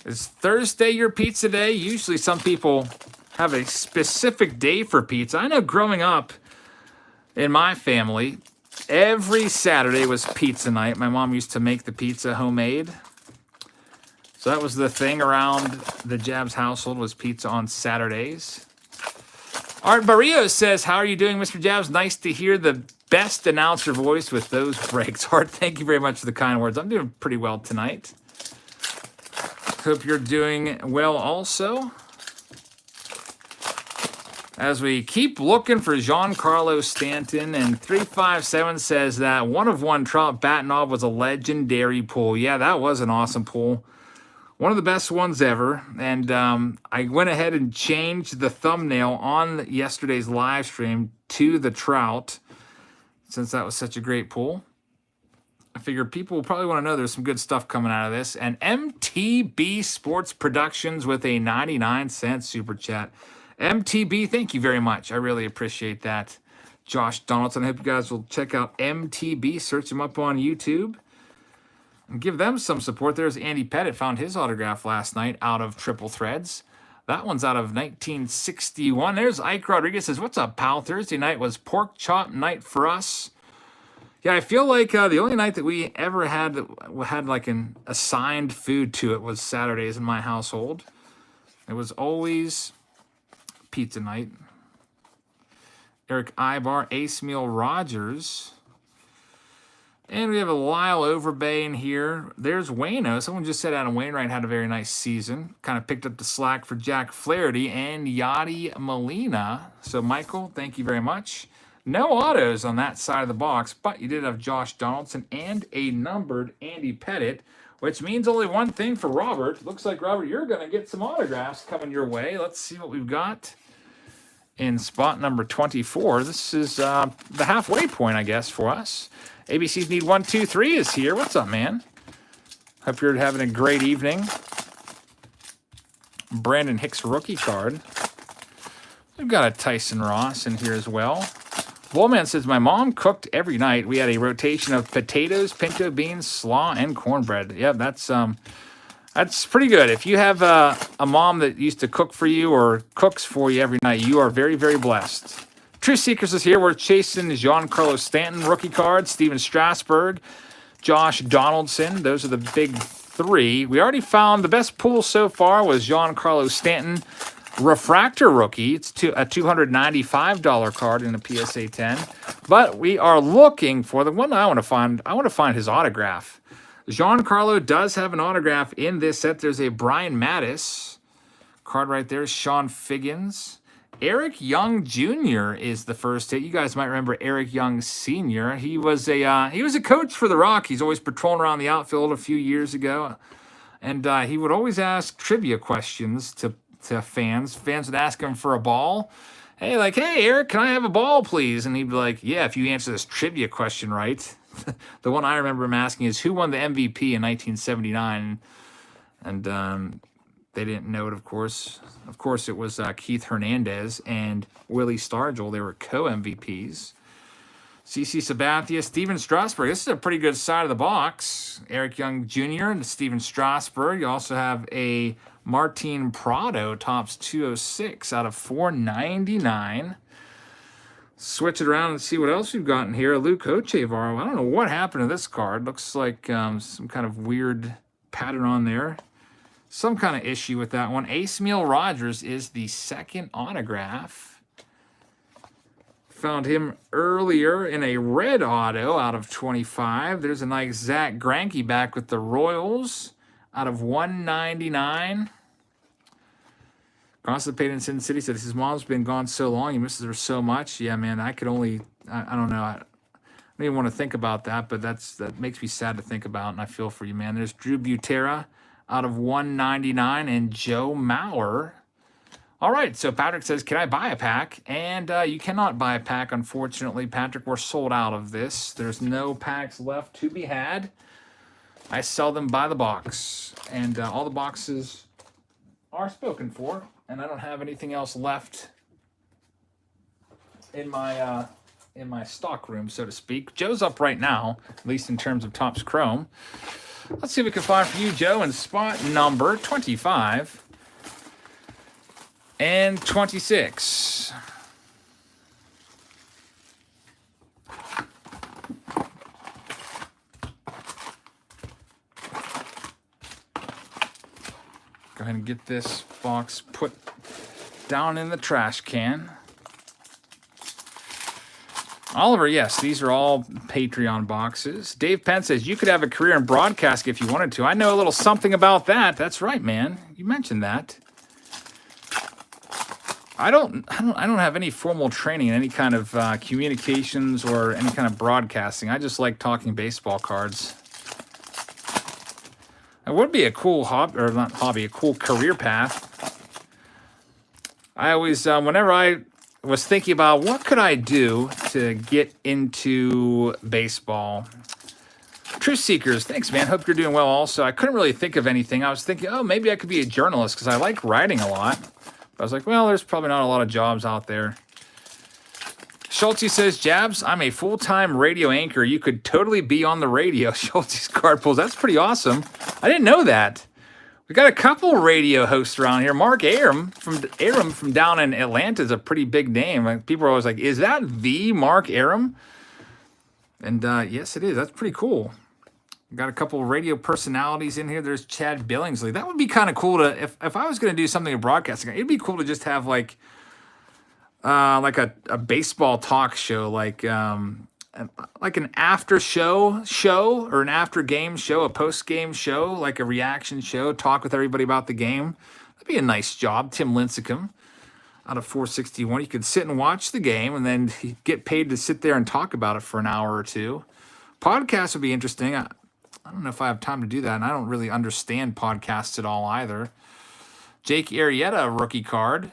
Is Thursday your pizza day? Usually some people have a specific day for pizza. I know growing up in my family, every Saturday was pizza night. My mom used to make the pizza homemade. So that was the thing around the Jabs household, was pizza on Saturdays. Art Barrio says, how are you doing, Mr. Jabs? Nice to hear the best announcer voice with those breaks. Art, thank you very much for the kind words. I'm doing pretty well tonight. Hope you're doing well also. As we keep looking for Giancarlo Stanton, and 357 says that 1-of-1 Trout Batinov was a legendary pull. Yeah, that was an awesome pull. One of the best ones ever. And I went ahead and changed the thumbnail on yesterday's live stream to the Trout, since that was such a great pull. I figured people will probably want to know there's some good stuff coming out of this. And MTB Sports Productions with a 99-cent super chat. MTB, thank you very much. I really appreciate that. Josh Donaldson, I hope you guys will check out MTB. Search them up on YouTube and give them some support. There's Andy Pettit, found his autograph last night out of Triple Threads. That one's out of 1961. There's Ike Rodriguez says, what's up, pal? Thursday night was pork chop night for us. Yeah, I feel like the only night that we ever had like an assigned food to it was Saturdays in my household. It was always pizza night. Eric Ibar, Ace Meal Rogers. And we have a Lyle Overbay in here. There's Wayno. Someone just said Adam Wainwright had a very nice season. Kind of picked up the slack for Jack Flaherty and Yadi Molina. So, Michael, thank you very much. No autos on that side of the box, but you did have Josh Donaldson and a numbered Andy Pettit, which means only one thing for Robert. Looks like, Robert, you're going to get some autographs coming your way. Let's see what we've got in spot number 24. This is the halfway point, I guess, for us. ABC's Need 1, 2, 3 is here. What's up, man? Hope you're having a great evening. Brandon Hicks rookie card. We've got a Tyson Ross in here as well. Bullman says, my mom cooked every night. We had a rotation of potatoes, pinto beans, slaw, and cornbread. Yeah, that's pretty good. If you have a mom that used to cook for you or cooks for you every night, you are very, very blessed. True Seekers is here. We're chasing Giancarlo Stanton rookie card, Steven Strasburg, Josh Donaldson. Those are the big three. We already found the best pull so far was Giancarlo Stanton refractor rookie. It's a $295 card in a PSA 10. But we are looking for the one I want to find. I want to find his autograph. Giancarlo does have an autograph in this set. There's a Brian Mattis card right there. Sean Figgins. Eric Young Jr. is the first hit. You guys might remember Eric Young Sr. He was a coach for the Rockies, always patrolling around the outfield a few years ago. And he would always ask trivia questions to fans. Fans would ask him for a ball. Hey, Eric, can I have a ball, please? And he'd be like, yeah, if you answer this trivia question right. The one I remember him asking is, who won the MVP in 1979? And they didn't know it, of course. Of course, it was Keith Hernandez and Willie Stargell. They were co-MVPs. CC Sabathia, Steven Strasburg. This is a pretty good side of the box. Eric Young Jr. and Steven Strasburg. You also have a Martin Prado, Topps 206 out of 499. Switch it around and see what else we've got in here. Luke Hochevar. I don't know what happened to this card. Looks like some kind of weird pattern on there. Some kind of issue with that one. Asmiel Rogers is the second autograph. Found him earlier in a red auto out of 25. There's a nice Zach Greinke back with the Royals out of 199. Constipated in Sin City said his mom's been gone so long, he misses her so much. Yeah, man, I could only, I don't know. I don't even want to think about that, but that makes me sad to think about, and I feel for you, man. There's Drew Butera out of 199 and Joe Mauer. All right, so Patrick says, can I buy a pack? And you cannot buy a pack, unfortunately, Patrick. We're sold out of this. There's no packs left to be had. I sell them by the box. And all the boxes are spoken for. And I don't have anything else left in my stock room, so to speak. Joe's up right now, at least in terms of Topps Chrome. Let's see if we can find for you, Joe, in spot number 25. And 26. Go ahead and get this box put down in the trash can. Oliver, yes, these are all Patreon boxes. Dave Penn says, you could have a career in broadcasting if you wanted to. I know a little something about that. That's right, man. You mentioned that. I don't have any formal training in any kind of communications or any kind of broadcasting. I just like talking baseball cards. It would be a cool hobby, or not hobby, a cool career path. I always, whenever I was thinking about what could I do to get into baseball. Truth Seekers, thanks, man. Hope you're doing well also. I couldn't really think of anything. I was thinking, oh, maybe I could be a journalist because I like writing a lot. I was like, well, there's probably not a lot of jobs out there. Schulte says, Jabs, I'm a full-time radio anchor. You could totally be on the radio. Schulte's card pulls. That's pretty awesome. I didn't know that. We got a couple radio hosts around here. Mark Aram from down in Atlanta is a pretty big name. Like, people are always like, is that the Mark Aram? And yes, it is. That's pretty cool. Got a couple radio personalities in here. There's Chad Billingsley. That would be kind of cool to, if I was going to do something in broadcasting, it'd be cool to just have like a baseball talk show, like an after show or an after game show, a post game show, like a reaction show, talk with everybody about the game. That'd be a nice job. Tim Lincecum out of 461. You could sit and watch the game and then get paid to sit there and talk about it for an hour or two. Podcasts would be interesting. I don't know if I have time to do that, and I don't really understand podcasts at all either. Jake Arrieta, rookie card.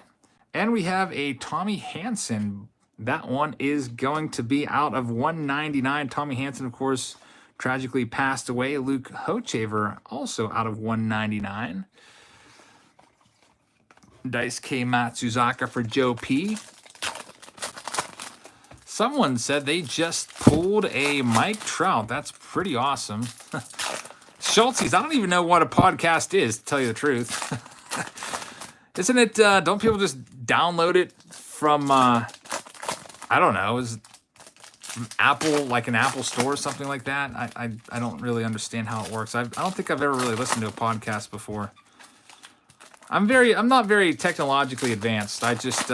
And we have a Tommy Hanson. That one is going to be out of 199. Tommy Hanson, of course, tragically passed away. Luke Hochevar, also out of 199. Daisuke Matsuzaka for Joe P. Someone said they just pulled a Mike Trout. That's pretty awesome. Schulte's, I don't even know what a podcast is, to tell you the truth. Isn't it, don't people just download it from, I don't know, is Apple, like an Apple store or something like that? I don't really understand how it works. I don't think I've ever really listened to a podcast before. I'm not very technologically advanced. I just,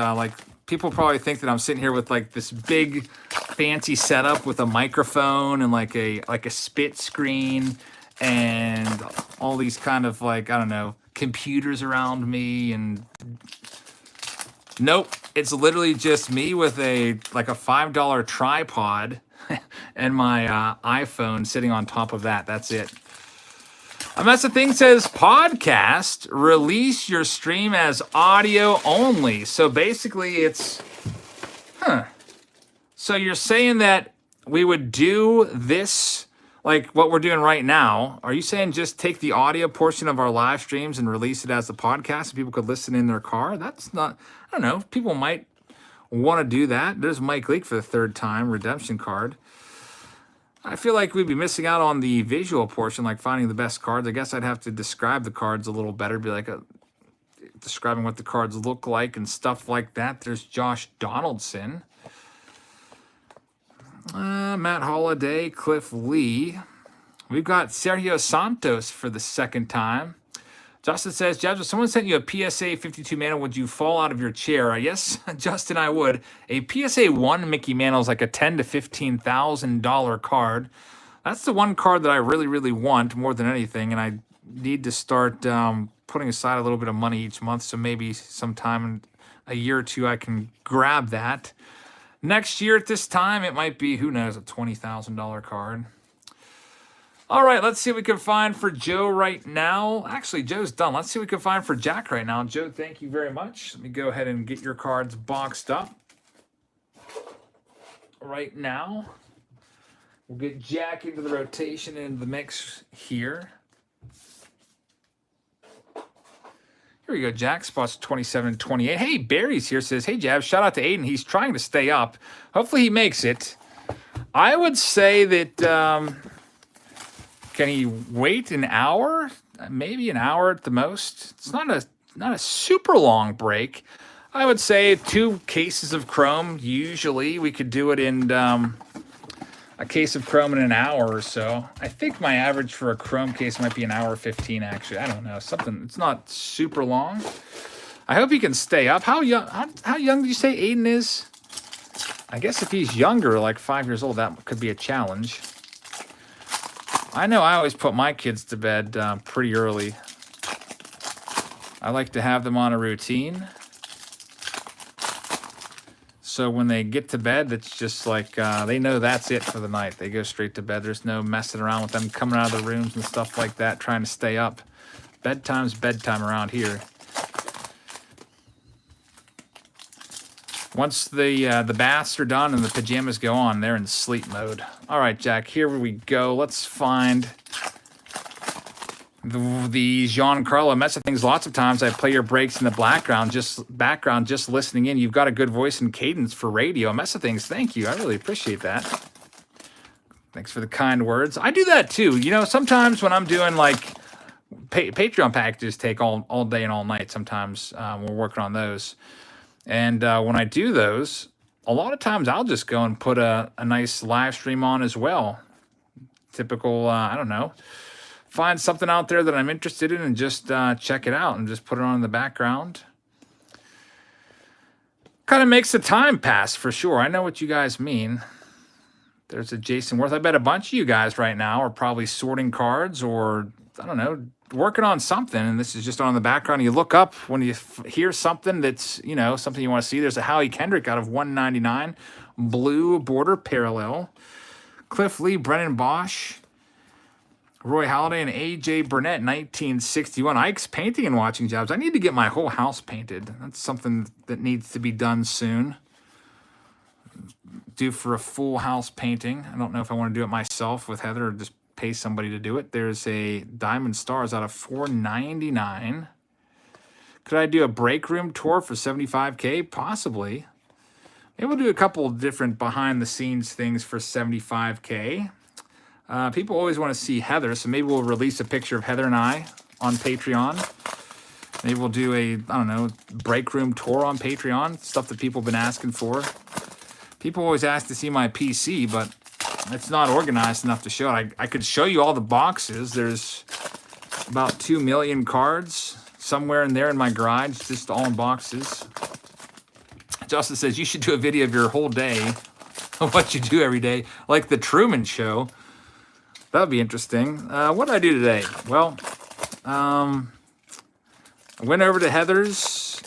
people probably think that I'm sitting here with like this big fancy setup with a microphone and like a spit screen and all these kind of like, I don't know, computers around me. And nope, it's literally just me with a $5 tripod and my iPhone sitting on top of that. That's it. That's the thing, says podcast, release your stream as audio only. So basically it's, So you're saying that we would do this, like what we're doing right now. Are you saying just take the audio portion of our live streams and release it as a podcast so people could listen in their car? That's not, I don't know, people might want to do that. There's Mike Leake for the 3rd time, redemption card. I feel like we'd be missing out on the visual portion, like finding the best cards. I guess I'd have to describe the cards a little better, be like describing what the cards look like and stuff like that. There's Josh Donaldson. Matt Holliday, Cliff Lee. We've got Sergio Santos for the 2nd time. Justin says, Jabs, if someone sent you a PSA 52 Mantle, would you fall out of your chair? Yes, Justin, I would. A PSA 1 Mickey Mantle is like a $10,000 to $15,000 card. That's the one card that I really, really want more than anything, and I need to start putting aside a little bit of money each month, so maybe sometime in a year or two I can grab that. Next year at this time, it might be, who knows, a $20,000 card. All right, let's see what we can find for Joe right now. Actually, Joe's done. Let's see what we can find for Jack right now. Joe, thank you very much. Let me go ahead and get your cards boxed up right now. We'll get Jack into the rotation and the mix here. Here we go, Jack. Spots 27 and 28. Hey, Barry's here. Says, hey, Jab, shout out to Aiden. He's trying to stay up. Hopefully he makes it. I would say that... can he wait an hour? Maybe an hour at the most. It's not a super long break. I would say 2 cases of Chrome. Usually we could do it in a case of Chrome in an hour or so. I think my average for a Chrome case might be an hour 15, actually. I don't know. Something. It's not super long. I hope he can stay up. How young did you say Aiden is? I guess if he's younger, like 5 years old, that could be a challenge. I know I always put my kids to bed pretty early. I like to have them on a routine. So when they get to bed, it's just like they know that's it for the night. They go straight to bed. There's no messing around with them coming out of the rooms and stuff like that, trying to stay up. Bedtime's bedtime around here. Once the baths are done and the pajamas go on, they're in sleep mode. All right, Jack, here we go. Let's find the Giancarlo Mesa things. Lots of times I play your breaks in the background, just listening in. You've got a good voice and cadence for radio. Mesa things, thank you. I really appreciate that. Thanks for the kind words. I do that too. You know, sometimes when I'm doing like Patreon packages take all day and all night. Sometimes we're working on those. And when I do those, a lot of times I'll just go and put a nice live stream on as well. Typical, I don't know, find something out there that I'm interested in and just check it out and just put it on in the background. Kind of makes the time pass for sure. I know what you guys mean. There's a Jason Worth. I bet a bunch of you guys right now are probably sorting cards or, I don't know, working on something, and this is just on the background. You look up when you hear something that's, you know, something you want to see. There's a Howie Kendrick out of 199, blue border parallel. Cliff Lee, Brennan Bosch, Roy Halladay, and A.J. Burnett, 1961. Ike's painting and watching jobs. I need to get my whole house painted. That's something that needs to be done soon. Due for a full house painting. I don't know if I want to do it myself with Heather or just pay somebody to do it. There's a Diamond Stars out of 499. Could I do a break room tour for 75K? Possibly. Maybe we'll do a couple of different behind-the-scenes things for 75K. People always want to see Heather, so maybe we'll release a picture of Heather and I on Patreon. Maybe we'll do a, I don't know, break room tour on Patreon, stuff that people have been asking for. People always ask to see my PC, but it's not organized enough to show it. I could show you all the boxes. There's about 2 million cards somewhere in there in my garage, just all in boxes. Justin says, you should do a video of your whole day, of what you do every day, like the Truman Show. That would be interesting. What did I do today? Well, I went over to Heather's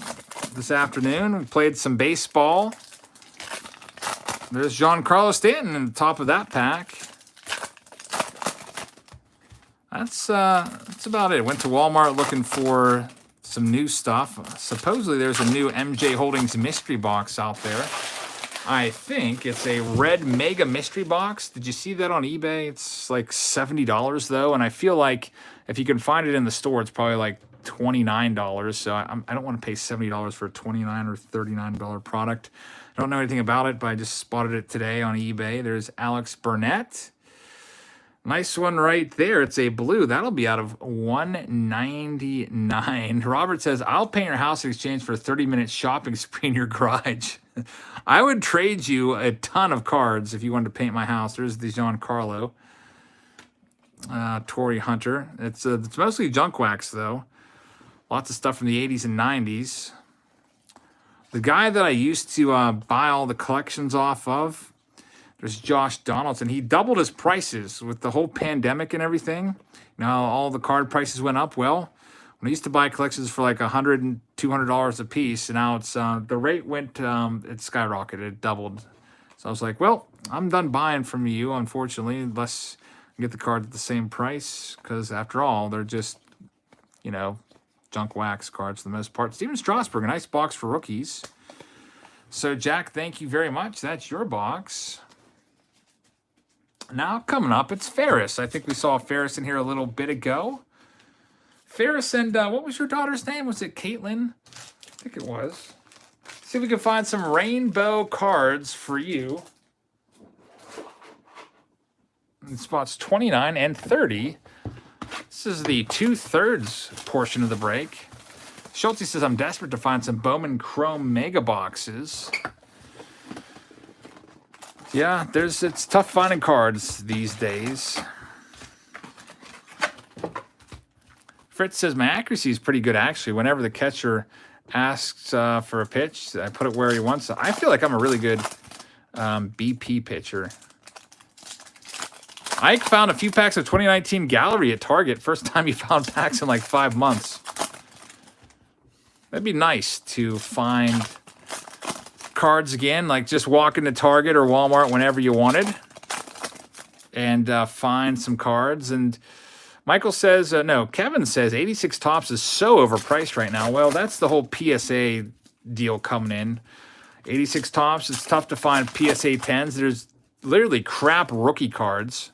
this afternoon. We played some baseball. There's Giancarlo Stanton in the top of that pack. That's about it. Went to Walmart looking for some new stuff. Supposedly there's a new MJ Holdings mystery box out there. I think it's a red mega mystery box. Did you see that on eBay? It's like $70 though, and I feel like if you can find it in the store, it's probably like $29. So I don't want to pay $70 for a $29 or $39 product. I don't know anything about it, but I just spotted it today on eBay. There's Alex Burnett. Nice one right there. It's a blue. That'll be out of 199. Robert says, I'll paint your house in exchange for a 30-minute shopping spree in your garage. I would trade you a ton of cards if you wanted to paint my house. There's the Giancarlo. Torrey Hunter. It's mostly junk wax, though. Lots of stuff from the 80s and 90s. The guy that I used to buy all the collections off of, there's Josh Donaldson. He doubled his prices with the whole pandemic and everything. Now all the card prices went up. Well, when I used to buy collections for like $100 and $200 a piece, and now it's the rate went, it skyrocketed, it doubled. So I was like, well, I'm done buying from you, unfortunately, unless I get the cards at the same price, because after all, they're just, you know, junk wax cards for the most part. Steven Strasburg, a nice box for rookies. So Jack, thank you very much. That's your box. Now, coming up, it's Ferris. I think we saw Ferris in here a little bit ago. Ferris and, what was your daughter's name? Was it Caitlin? I think it was. See if we can find some rainbow cards for you. In spots 29 and 30. This is the 2/3 portion of the break. Schulte says, I'm desperate to find some Bowman Chrome Mega Boxes. Yeah, it's tough finding cards these days. Fritz says, my accuracy is pretty good, actually. Whenever the catcher asks for a pitch, I put it where he wants it. I feel like I'm a really good BP pitcher. Ike found a few packs of 2019 Gallery at Target. First time he found packs in like 5 months. That'd be nice to find cards again, like just walk into Target or Walmart whenever you wanted and find some cards. And Michael says, no, Kevin says 86 Topps is so overpriced right now. Well, that's the whole PSA deal coming in. 86 Topps, it's tough to find PSA 10s. There's literally crap rookie cards.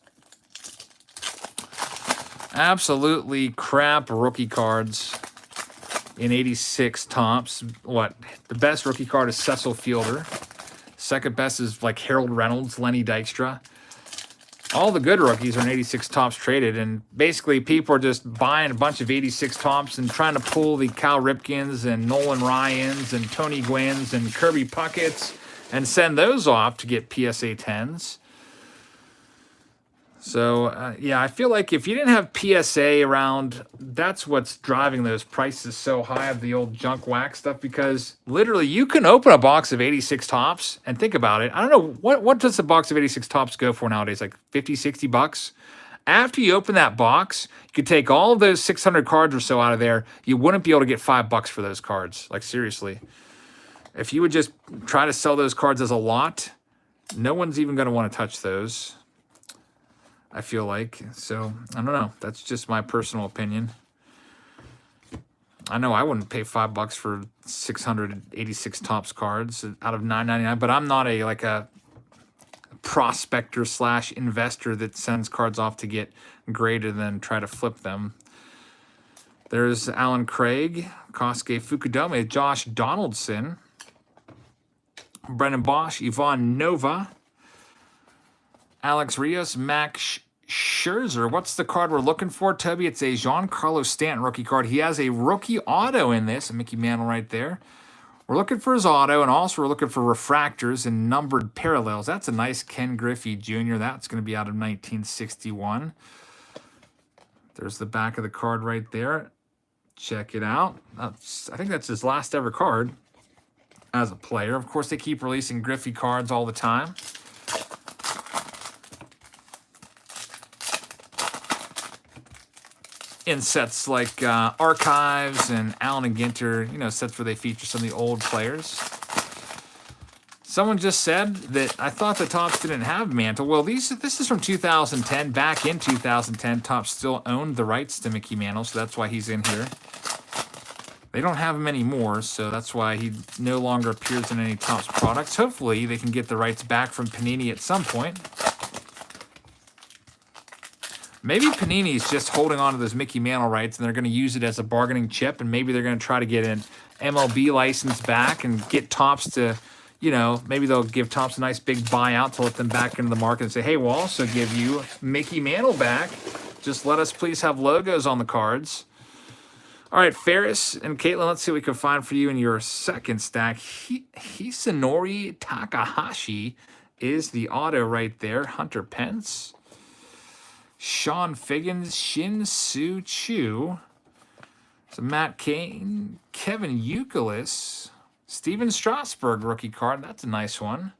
Absolutely crap rookie cards in 86 Topps. What? The best rookie card is Cecil Fielder. Second best is like Harold Reynolds, Lenny Dykstra. All the good rookies are in 86 Topps traded, and basically people are just buying a bunch of 86 Topps and trying to pull the Cal Ripkins and Nolan Ryans and Tony Gwynns and Kirby Pucketts and send those off to get PSA 10s. So, yeah, I feel like if you didn't have PSA around, that's what's driving those prices so high of the old junk wax stuff, because literally you can open a box of 86 Topps and think about it. I don't know, what does a box of 86 Topps go for nowadays? Like 50, 60 bucks? After you open that box, you could take all of those 600 cards or so out of there. You wouldn't be able to get $5 for those cards. Like, seriously. If you would just try to sell those cards as a lot, no one's even going to want to touch those, I feel like. So, I don't know. That's just my personal opinion. I know I wouldn't pay $5 for 686 Topps cards out of $9.99, but I'm not a prospector / investor that sends cards off to get graded and then try to flip them. There's Alan Craig, Kosuke Fukudome, Josh Donaldson, Brendan Bosch, Yvonne Nova, Alex Rios, Max Scherzer. What's the card we're looking for, Toby? It's a Giancarlo Stanton rookie card. He has a rookie auto in this, a Mickey Mantle right there. We're looking for his auto, and also we're looking for refractors and numbered parallels. That's a nice Ken Griffey Jr. That's going to be out of 1961. There's the back of the card right there. Check it out. I think that's his last ever card as a player. Of course, they keep releasing Griffey cards all the time. In sets like Archives and Allen and Ginter, you know, sets where they feature some of the old players. Someone just said that I thought the Topps didn't have Mantle. Well, this is from 2010. Back in 2010, Topps still owned the rights to Mickey Mantle, so that's why he's in here. They don't have him anymore, so that's why he no longer appears in any Topps products. Hopefully, they can get the rights back from Panini at some point. Maybe Panini's just holding on to those Mickey Mantle rights, and they're going to use it as a bargaining chip, and maybe they're going to try to get an MLB license back and get Topps to, you know, maybe they'll give Topps a nice big buyout to let them back into the market and say, hey, we'll also give you Mickey Mantle back. Just let us please have logos on the cards. All right, Ferris and Caitlin, let's see what we can find for you in your second stack. Hisanori Takahashi is the auto right there. Hunter Pence. Sean Figgins, Shin Soo Choo. So Matt Cain, Kevin Youkilis, Steven Strasburg rookie card. That's a nice one.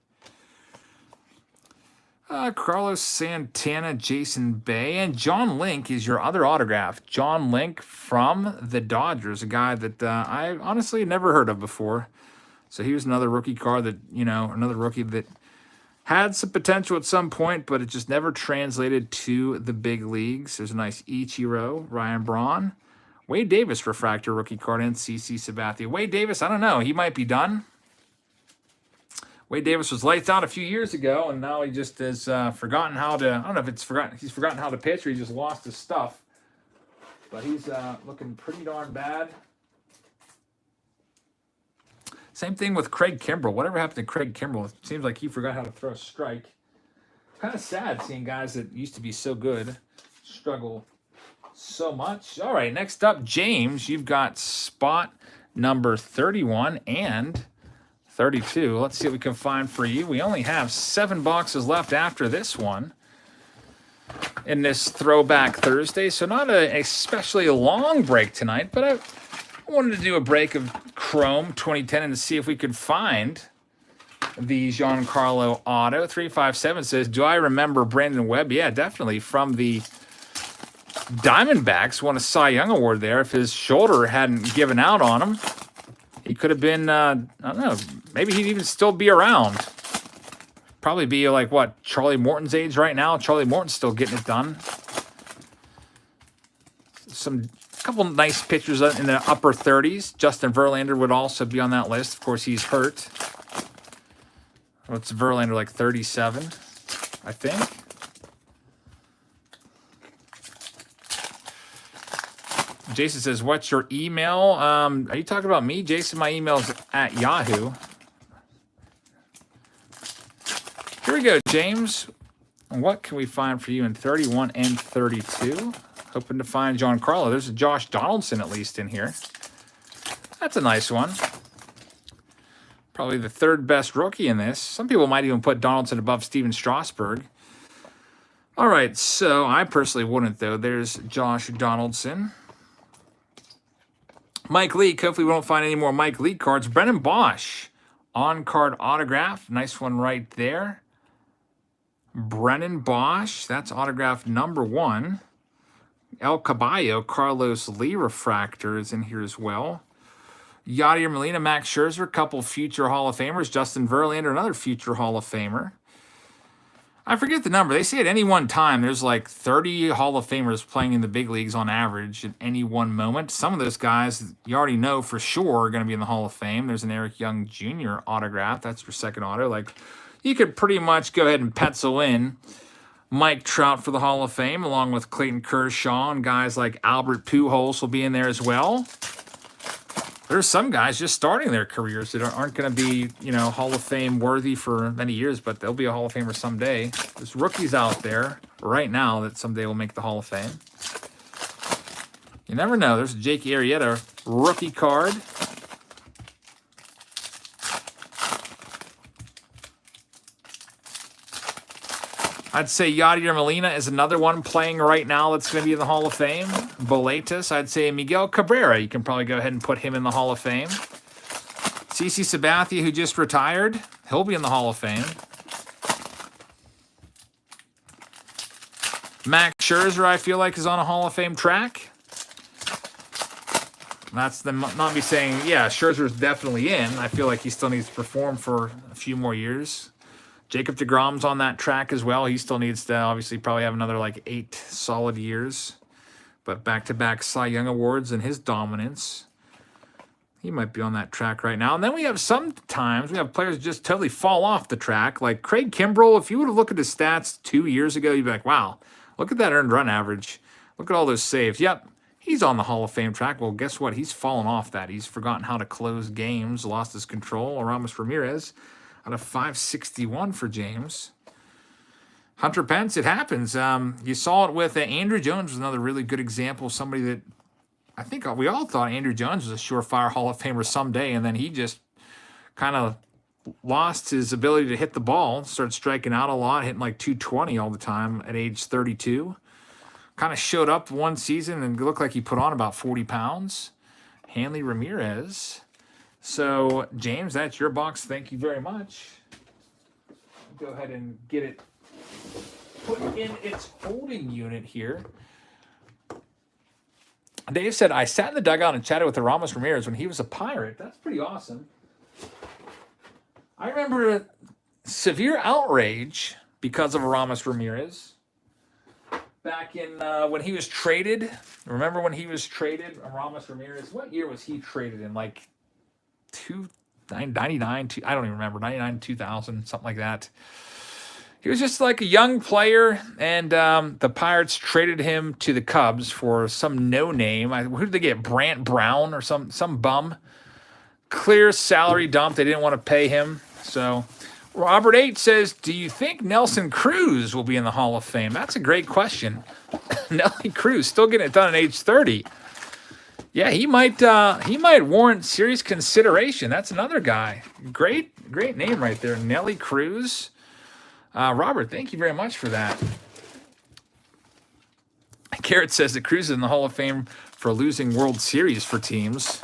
Carlos Santana, Jason Bay, and John Link is your other autograph. John Link from the Dodgers, a guy that I honestly never heard of before. So he was another rookie card that, you know, another rookie that had some potential at some point, but it just never translated to the big leagues. There's a nice Ichiro, Ryan Braun. Wade Davis refractor rookie card, and CC Sabathia. Wade Davis, I don't know. He might be done. Wade Davis was lights out a few years ago, and now he just has forgotten how to. I don't know if it's forgotten. He's forgotten how to pitch, or he just lost his stuff. But he's looking pretty darn bad. Same thing with Craig Kimbrell. Whatever happened to Craig Kimbrell? It seems like he forgot how to throw a strike. Kind of sad seeing guys that used to be so good struggle so much. All right, next up, James. You've got spot number 31 and 32. Let's see what we can find for you. We only have 7 boxes left after this one in this Throwback Thursday, so not a especially long break tonight, but I wanted to do a break of Chrome 2010 and to see if we could find the Giancarlo auto. 357 says, do I remember Brandon Webb? Yeah, definitely. From the Diamondbacks, won a Cy Young Award there. If his shoulder hadn't given out on him, he could have been, I don't know, maybe he'd even still be around. Probably be like, what, Charlie Morton's age right now? Charlie Morton's still getting it done. A couple nice pitchers in the upper 30s. Justin Verlander would also be on that list. Of course, he's hurt. What's Verlander, like 37, I think? Jason says, what's your email? Are you talking about me? Jason, my email's at Yahoo. Here we go, James. What can we find for you in 31 and 32? Hoping to find Giancarlo. There's a Josh Donaldson at least in here. That's a nice one. Probably the third best rookie in this. Some people might even put Donaldson above Steven Strasburg. All right, so I personally wouldn't, though. There's Josh Donaldson. Mike Leake. Hopefully we won't find any more Mike Leake cards. Brennan Bosch. On-card autograph. Nice one right there. Brennan Bosch. That's autograph number 1. El Caballo, Carlos Lee refractor is in here as well. Yadier Molina, Max Scherzer, couple future Hall of Famers. Justin Verlander, another future Hall of Famer. I forget the number. They say at any one time there's like 30 Hall of Famers playing in the big leagues on average at any one moment. Some of those guys you already know for sure are going to be in the Hall of Fame. There's an Eric Young Jr. autograph. That's your second auto. Like, you could pretty much go ahead and pencil in Mike Trout for the Hall of Fame, along with Clayton Kershaw, and guys like Albert Pujols will be in there as well. There's some guys just starting their careers that aren't going to be, you know, Hall of Fame worthy for many years, but they'll be a Hall of Famer someday. There's rookies out there right now that someday will make the Hall of Fame. You never know. There's a Jake Arrieta rookie card. I'd say Yadier Molina is another one playing right now that's going to be in the Hall of Fame. Boletus, I'd say Miguel Cabrera. You can probably go ahead and put him in the Hall of Fame. CC Sabathia, who just retired, he'll be in the Hall of Fame. Max Scherzer, I feel like, is on a Hall of Fame track. That's them not me saying, yeah, Scherzer's definitely in. I feel like he still needs to perform for a few more years. Jacob deGrom's on that track as well. He still needs to obviously probably have another like 8 solid years. But back-to-back Cy Young Awards and his dominance. He might be on that track right now. And then we have sometimes we have players just totally fall off the track. Like Craig Kimbrell, if you would have looked at his stats 2 years ago, you'd be like, wow, look at that earned run average. Look at all those saves. Yep, he's on the Hall of Fame track. Well, guess what? He's fallen off that. He's forgotten how to close games, lost his control. Aramis Ramirez. out of 561 for James. Hunter Pence, it happens. You saw it with Andrew Jones, was another really good example of somebody that I think we all thought Andrew Jones was a surefire Hall of Famer someday, and then he just kind of lost his ability to hit the ball, started striking out a lot, hitting like 220 all the time at age 32. Kind of showed up one season and looked like he put on about 40 pounds. Hanley Ramirez. So, James, that's your box. Thank you very much. Go ahead and get it put in its holding unit here. Dave said, I sat in the dugout and chatted with Aramis Ramirez when he was a Pirate. That's pretty awesome. I remember severe outrage because of Aramis Ramirez back in when he was traded. Remember when he was traded, Aramis Ramirez? What year was he traded in? Like 99, I don't even remember, 99, 2000, something like that. He was just like a young player, and the Pirates traded him to the Cubs for some no-name. Who did they get? Brant Brown or some bum? Clear salary dump. They didn't want to pay him. So Robert H. says, do you think Nelson Cruz will be in the Hall of Fame? That's a great question. Nelly Cruz, still getting it done at age 30. Yeah, he might warrant serious consideration. That's another guy. Great name right there. Nelly Cruz. Robert, thank you very much for that. Garrett says that Cruz is in the Hall of Fame for losing World Series for teams.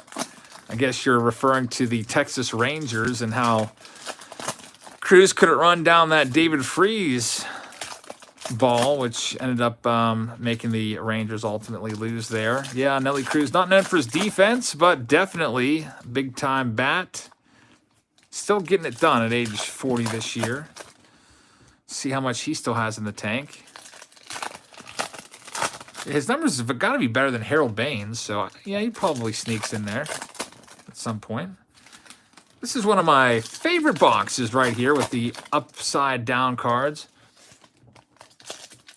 I guess you're referring to the Texas Rangers and how Cruz couldn't run down that David Freese ball, which ended up making the Rangers ultimately lose there. Yeah, Nelly Cruz, not known for his defense, but definitely big-time bat. Still getting it done at age 40 this year. See how much he still has in the tank. His numbers have got to be better than Harold Baines, so yeah, he probably sneaks in there at some point. This is one of my favorite boxes right here with the upside-down cards.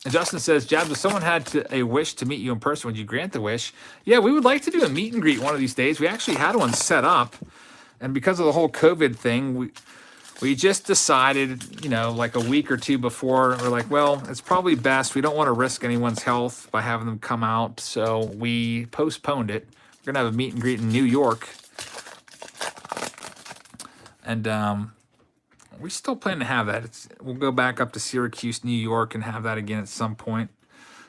And Justin says, Jabs, if someone had a wish to meet you in person, would you grant the wish? Yeah, we would like to do a meet and greet one of these days. We actually had one set up, and because of the whole COVID thing, we just decided, like a week or two before, we're like, well, it's probably best. We don't want to risk anyone's health by having them come out, so we postponed it. We're going to have a meet and greet in New York. And we still plan to have that. We'll go back up to Syracuse, New York, and have that again at some point.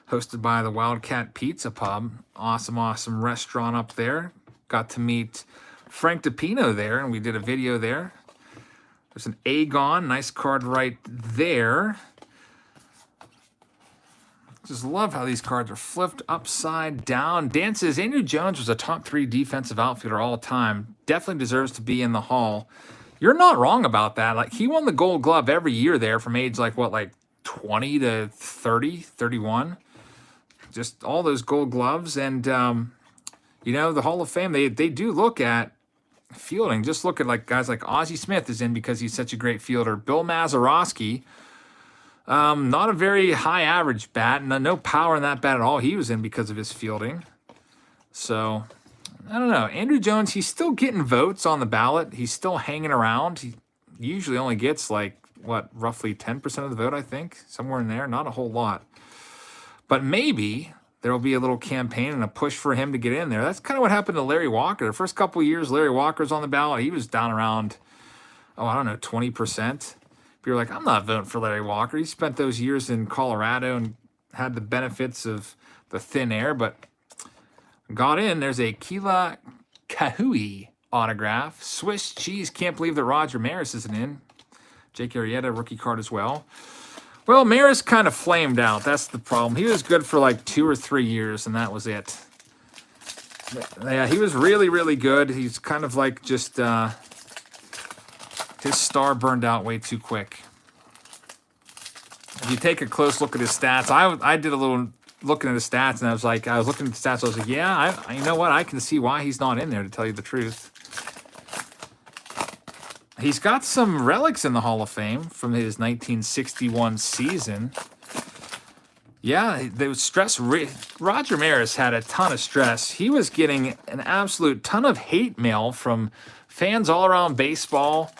Hosted by the Wildcat Pizza Pub. Awesome restaurant up there. Got to meet Frank DiPino there, and we did a video there. There's an Aegon, nice card right there. Just love how these cards are flipped upside down. Dan says, Andrew Jones was a top 3 defensive outfielder all time. Definitely deserves to be in the Hall. You're not wrong about that. Like, he won the Gold Glove every year there from age like 20 to 30, 31. Just all those Gold Gloves. And, the Hall of Fame, they do look at fielding. Just look at guys like Ozzie Smith is in because he's such a great fielder. Bill Mazeroski, not a very high average bat, and no power in that bat at all. He was in because of his fielding. So, I don't know. Andrew Jones, he's still getting votes on the ballot. He's still hanging around. He usually only gets roughly 10% of the vote, I think. Somewhere in there. Not a whole lot. But maybe there will be a little campaign and a push for him to get in there. That's kind of what happened to Larry Walker. The first couple of years Larry Walker's on the ballot, he was down around, 20%. People are like, I'm not voting for Larry Walker. He spent those years in Colorado and had the benefits of the thin air, but got in. There's a Keila Kahui autograph. Swiss cheese. Can't believe that Roger Maris isn't in. Jake Arrieta, rookie card as well. Well, Maris kind of flamed out. That's the problem. He was good for 2 or 3 years, and that was it. Yeah, he was really, really good. He's kind of just his star burned out way too quick. If you take a close look at his stats, I did a little looking at his stats, and I was looking at the stats. I was like, yeah, you know what? I can see why he's not in there, to tell you the truth. He's got some relics in the Hall of Fame from his 1961 season. Yeah, there was stress. Roger Maris had a ton of stress. He was getting an absolute ton of hate mail from fans all around baseball.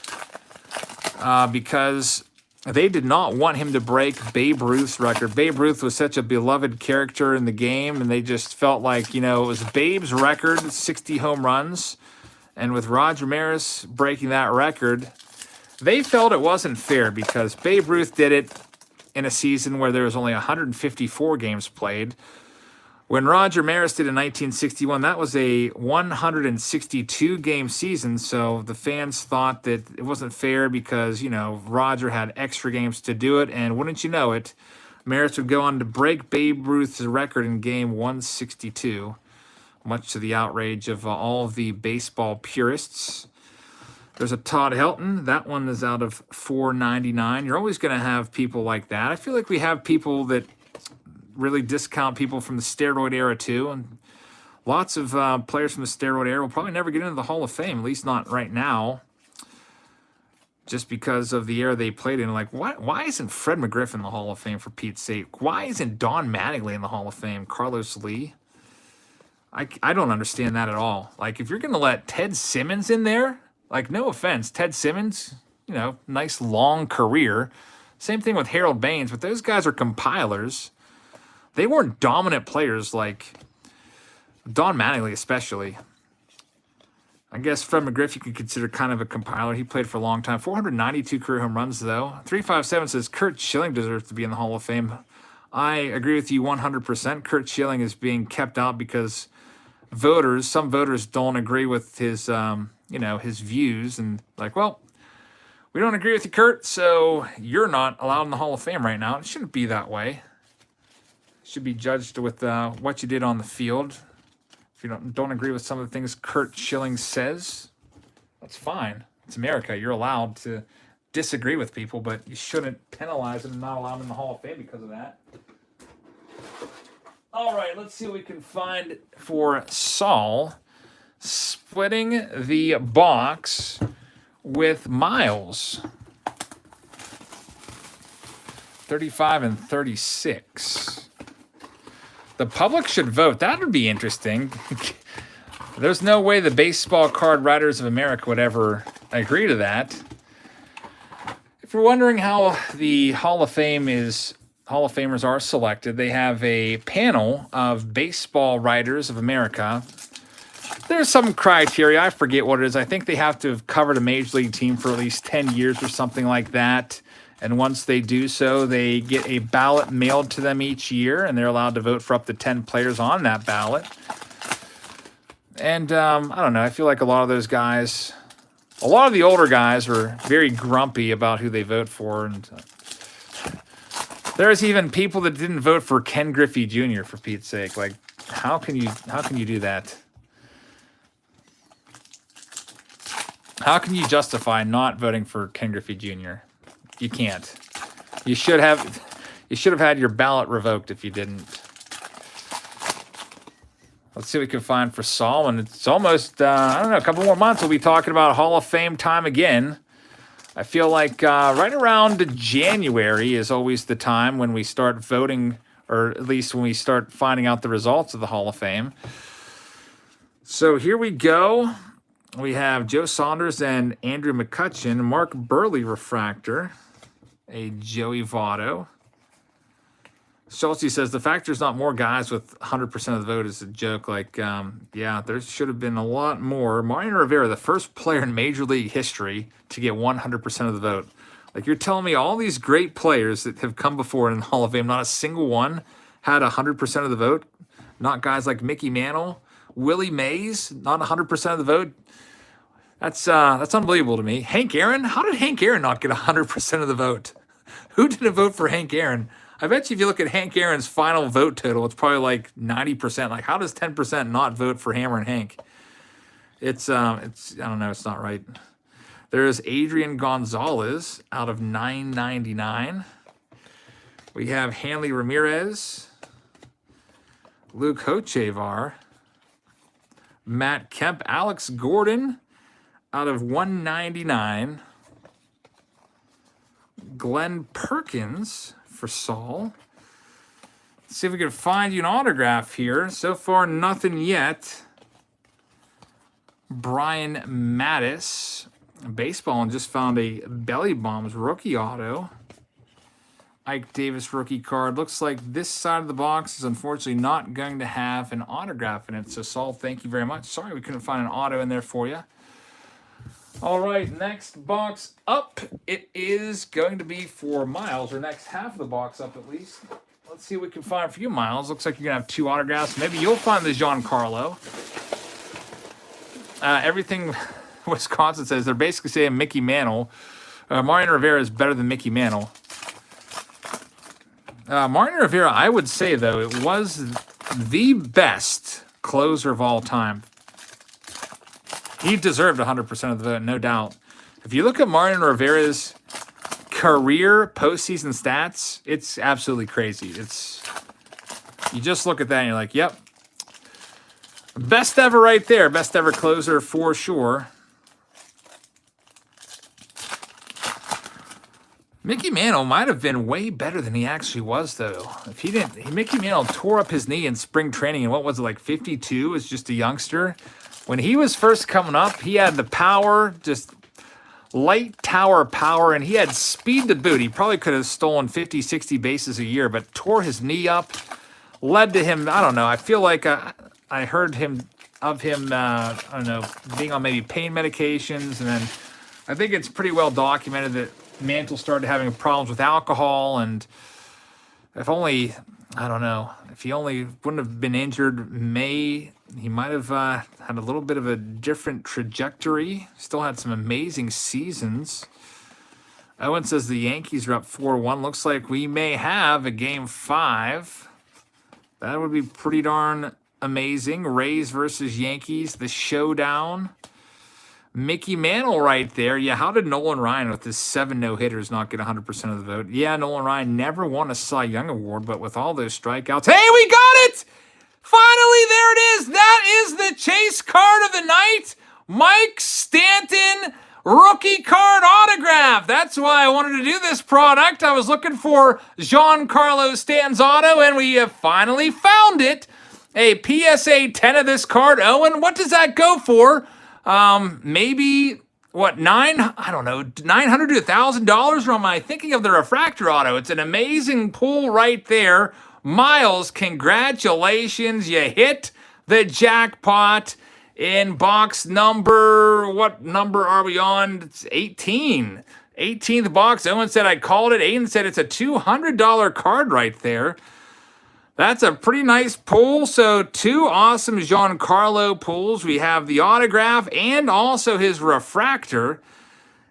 because they did not want him to break Babe Ruth's record. Babe Ruth was such a beloved character in the game, and they just felt like, it was Babe's record, 60 home runs. And with Roger Maris breaking that record, they felt it wasn't fair because Babe Ruth did it in a season where there was only 154 games played. When Roger Maris did in 1961, that was a 162-game season, so the fans thought that it wasn't fair because, Roger had extra games to do it, and wouldn't you know it, Maris would go on to break Babe Ruth's record in game 162, much to the outrage of all of the baseball purists. There's a Todd Helton. That one is out of $4.99. You're always going to have people like that. I feel like we have people that really discount people from the steroid era too, and lots of players from the steroid era will probably never get into the Hall of Fame, at least not right now, just because of the era they played in. Like, why isn't Fred McGriff in the Hall of Fame, for Pete's sake? Why isn't Don Mattingly in the Hall of Fame? Carlos Lee? I don't understand that at all. Like, if you're going to let Ted Simmons in there, like, no offense, Ted Simmons, nice long career. Same thing with Harold Baines, but those guys are compilers. They weren't dominant players like Don Mattingly, especially. I guess Fred McGriff you could consider kind of a compiler. He played for a long time. 492 career home runs, though. 357 says Curt Schilling deserves to be in the Hall of Fame. I agree with you 100%. Curt Schilling is being kept out because some voters don't agree with his, his views. And like, well, we don't agree with you, Curt, so you're not allowed in the Hall of Fame right now. It shouldn't be that way. Should be judged with what you did on the field. If you don't agree with some of the things Curt Schilling says, that's fine. It's America. You're allowed to disagree with people, but you shouldn't penalize them and not allow them in the Hall of Fame because of that. All right, let's see what we can find for Saul. Splitting the box with Miles. 35 and 36. The public should vote. That would be interesting. There's no way the Baseball Card Writers of America would ever agree to that. If you're wondering how the Hall of Famers are selected, they have a panel of Baseball Writers of America. There's some criteria. I forget what it is. I think they have to have covered a major league team for at least 10 years or something like that. And once they do so, they get a ballot mailed to them each year, and they're allowed to vote for up to 10 players on that ballot. And I don't know. I feel like a lot of those guys, a lot of the older guys are very grumpy about who they vote for. And there's even people that didn't vote for Ken Griffey Jr., for Pete's sake. Like, how can you do that? How can you justify not voting for Ken Griffey Jr.? You can't. You should have had your ballot revoked if you didn't. Let's see what we can find for Saul. And it's almost, a couple more months. We'll be talking about Hall of Fame time again. I feel like right around January is always the time when we start voting, or at least when we start finding out the results of the Hall of Fame. So here we go. We have Joe Saunders and Andrew McCutcheon. Mark Burley refractor. A Joey Votto. Schultze says the fact there's not more guys with 100% of the vote is a joke. Like, yeah, there should have been a lot more. Mariano Rivera, the first player in Major League history to get 100% of the vote. Like, you're telling me all these great players that have come before in the Hall of Fame, not a single one had 100% of the vote? Not guys like Mickey Mantle, Willie Mays, not 100% of the vote? That's unbelievable to me. Hank Aaron? How did Hank Aaron not get 100% of the vote? Who didn't vote for Hank Aaron? I bet you if you look at Hank Aaron's final vote total, it's probably like 90%. Like, how does 10% not vote for Hammer and Hank? It's I don't know, it's not right. There's Adrian Gonzalez out of 999. We have Hanley Ramirez, Luke Hochevar, Matt Kemp, Alex Gordon out of 199. Glenn Perkins for Saul. Let's see if we can find you an autograph here. So far, nothing yet. Brian Mattis baseball and just found a Belly Bombs rookie auto. Ike Davis rookie card. Looks like this side of the box is unfortunately not going to have an autograph in it. So, Saul, thank you very much. Sorry we couldn't find an auto in there for you. All right, next box up. It is going to be for Miles, or next half of the box up at least. Let's see what we can find for you, Miles. Looks like you're going to have 2 autographs. Maybe you'll find the Giancarlo. Everything Wisconsin says, they're basically saying Mickey Mantle. Mariano Rivera is better than Mickey Mantle. Mariano Rivera, I would say, though, it was the best closer of all time. He deserved 100% of the vote, no doubt. If you look at Mariano Rivera's career postseason stats, it's absolutely crazy. You just look at that and you're like, yep. Best ever right there. Best ever closer for sure. Mickey Mantle might have been way better than he actually was, though. If he didn't, Mickey Mantle tore up his knee in spring training, and what was it, like 52 as just a youngster? When he was first coming up, he had the power, just light tower power, and he had speed to boot. He probably could have stolen 50, 60 bases a year, but tore his knee up, led to him, I don't know, I feel like I heard of him, I don't know, being on maybe pain medications, and then I think it's pretty well documented that Mantle started having problems with alcohol, and if only, I don't know, if he only wouldn't have been injured, he might have had a little bit of a different trajectory. Still had some amazing seasons. Owen says the Yankees are up 4-1. Looks like we may have a Game 5. That would be pretty darn amazing. Rays versus Yankees, the showdown. Mickey Mantle right there. Yeah, how did Nolan Ryan with his 7 no-hitters not get 100% of the vote? Yeah, Nolan Ryan never won a Cy Young Award, but with all those strikeouts... Hey, we got it! Finally, there it is! That is the chase card of the night! Mike Stanton rookie card autograph! That's why I wanted to do this product. I was looking for Giancarlo Stanton's auto, and we have finally found it. A PSA 10 of this card. Owen, what does that go for? Maybe what, I don't know, $900 to $1,000, or am I thinking of the refractor auto? It's an amazing pull right there. Miles, congratulations. You hit the jackpot in box number, what number are we on? It's 18. 18th box. Owen said I called it. Aiden said it's a $200 card right there. That's a pretty nice pull. So 2 awesome Giancarlo pulls. We have the autograph and also his refractor.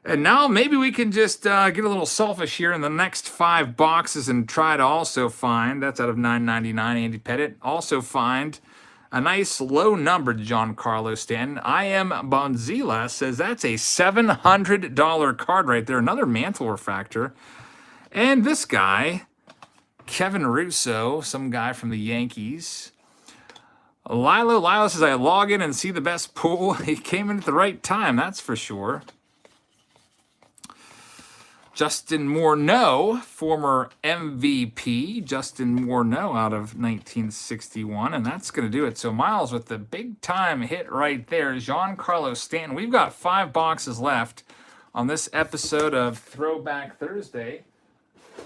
And now maybe we can just get a little selfish here in the next 5 boxes and try to also find, that's out of $9.99, Andy Pettit, also find a nice low-numbered Giancarlo Stanton. I am Bonzilla says that's a $700 card right there. Another Mantle refractor. And this guy... Kevin Russo, some guy from the Yankees. Lilo says, I log in and see the best pool. He came in at the right time, that's for sure. Justin Morneau, former MVP. Justin Morneau out of 1961, and that's going to do it. So Miles with the big-time hit right there. Giancarlo Stanton. We've got 5 boxes left on this episode of Throwback Thursday.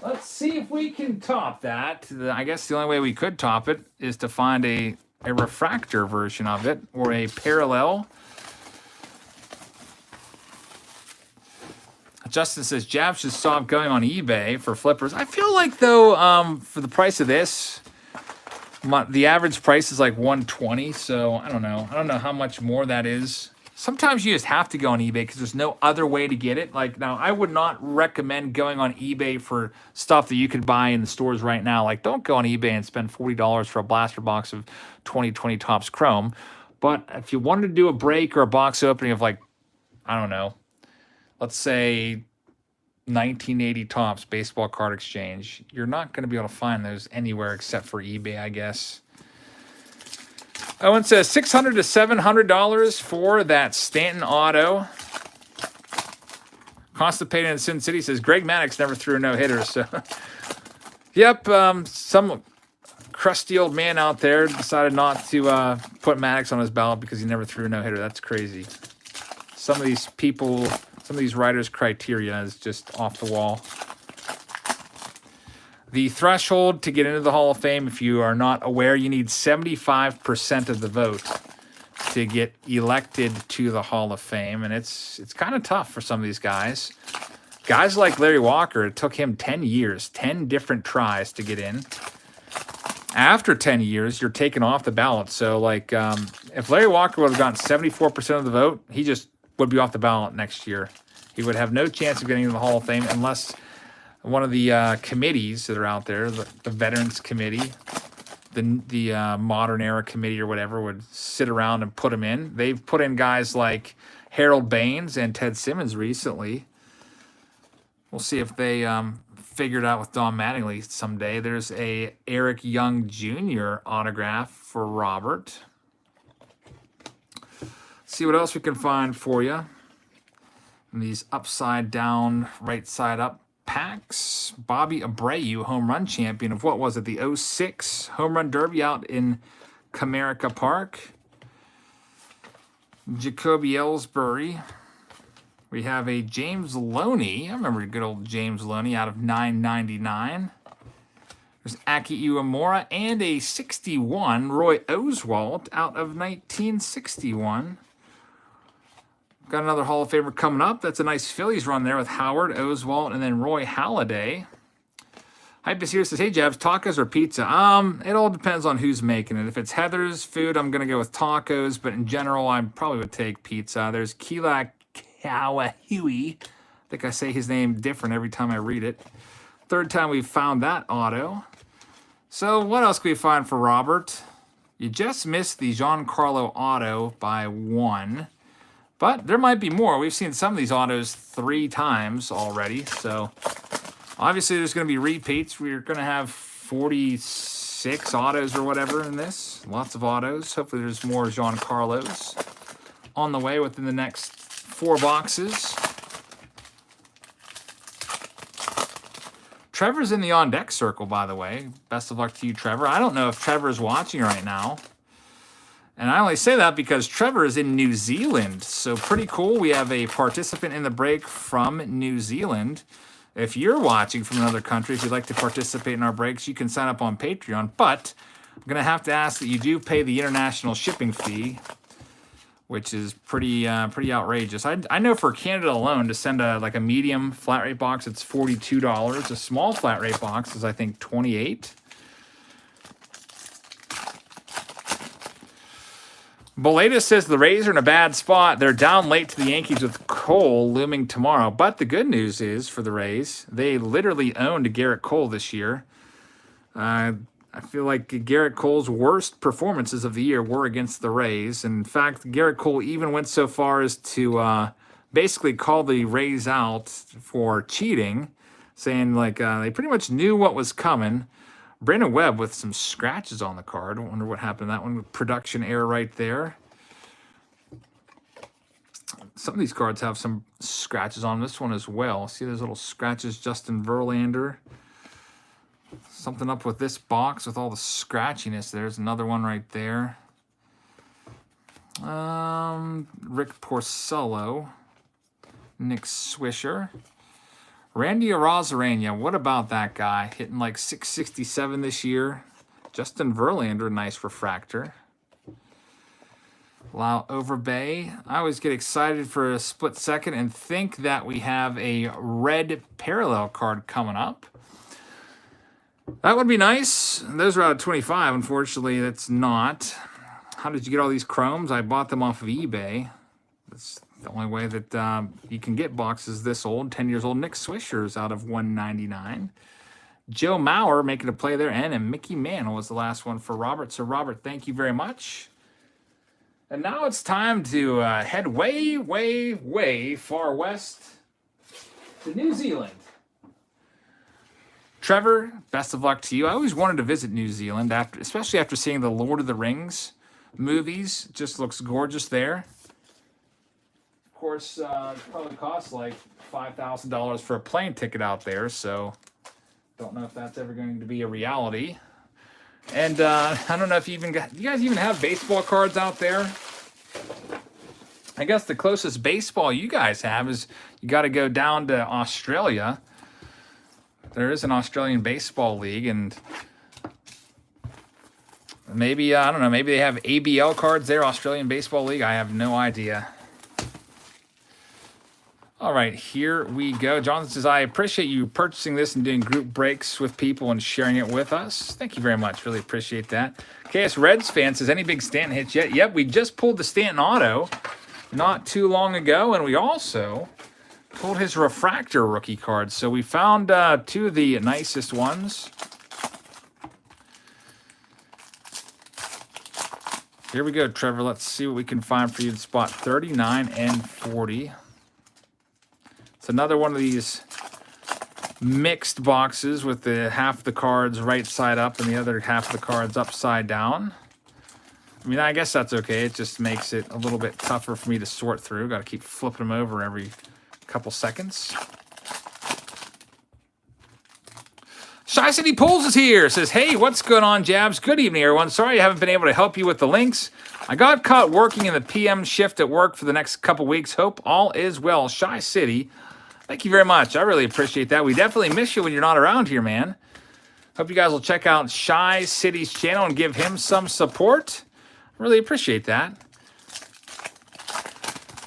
Let's see if we can top that. I guess the only way we could top it is to find a refractor version of it or a parallel. Justin says, Jab should stop going on eBay for flippers. I feel like, though, for the price of this, the average price is like $120, so I don't know. I don't know how much more that is. Sometimes you just have to go on eBay because there's no other way to get it. Like, now, I would not recommend going on eBay for stuff that you could buy in the stores right now. Like, don't go on eBay and spend $40 for a blaster box of 2020 Topps Chrome. But if you wanted to do a break or a box opening of, like, I don't know, let's say 1980 Topps Baseball Card Exchange, you're not going to be able to find those anywhere except for eBay, I guess. Owen says $600 to $700 for that Stanton auto. Constipated in Sin City says Greg Maddux never threw a no-hitter. So, yep, some crusty old man out there decided not to put Maddux on his ballot because he never threw a no-hitter. That's crazy. Some of these people Some of these writers' criteria is just off the wall. The threshold to get into the Hall of Fame, if you are not aware, you need 75% of the vote to get elected to the Hall of Fame. And it's kind of tough for some of these guys. Guys like Larry Walker, it took him 10 years, 10 different tries to get in. After 10 years, you're taken off the ballot. So, like, if Larry Walker would have gotten 74% of the vote, he just would be off the ballot next year. He would have no chance of getting into the Hall of Fame unless one of the committees that are out there, the Veterans Committee, the Modern Era Committee or whatever, would sit around and put him in. They've put in guys like Harold Baines and Ted Simmons recently. We'll see if they figure it out with Don Mattingly someday. There's a Eric Young Jr. autograph for Robert. See what else we can find for you. And these upside down, right side up packs. Bobby Abreu, home run champion of what was it? The 06 home run derby out in Comerica Park. Jacoby Ellsbury. We have a James Loney. I remember good old James Loney out of 999. There's Aki Uemura and a 61 Roy Oswalt out of 1961. Got another Hall of Famer coming up. That's a nice Phillies run there with Howard, Oswalt, and then Roy Halladay. Hypus here says, hey, Jabs, tacos or pizza? It all depends on who's making it. If it's Heather's food, I'm going to go with tacos, but in general, I probably would take pizza. There's Keela Kawahui. I think I say his name different every time I read it. Third time we've found that auto. So what else can we find for Robert? You just missed the Giancarlo auto by 1. But there might be more. We've seen some of these autos 3 times already. So obviously there's going to be repeats. We're going to have 46 autos or whatever in this. Lots of autos. Hopefully there's more Giancarlos on the way within the next 4 boxes. Trevor's in the on-deck circle, by the way. Best of luck to you, Trevor. I don't know if Trevor is watching right now. And I only say that because Trevor is in New Zealand. So pretty cool. We have a participant in the break from New Zealand. If you're watching from another country, if you'd like to participate in our breaks, you can sign up on Patreon. But I'm going to have to ask that you do pay the international shipping fee, which is pretty outrageous. I know for Canada alone, to send a medium flat rate box, it's $42. A small flat rate box is, I think, $28. Beleda says the Rays are in a bad spot. They're down late to the Yankees with Cole looming tomorrow. But the good news is for the Rays, they literally owned Garrett Cole this year. I feel like Garrett Cole's worst performances of the year were against the Rays. In fact, Garrett Cole even went so far as to basically call the Rays out for cheating, saying they pretty much knew what was coming. Brandon Webb with some scratches on the card. I wonder what happened to that one. Production error right there. Some of these cards have some scratches on this one as well. See those little scratches, Justin Verlander. Something up with this box with all the scratchiness. There's another one right there. Rick Porcello. Nick Swisher. Randy Arozarena, what about that guy? Hitting like 667 this year. Justin Verlander, nice refractor. Lau Overbay. I always get excited for a split second and think that we have a red parallel card coming up. That would be nice. Those are out of 25. Unfortunately, that's not. How did you get all these chromes? I bought them off of eBay. That's the only way that you can get boxes this old, 10 years old. Nick Swisher's out of 199. Joe Mauer making a play there, and Mickey Mantle was the last one for Robert. So, Robert, thank you very much. And now it's time to head way, way, way far west to New Zealand. Trevor, best of luck to you. I always wanted to visit New Zealand, especially after seeing the Lord of the Rings movies. It just looks gorgeous there. Of course, it probably costs like $5,000 for a plane ticket out there, so don't know if that's ever going to be a reality. And I don't know if you guys even have baseball cards out there. I guess the closest baseball you guys have is you got to go down to Australia. There is an Australian baseball league, and maybe, I don't know, maybe they have ABL cards there, Australian Baseball League. I have no idea. All right, here we go. Jonathan says, I appreciate you purchasing this and doing group breaks with people and sharing it with us. Thank you very much. Really appreciate that. KS Reds fan says, any big Stanton hits yet? Yep, we just pulled the Stanton auto not too long ago, and we also pulled his refractor rookie card. So we found two of the nicest ones. Here we go, Trevor. Let's see what we can find for you in spot 39 and 40. It's another one of these mixed boxes with the half the cards right side up and the other half of the cards upside down. I mean, I guess that's okay. It just makes it a little bit tougher for me to sort through. Got to keep flipping them over every couple seconds. Shy City Pulls is here. Says, hey, what's going on, Jabs? Good evening, everyone. Sorry I haven't been able to help you with the links. I got caught working in the PM shift at work for the next couple weeks. Hope all is well. Shy City, thank you very much. I really appreciate that. We definitely miss you when you're not around here, man. Hope you guys will check out Shy City's channel and give him some support. Really appreciate that.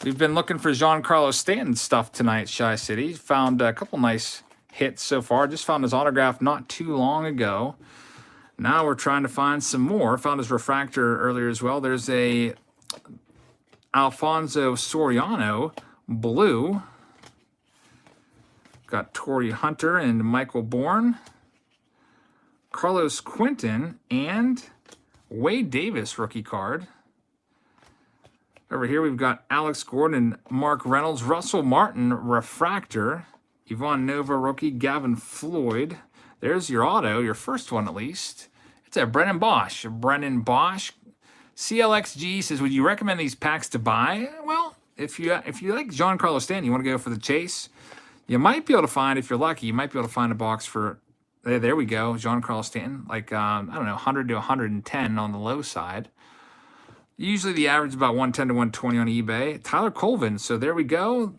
We've been looking for Giancarlo Stanton stuff tonight, Shy City. Found a couple nice hits so far. Just found his autograph not too long ago. Now we're trying to find some more. Found his refractor earlier as well. There's a Alfonso Soriano blue. Got Torrey Hunter and Michael Bourne. Carlos Quinton and Wade Davis rookie card. Over here we've got Alex Gordon and Mark Reynolds. Russell Martin refractor. Ivan Nova rookie. Gavin Floyd. There's your auto, your first one at least. It's a Brennan Bosch. Brennan Bosch. CLXG says, would you recommend these packs to buy? Well, if you like Giancarlo Stanton, you want to go for the chase, you might be able to find, if you're lucky, you might be able to find a box for, there we go, Giancarlo Stanton, like, I don't know, 100 to 110 on the low side. Usually the average is about 110 to 120 on eBay. Tyler Colvin, so there we go.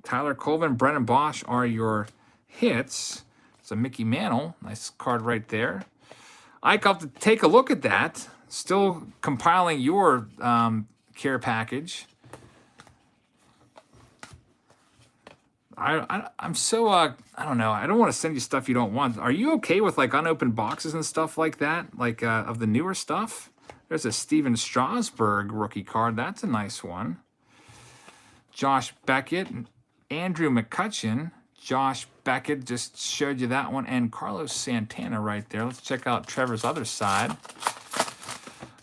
Tyler Colvin, Brennan Bosch are your hits. It's a Mickey Mantle. Nice card right there. Ike, I'll have to take a look at that. Still compiling your care package. I'm so, I don't know. I don't want to send you stuff you don't want. Are you okay with, like, unopened boxes and stuff like that? Like, of the newer stuff? There's a Steven Strasburg rookie card. That's a nice one. Josh Beckett, Andrew McCutchen. Josh Beckett just showed you that one. And Carlos Santana right there. Let's check out Trevor's other side.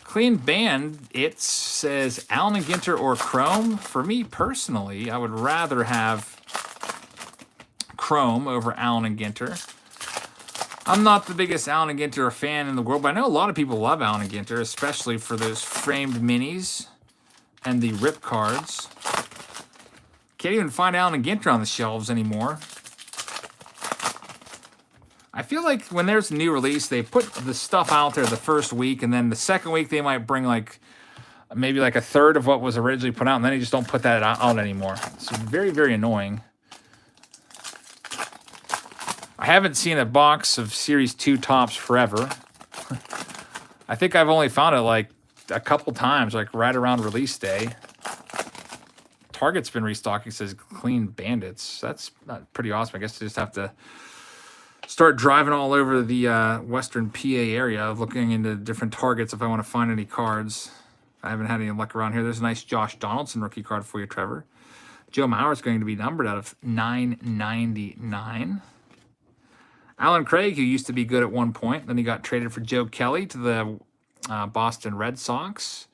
Clean band, it says Allen Ginter or Chrome. For me personally, I would rather have Chrome over Allen and Ginter. I'm not the biggest Allen and Ginter fan in the world, but I know a lot of people love Allen and Ginter, especially for those framed minis and the rip cards. Can't even find Allen and Ginter on the shelves anymore. I feel like when there's a new release, they put the stuff out there the first week, and then the second week they might bring like maybe like a third of what was originally put out, and then they just don't put that out anymore. It's very, very annoying. I haven't seen a box of Series 2 Topps forever. I think I've only found it like a couple times, like right around release day. Target's been restocking, says Clean Bandits. That's pretty awesome. I guess I just have to start driving all over the western PA area, looking into different Targets if I want to find any cards. I haven't had any luck around here. There's a nice Josh Donaldson rookie card for you, Trevor. Joe Mauer is going to be numbered out of 999. Alan Craig, who used to be good at one point, then he got traded for Joe Kelly to the Boston Red Sox.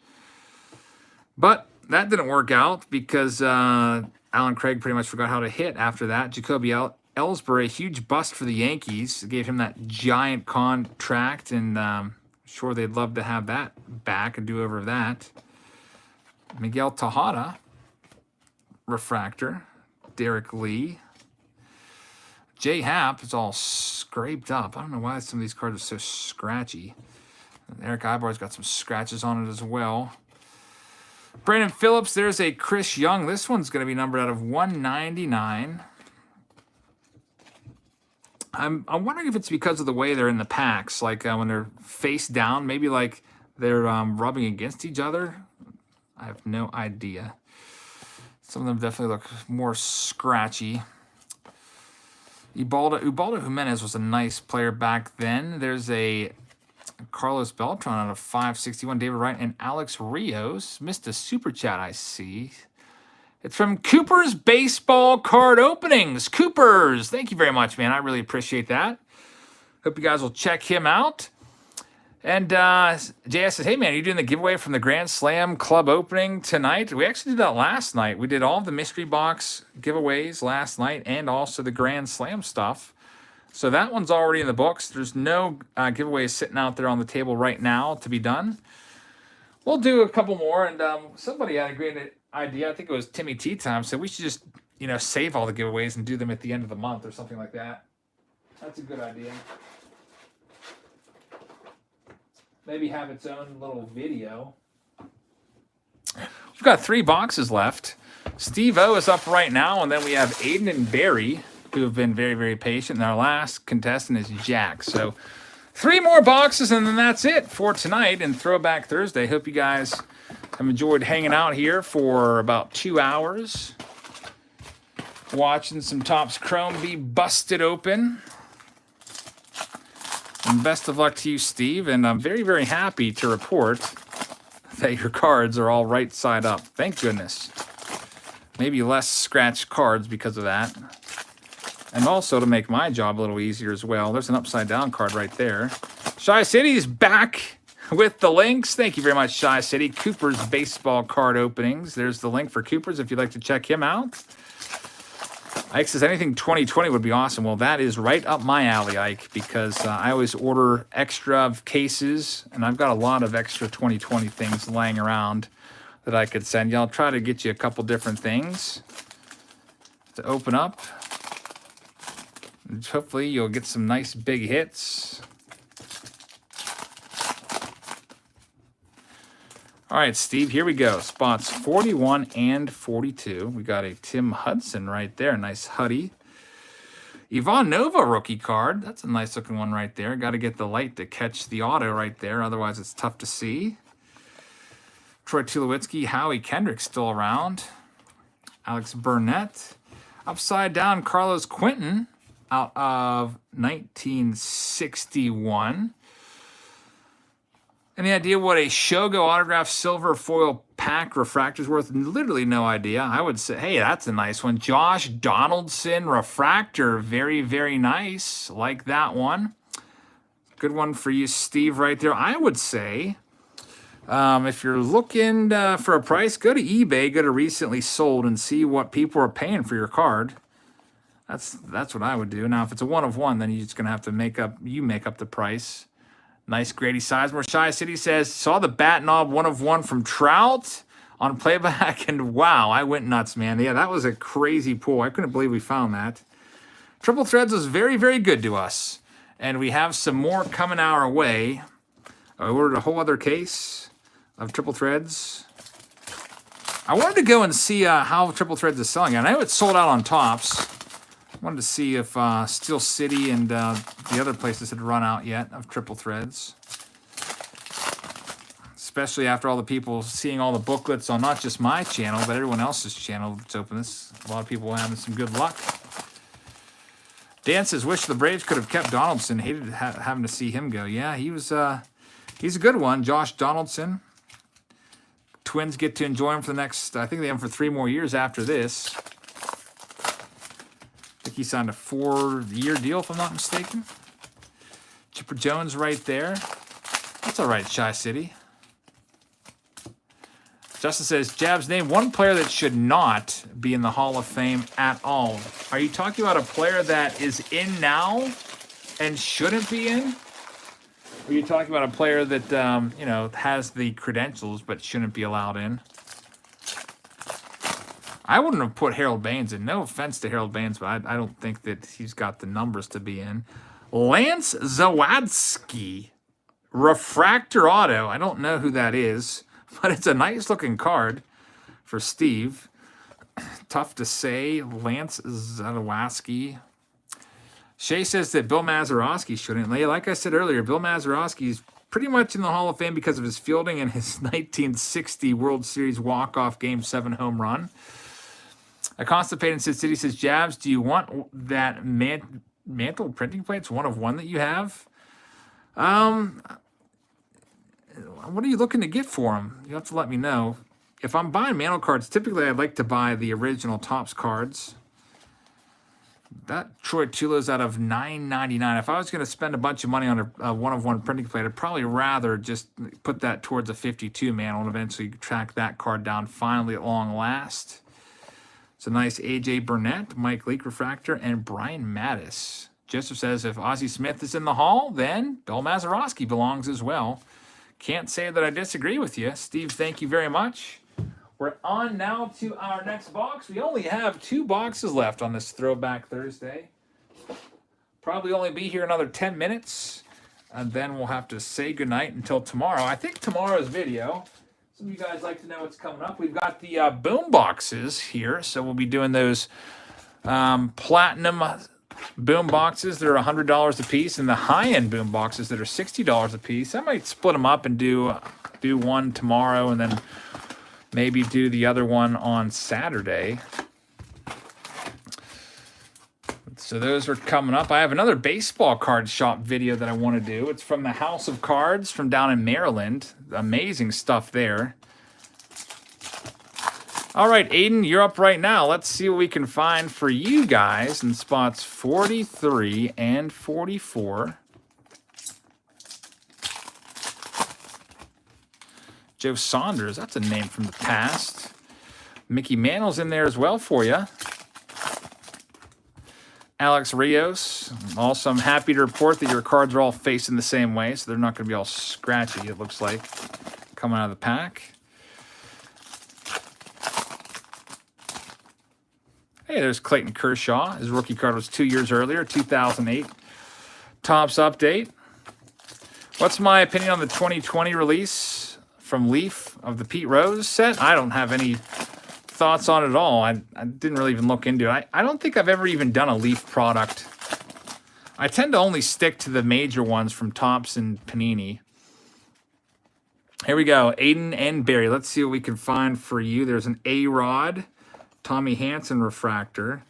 But that didn't work out because Alan Craig pretty much forgot how to hit after that. Jacoby Ellsbury, a huge bust for the Yankees. Gave him that giant contract, and sure they'd love to have that back and do over that. Miguel Tejada, refractor. Derek Lee. J Happ is all scraped up. I don't know why some of these cards are so scratchy. And Eric Ibar's got some scratches on it as well. Brandon Phillips, there's a Chris Young. This one's going to be numbered out of 199. I'm wondering if it's because of the way they're in the packs, like when they're face down, maybe like they're rubbing against each other. I have no idea. Some of them definitely look more scratchy. Ubaldo Jimenez was a nice player back then. There's a Carlos Beltran out of 561. David Wright and Alex Rios. Missed a super chat, I see. It's from Cooper's Baseball Card Openings. Cooper's, thank you very much, man. I really appreciate that. Hope you guys will check him out. And JS says, hey, man, are you doing the giveaway from the Grand Slam Club opening tonight? We actually did that last night. We did all the mystery box giveaways last night and also the Grand Slam stuff. So that one's already in the books. There's no giveaways sitting out there on the table right now to be done. We'll do a couple more. And somebody had a great idea. I think it was Timmy Tea Time. So we should just, save all the giveaways and do them at the end of the month or something like that. That's a good idea. Maybe have its own little video. We've got 3 boxes left. Steve O is up right now, and then we have Aiden and Barry, who have been very, very patient. And our last contestant is Jack. So 3 more boxes, and then that's it for tonight and Throwback Thursday. Hope you guys have enjoyed hanging out here for about 2 hours, watching some Topps Chrome be busted open. And best of luck to you, Steve. And I'm very, very happy to report that your cards are all right side up. Thank goodness. Maybe less scratched cards because of that. And also to make my job a little easier as well. There's an upside down card right there. Shy City's back with the links. Thank you very much, Shy City. Cooper's Baseball Card Openings. There's the link for Cooper's if you'd like to check him out. Ike says anything 2020 would be awesome. Well, that is right up my alley, Ike, because I always order extra cases, and I've got a lot of extra 2020 things laying around that I could send you. I'll try to get you a couple different things to open up. And hopefully you'll get some nice big hits. All right, Steve, here we go. Spots 41 and 42. We got a Tim Hudson right there. Nice Huddy. Ivan Nova rookie card. That's a nice looking one right there. Got to get the light to catch the auto right there. Otherwise, it's tough to see. Troy Tulowitzki. Howie Kendrick still around. Alex Burnett. Upside down, Carlos Quentin out of 1961. Any idea what a Shogo autograph silver foil pack refractor is worth? Literally no idea. I would say, hey, that's a nice one. Josh Donaldson refractor. Very, very nice. Like that one. Good one for you, Steve, right there. I would say, if you're looking for a price, go to eBay, go to recently sold, and see what people are paying for your card. That's what I would do. Now, if it's a 1 of 1, then you're just going to have to make up the price. Nice Grady Sizemore. Shy City says, saw the bat knob 1 of 1 from Trout on playback, and wow, I went nuts, man. Yeah, that was a crazy pull. I couldn't believe we found that. Triple Threads was very, very good to us, and we have some more coming our way. I ordered a whole other case of Triple Threads. I wanted to go and see how Triple Threads is selling. I know it's sold out on Topps. I wanted to see if Steel City and the other places had run out yet of Triple Threads. Especially after all the people seeing all the booklets on not just my channel, but everyone else's channel that's open this. A lot of people having some good luck. Dan says, wish the Braves could have kept Donaldson. Hated having to see him go. Yeah, he's a good one. Josh Donaldson. Twins get to enjoy him for the next, I think they have him for 3 more years after this. I think he signed a 4-year deal, if I'm not mistaken. Chipper Jones right there. That's all right, Shy City. Justin says, Jabs, name one player that should not be in the Hall of Fame at all. Are you talking about a player that is in now and shouldn't be in? Or are you talking about a player that, has the credentials but shouldn't be allowed in? I wouldn't have put Harold Baines in. No offense to Harold Baines, but I don't think that he's got the numbers to be in. Lance Zawadski, refractor auto. I don't know who that is. but it's a nice looking card for Steve. Tough to say. Lance Zalewski. Shay says that Bill Mazeroski shouldn't. Like I said earlier, Bill Mazeroski's pretty much in the Hall of Fame because of his fielding and his 1960 World Series walk-off Game 7 home run. A Constipated Sid City says, Jabs, do you want that mantle printing plates, one of one that you have? What are you looking to get for them? You have to let me know. If I'm buying mantle cards, typically I'd like to buy the original Topps cards. That Troy Tulo's out of $9.99. If I was going to spend a bunch of money on a one-of-one printing plate, I'd probably rather just put that towards a 52 mantle and eventually track that card down finally at long last. It's a nice A.J. Burnett, Mike Leake refractor, and Brian Mattis. Joseph says if Ozzie Smith is in the Hall, then Bill Mazeroski belongs as well. Can't say that I disagree with you. Steve, thank you very much. We're on now to our next box. We only have 2 boxes left on this Throwback Thursday. Probably only be here another 10 minutes, and then we'll have to say goodnight until tomorrow. I think tomorrow's video, some of you guys like to know what's coming up. We've got the boom boxes here, so we'll be doing those platinum boom boxes that are $100 a piece, and the high-end boom boxes that are $60 a piece. I might split them up and do one tomorrow, and then maybe do the other one on Saturday. So those are coming up. I have another baseball card shop video that I want to do. It's from the House of Cards from down in Maryland. Amazing stuff there. All right, Aiden, you're up right now. Let's see what we can find for you guys in spots 43 and 44. Joe Saunders, that's a name from the past. Mickey Mantle's in there as well for you. Alex Rios. Also, I'm happy to report that your cards are all facing the same way, so they're not going to be all scratchy, it looks like, coming out of the pack. Hey, there's Clayton Kershaw. His rookie card was 2 years earlier, 2008. Topps update. What's my opinion on the 2020 release from Leaf of the Pete Rose set? I don't have any thoughts on it at all. I didn't really even look into it. I don't think I've ever even done a Leaf product. I tend to only stick to the major ones from Topps and Panini. Here we go. Aiden and Barry. Let's see what we can find for you. There's an A-Rod, Tommy Hanson refractor,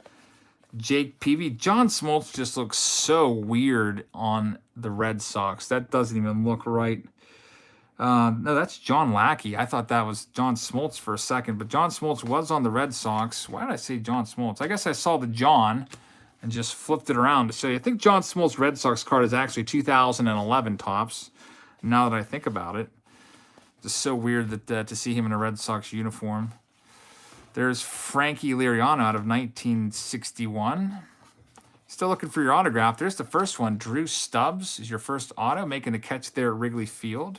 Jake Peavy. John Smoltz just looks so weird on the Red Sox. That doesn't even look right. No, that's John Lackey. I thought that was John Smoltz for a second, but John Smoltz was on the Red Sox. Why did I say John Smoltz? I guess I saw the John and just flipped it around to show you. I think John Smoltz Red Sox card is actually 2011 Topps, now that I think about it. Just so weird that to see him in a Red Sox uniform. There's Frankie Liriano out of 1961. Still looking for your autograph. There's the first one. Drew Stubbs is your first auto, making a catch there at Wrigley Field.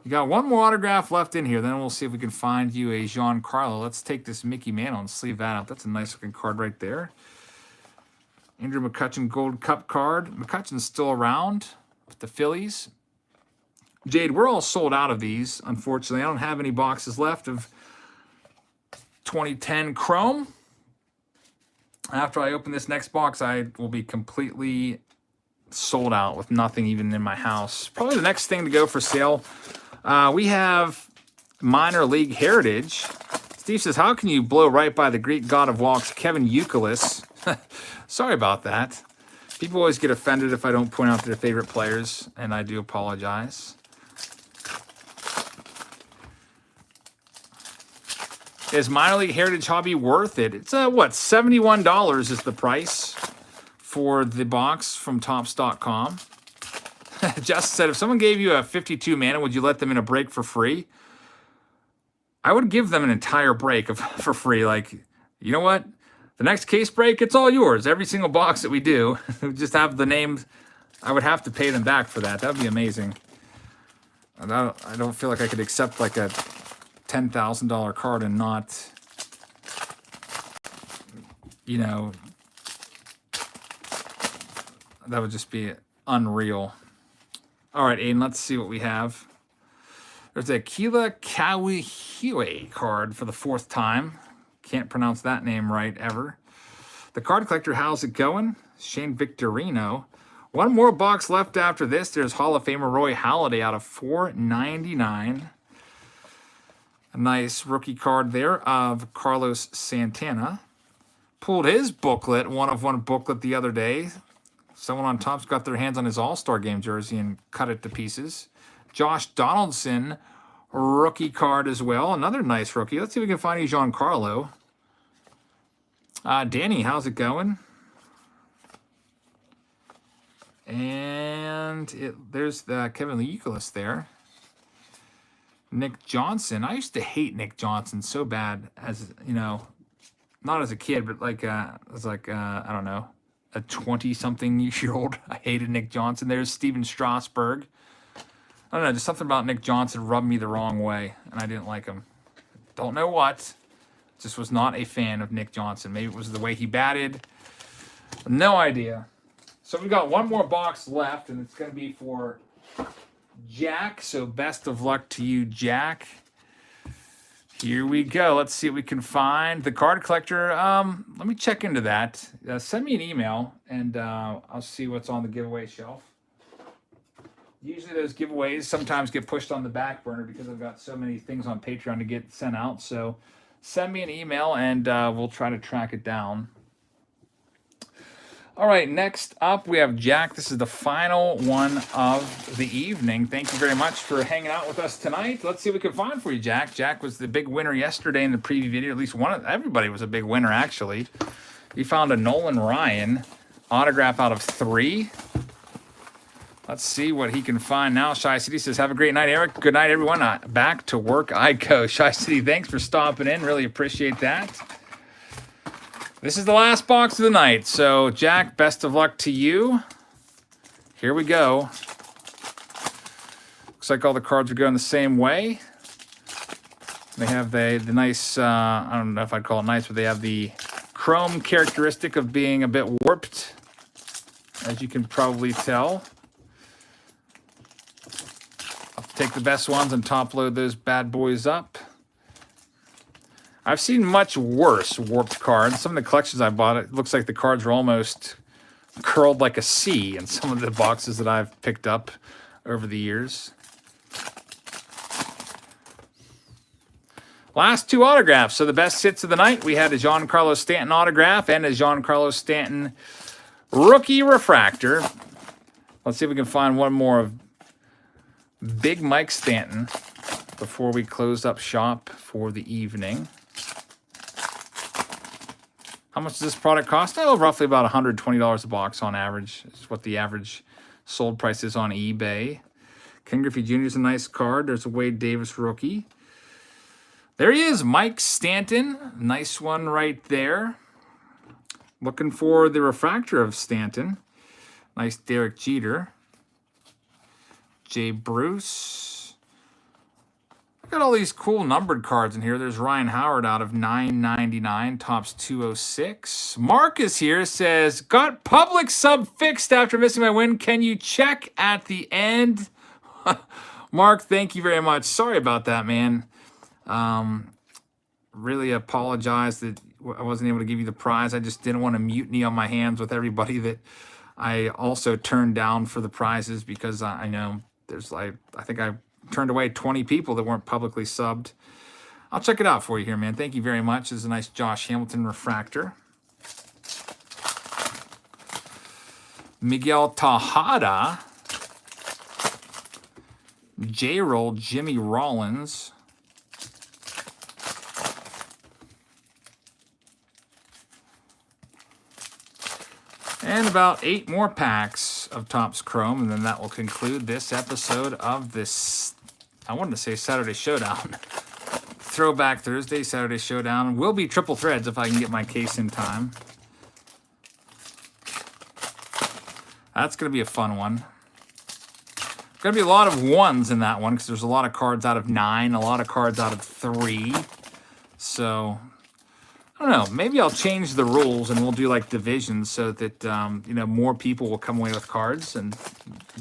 You got one more autograph left in here. Then we'll see if we can find you a Giancarlo. Let's take this Mickey Mantle and sleeve that out. That's a nice looking card right there. Andrew McCutchen Gold Cup card. McCutchen's still around with the Phillies. Jade, we're all sold out of these, unfortunately. I don't have any boxes left of 2010 Chrome. After I open this next box, I will be completely sold out with nothing even in my house. Probably the next thing to go for sale. We have Minor League Heritage. Steve says, how can you blow right by the Greek god of walks, Kevin Youkilis? Sorry about that. People always get offended if I don't point out their favorite players, and I do apologize. Is Minor League Heritage Hobby worth it? It's, what, $71 is the price for the box from Topps.com. Jess said, if someone gave you a 52 mana, would you let them in a break for free? I would give them an entire break for free. Like, you know what? The next case break, it's all yours. Every single box that we do, just have the names. I would have to pay them back for that. That would be amazing. I don't feel like I could accept like a $10,000 card and not, you know, that would just be unreal. All right, Aiden, let's see what we have. There's a Keela Kawihiwe card for the 4th time. Can't pronounce that name right ever. The Card Collector, how's it going? Shane Victorino. One more box left after this. There's Hall of Famer Roy Halladay out of 499. A nice rookie card there of Carlos Santana. Pulled his booklet, one of one booklet the other day. Someone on Topps got their hands on his All-Star Game jersey and cut it to pieces. Josh Donaldson, rookie card as well. Another nice rookie. Let's see if we can find you Giancarlo. Danny, how's it going? And there's the Kevin Youkilis there. Nick Johnson. I used to hate Nick Johnson so bad as, you know, not as a kid, but like, as like, I don't know, a 20-something-year-old. I hated Nick Johnson. There's Steven Strasburg. I don't know, just something about Nick Johnson rubbed me the wrong way, and I didn't like him. Don't know what. Just was not a fan of Nick Johnson. Maybe it was the way he batted. No idea. So we've got one more box left, and it's going to be for Jack. So best of luck to you, Jack. Here we go. Let's see what we can find. The Card Collector, let me check into that. Send me an email, and I'll see what's on the giveaway shelf. Usually those giveaways sometimes get pushed on the back burner because I've got so many things on Patreon to get sent out. So send me an email, and we'll try to track it down. All right, next up we have Jack. This is the final one of the evening. Thank you very much for hanging out with us tonight. Let's see what we can find for you, Jack. Jack was the big winner yesterday in the preview video. At least everybody was a big winner, actually. He found a Nolan Ryan autograph out of 3. Let's see what he can find now. Shy City says, have a great night, Eric. Good night, everyone. Back to work I go. Shy City, thanks for stopping in. Really appreciate that. This is the last box of the night. So, Jack, best of luck to you. Here we go. Looks like all the cards are going the same way. They have the nice, I don't know if I'd call it nice, but they have the chrome characteristic of being a bit warped, as you can probably tell. I'll take the best ones and top load those bad boys up. I've seen much worse warped cards. Some of the collections I bought, it looks like the cards were almost curled like a C in some of the boxes that I've picked up over the years. Last 2 autographs. So the best hits of the night, we had a Giancarlo Stanton autograph and a Giancarlo Stanton rookie refractor. Let's see if we can find one more of Big Mike Stanton before we close up shop for the evening. How much does this product cost? Oh, roughly about $120 a box on average. Is what the average sold price is on eBay. Ken Griffey Jr. is a nice card. There's a Wade Davis rookie. There he is, Mike Stanton. Nice one right there. Looking for the refractor of Stanton. Nice Derek Jeter. Jay Bruce. Got all these cool numbered cards in here. There's Ryan Howard out of 999, Topps 206. Mark is here, says, got public sub fixed after missing my win. Can you check at the end? Mark, thank you very much. Sorry about that, man. Really apologize that I wasn't able to give you the prize. I just didn't want to mutiny on my hands with everybody that I also turned down for the prizes, because I know there's like, I think I turned away 20 people that weren't publicly subbed. I'll check it out for you here, man. Thank you very much. This is a nice Josh Hamilton refractor. Miguel Tejada. J-Roll Jimmy Rollins. And about 8 more packs of Topps Chrome, and then that will conclude this episode of this, I wanted to say Saturday Showdown. Throwback Thursday, Saturday Showdown. Will be triple threads if I can get my case in time. That's going to be a fun one. Going to be a lot of 1s in that one, because there's a lot of cards out of 9, a lot of cards out of 3. So I don't know. Maybe I'll change the rules and we'll do like divisions so that, you know, more people will come away with cards and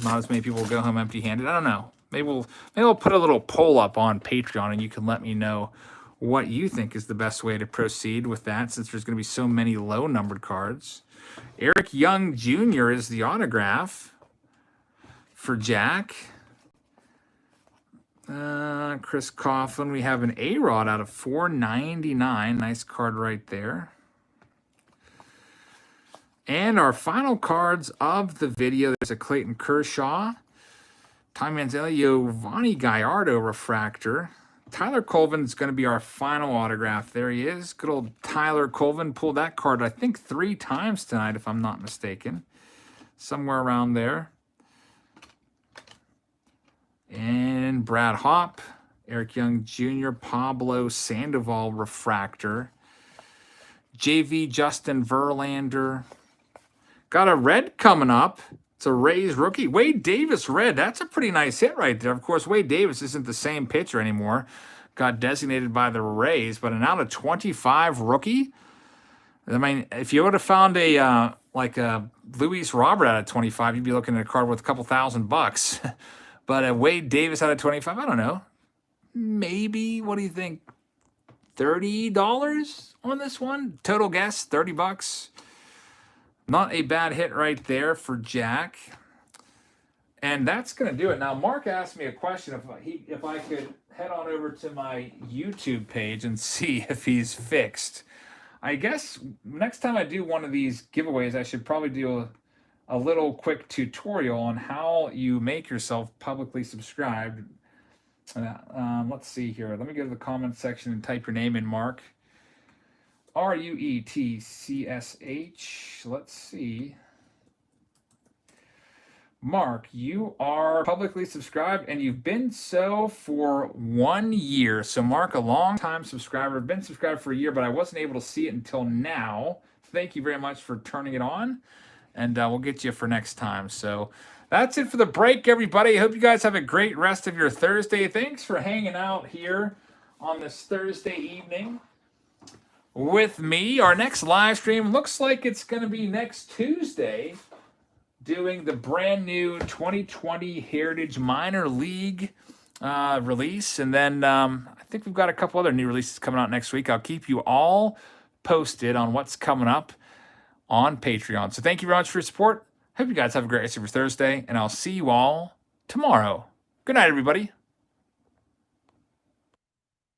not as many people will go home empty-handed. I don't know. maybe we'll put a little poll up on Patreon, and you can let me know what you think is the best way to proceed with that, since there's going to be so many low-numbered cards. Eric Young Jr. is the autograph for Jack. Chris Coughlin, we have an A-Rod out of 499. Nice card right there. And our final cards of the video, there's a Clayton Kershaw, Ty Manziel, Giovanni Gallardo refractor. Tyler Colvin is going to be our final autograph. There he is. Good old Tyler Colvin. Pulled that card, I think, 3 times tonight, if I'm not mistaken. Somewhere around there. And Brad Hopp, Eric Young Jr., Pablo Sandoval refractor. JV Justin Verlander. Got a red coming up. It's a Rays rookie. Wade Davis red. That's a pretty nice hit right there. Of course, Wade Davis isn't the same pitcher anymore. Got designated by the Rays, but an out of 25 rookie. I mean, if you would have found a like a Luis Robert out of 25, you'd be looking at a card worth a couple $1,000. But a Wade Davis out of 25, I don't know. Maybe, what do you think? $30 on this one? Total guess, $30. Not a bad hit right there for Jack. And that's going to do it. Now, Mark asked me a question if I could head on over to my YouTube page and see if he's fixed. I guess next time I do one of these giveaways, I should probably do a little quick tutorial on how you make yourself publicly subscribed. Let's see here. Let me go to the comment section and type your name in, Mark. RUETCSH. Let's see. Mark, you are publicly subscribed, and you've been so for 1 year. So, Mark, a long-time subscriber. Been subscribed for a year, but I wasn't able to see it until now. Thank you very much for turning it on, and we'll get you for next time. So, that's it for the break, everybody. I hope you guys have a great rest of your Thursday. Thanks for hanging out here on this Thursday evening with me. Our next live stream looks like it's going to be next Tuesday, doing the brand new 2020 Heritage Minor League release. And then I think we've got a couple other new releases coming out next week. I'll keep you all posted on what's coming up on Patreon. So thank you very much for your support. Hope you guys have a great rest of your Thursday, and I'll see you all tomorrow. Good night, everybody.